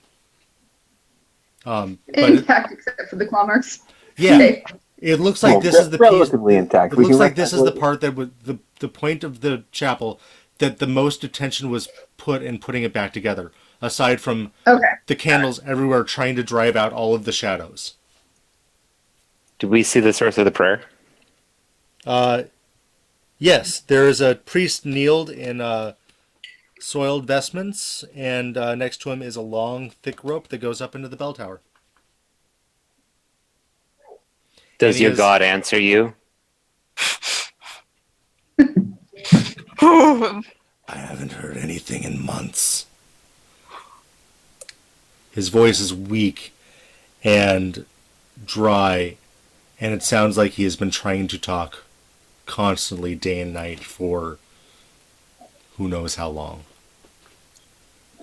Intact, except for the claw marks. Yeah, Okay. it looks like this is the relatively piece. intact. It looks like this is the part that would the point of the chapel that the most attention was put in putting it back together. Aside from the candles everywhere trying to drive out all of the shadows. Do we see the source of the prayer? Yes, there is a priest kneeled in soiled vestments, and next to him is a long, thick rope that goes up into the bell tower. Does your God answer you? I haven't heard anything in months. His voice is weak and dry, and it sounds like he has been trying to talk constantly day and night for who knows how long.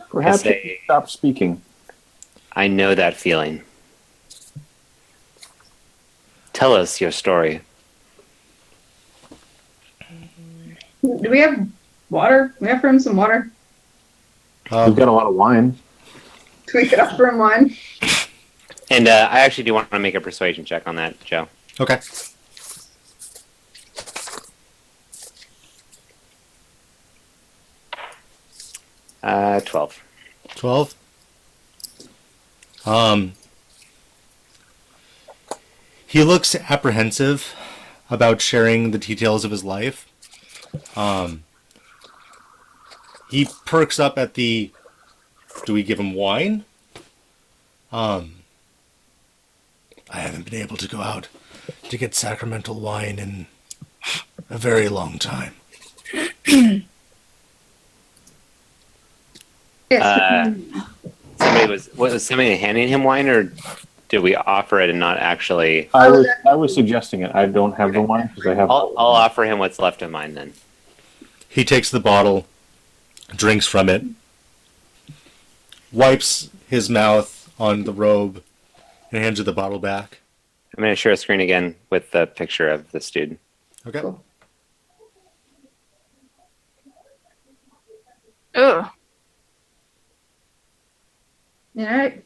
Perhaps he stop speaking. I know that feeling. Tell us your story. Do we have water? We offer him some water. We've got a lot of wine. So we could offer him wine. And I actually do want to make a persuasion check on that, Joe. Okay. Uh, 12. 12. He looks apprehensive about sharing the details of his life. He perks up at the, do we give him wine? I haven't been able to go out to get sacramental wine in a very long time. Yes. Was somebody handing him wine, or Did we offer it and not actually? I was suggesting it. I don't have the wine because I have. I'll offer him what's left of mine then. He takes the bottle, drinks from it, wipes his mouth on the robe, and hands you the bottle back. I'm going to share a screen again with the picture of this dude. Okay. Cool. Ooh. All right.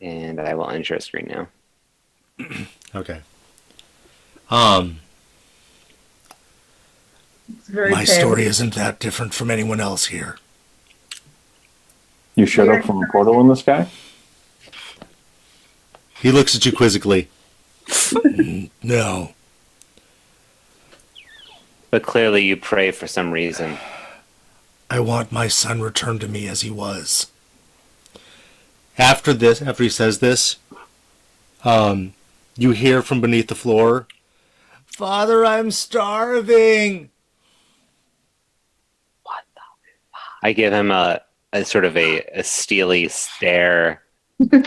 And I will unshare a screen now. Okay. It's very My pale. story isn't that different from anyone else here. You showed up from a portal in the sky? He looks at you quizzically. No. But clearly you pray for some reason. I want my son returned to me as he was. After he says this, you hear from beneath the floor, "Father, I'm starving." I give him a sort of a steely stare. I'm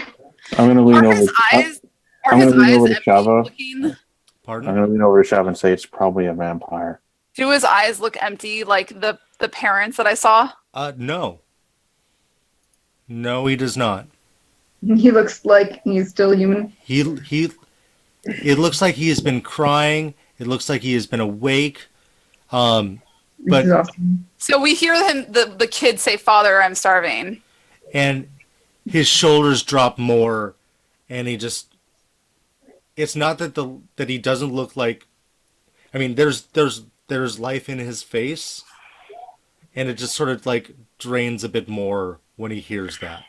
going to lean Are over. his eyes? Are I'm his gonna lean eyes over to empty Shava. looking? I'm Pardon? going to lean over to Shav and say it's probably a vampire. Do his eyes look empty like the parents that I saw? No. No, he does not. He looks like he's still human. It looks like he has been crying. It looks like he has been awake. But Exhausting. So we hear him, the kid say, "Father, I'm starving." and his shoulders drop more, and he just. It's not that he doesn't look like. I mean, there's life in his face, and it just sort of like drains a bit more when he hears that.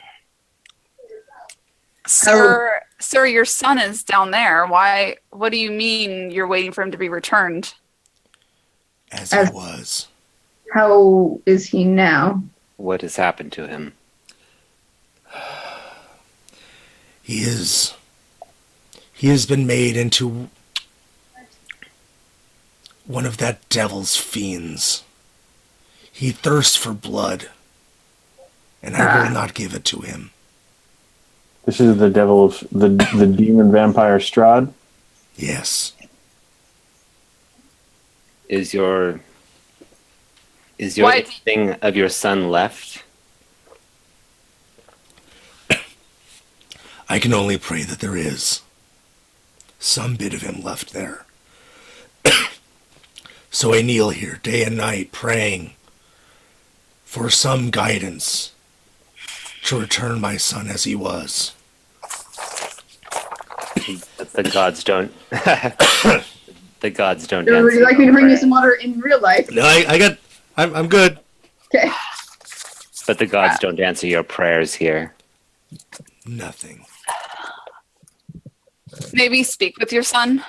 Sir, your son is down there. Why? What do you mean you're waiting for him to be returned? As he was. How is he now? What has happened to him? He has been made into one of that devil's fiends. He thirsts for blood, and I will not give it to him. This is the devil of the demon vampire Strahd. Yes. Is your Why- thing of your son left? I can only pray that there is some bit of him left there. So I kneel here day and night praying for some guidance to return my son as he was. The gods don't. The gods don't. Would answer you like me to your bring you prayer. some water in real life? No, I'm good. Okay. But the gods don't answer your prayers here. Nothing. Maybe speak with your son.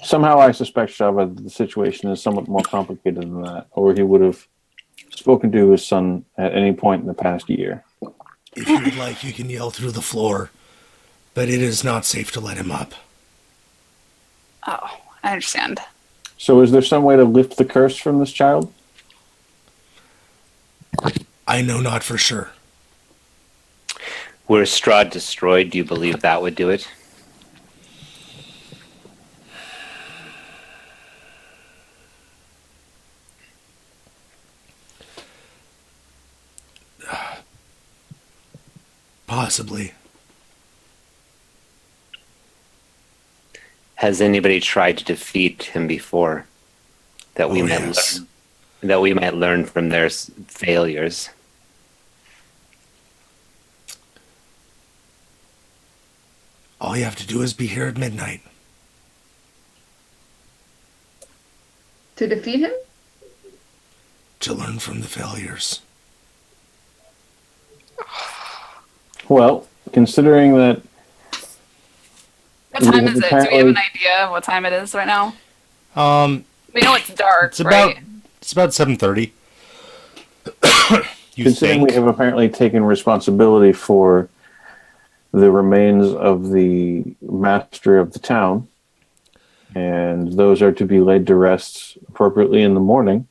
Somehow I suspect Shava that the situation is somewhat more complicated than that, or he would have spoken to his son at any point in the past year. If you would like, you can yell through the floor, but it is not safe to let him up. Oh, I understand. So is there some way to lift the curse from this child? I know not for sure. Were Strahd destroyed? Do you believe that would do it? Possibly. Has anybody tried to defeat him before? That we Oh, might yes. learn. That we might learn from their failures. All you have to do is be here at midnight. To defeat him? To learn from the failures. Well, considering that What time Yeah, is it? Do we have apparently- an idea of what time it is right now? We know it's dark, It's about right? 7:30. You considering think? we have apparently taken responsibility for the remains of the master of the town, and those are to be laid to rest appropriately in the morning,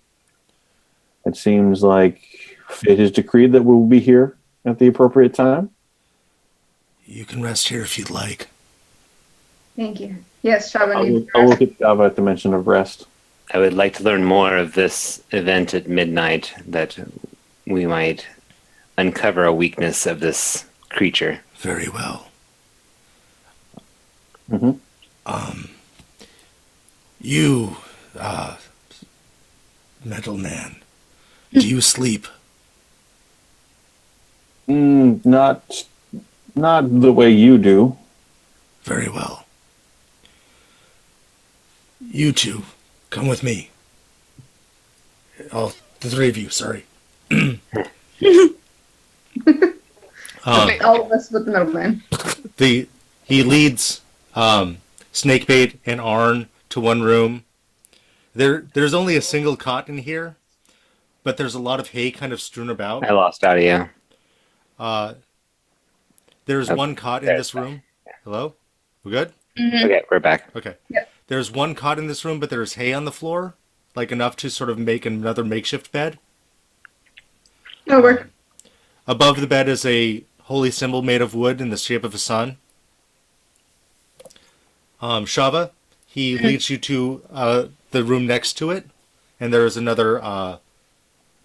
it seems like it is decreed that we will be here at the appropriate time? You can rest here if you'd like. Thank you. Yes, Shava needs I'll rest. look at Java at the mention of rest. I would like to learn more of this event at midnight that we might uncover a weakness of this creature. Very well. Mhm. You, metal man, do you sleep? Not the way you do. Very well. You two, come with me. Oh, the three of you, sorry. Wait, All of us with the middleman. He leads Snakebait and Arn to one room. There's only a single cot in here, but there's a lot of hay kind of strewn about. I lost audio. There's one cot in this room. Hello? We good? Okay, we're back. Okay. Yep. There's one cot in this room, but there's hay on the floor, like enough to sort of make another makeshift bed. No work. Above the bed is a holy symbol made of wood in the shape of a sun. Shava, he leads you to the room next to it, and there is another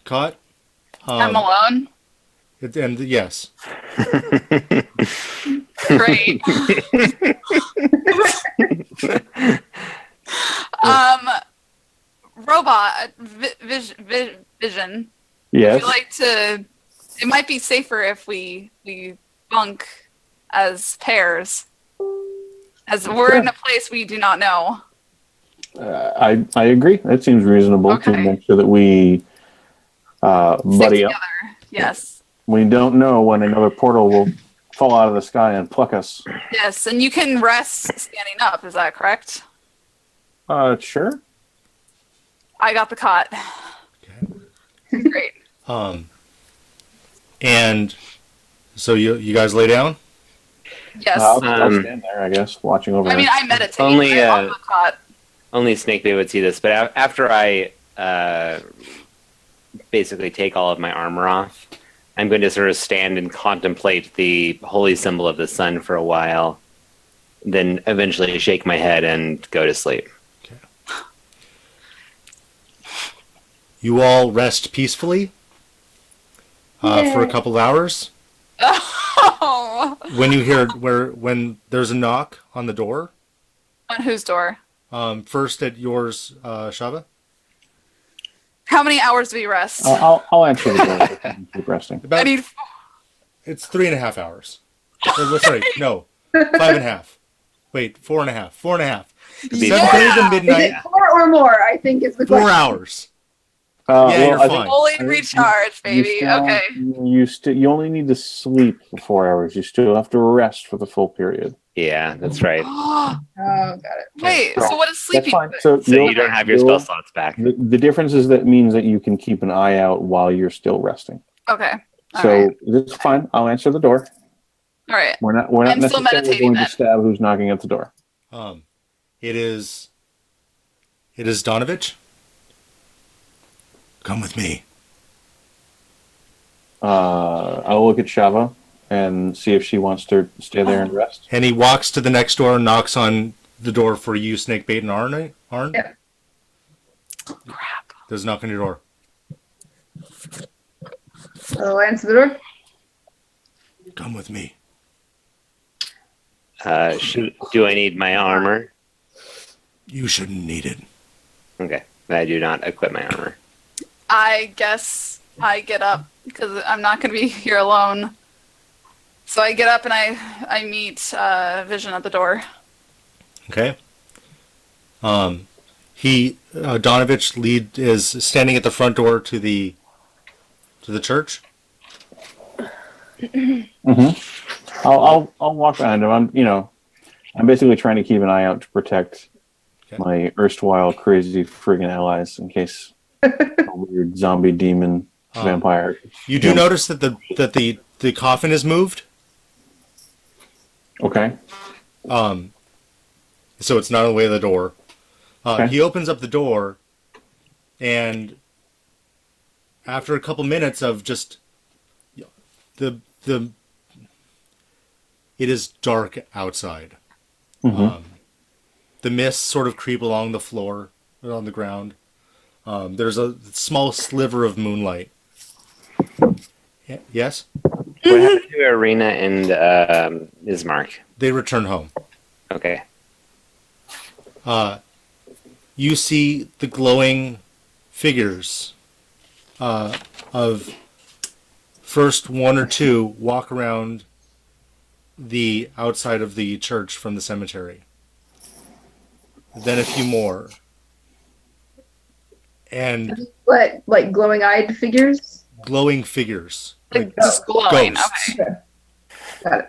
cot. I'm alone. And yes, Great. Robot vision. Yes. We like to. It might be safer if we bunk as pairs, as we're in a place we do not know. I agree. That seems reasonable to Okay. make sure that we Stick buddy up. together. Yes. We don't know when another portal will fall out of the sky and pluck us. Yes, and you can rest standing up. Is that correct? Sure. I got the cot. Great. and so you guys lay down. Yes. I'll stand there, I guess, watching over. I mean, it. I meditate. Only, I'm on the cot. Only Snakebait would see this, but after I basically take all of my armor off, I'm going to sort of stand and contemplate the holy symbol of the sun for a while, then eventually shake my head and go to sleep. You all rest peacefully for a couple hours. Oh. When you hear when there's a knock on the door, On whose door? first at yours, Shava. How many hours do we rest? I'll answer the door. Keep resting. I About need. it's 3.5 hours. Sorry, no, 5.5. Wait, 4.5. 4.5. Yeah! 7:30 to midnight. Is it 4 or more? I think is the 4 question. hours. Yeah, you're I fine. Fully think recharged, baby. you still- Okay. You only need to sleep for 4 hours. You still have to rest for the full period. Yeah, that's right. Oh, got it. Wait, so what is That's sleeping? fine. So, So you don't have your spell slots back. The difference is that means that you can keep an eye out while you're still resting. Okay. All So right. that's fine. I'll answer the door. All right. We're not I'm still necessarily meditating going to then. stab who's knocking at the door. It is Donovich. Come with me. I'll look at Shava and see if she wants to stay there and rest. And he walks to the next door and knocks on the door for you, Snakebait and Arn. Yeah. Crap. There's a knock on your door. So I answer the door. Come with me. Do I need my armor? You shouldn't need it. Okay, I do not equip my armor. I guess I get up because I'm not going to be here alone. So I get up and I meet Vision at the door. Okay. Donovich is standing at the front door to the church. Mm-hmm. I'll walk behind him. I'm basically trying to keep an eye out to protect my erstwhile crazy friggin' allies in case a weird zombie demon vampire. You do notice that the coffin is moved. Okay. So it's not on the way to the door. Okay. He opens up the door, and after a couple minutes of just the the it is dark outside. Mhm. The mists sort of creep along the floor, on the ground. There's a small sliver of moonlight. Yes, What happened to Arena and Ismark? they return home. Okay. You see the glowing figures of first one or two walk around the outside of the church from the cemetery. Then a few more. And What, like glowing-eyed figures? glowing figures. Like just glowing. ghosts. Okay. Okay.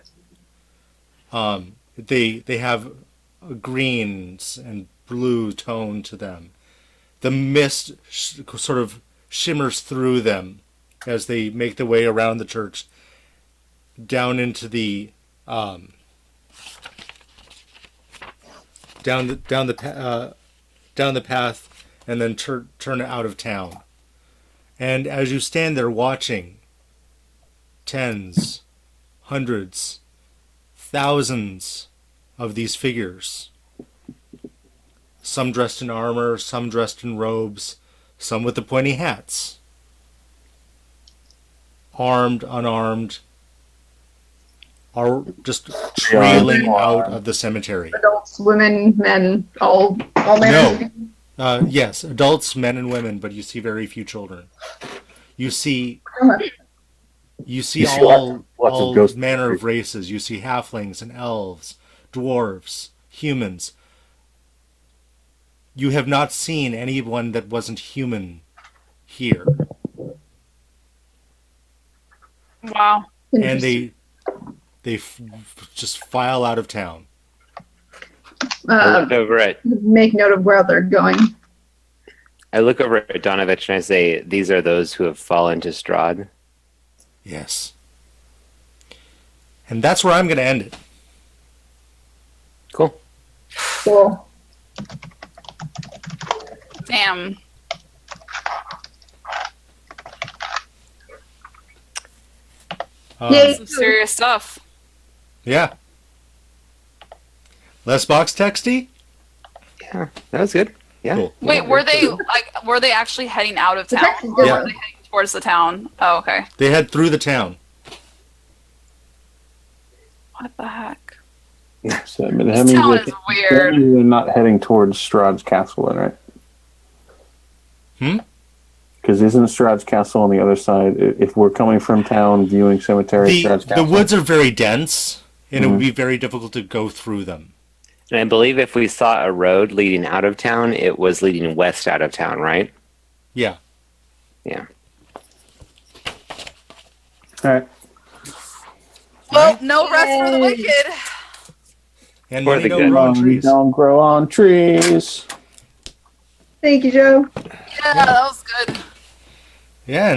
Got it. They have greens and blue tone to them. The mist sort of shimmers through them as they make their way around the church down into the down the path and then turn out of town. And as you stand there watching, tens, hundreds, thousands of these figures, some dressed in armor, some dressed in robes, some with the pointy hats, armed, unarmed, are just trailing out of the cemetery. Adults, women, men, all manners of people. Yes, adults, men and women, but you see very few children. You see You see all lots of ghost manner of figures. races. You see halflings and elves, dwarves, humans. You have not seen anyone that wasn't human here. Wow. And they just file out of town. I look over at Make note of where they're going. Donovich and I say, "These are those who have fallen to Strahd." Yes. And that's where I'm going to end it. Cool. Cool. Damn. Yay. Some serious stuff. Yeah. Less box texty? Yeah, that was good. Yeah. Cool. Wait, were they actually heading out of The town? text is Or good. Yeah. were they heading towards the town? Oh, okay. They head through the town. What the heck? So, but that This means town they- is that weird. means they're not heading towards Strahd's castle, then, right? Hmm? Because isn't Strahd's castle on the other side? If we're coming from town, viewing cemetery, Strahd's The castle. woods are very dense, and it would be very difficult to go through them. And I believe if we saw a road leading out of town, it was leading west out of town, right? Yeah. Yeah. All right. Well, no rest for the wicked. And For money the don't good. grow on trees. Don't grow on trees. Thank you, Joe. Yeah, that was good. Yeah,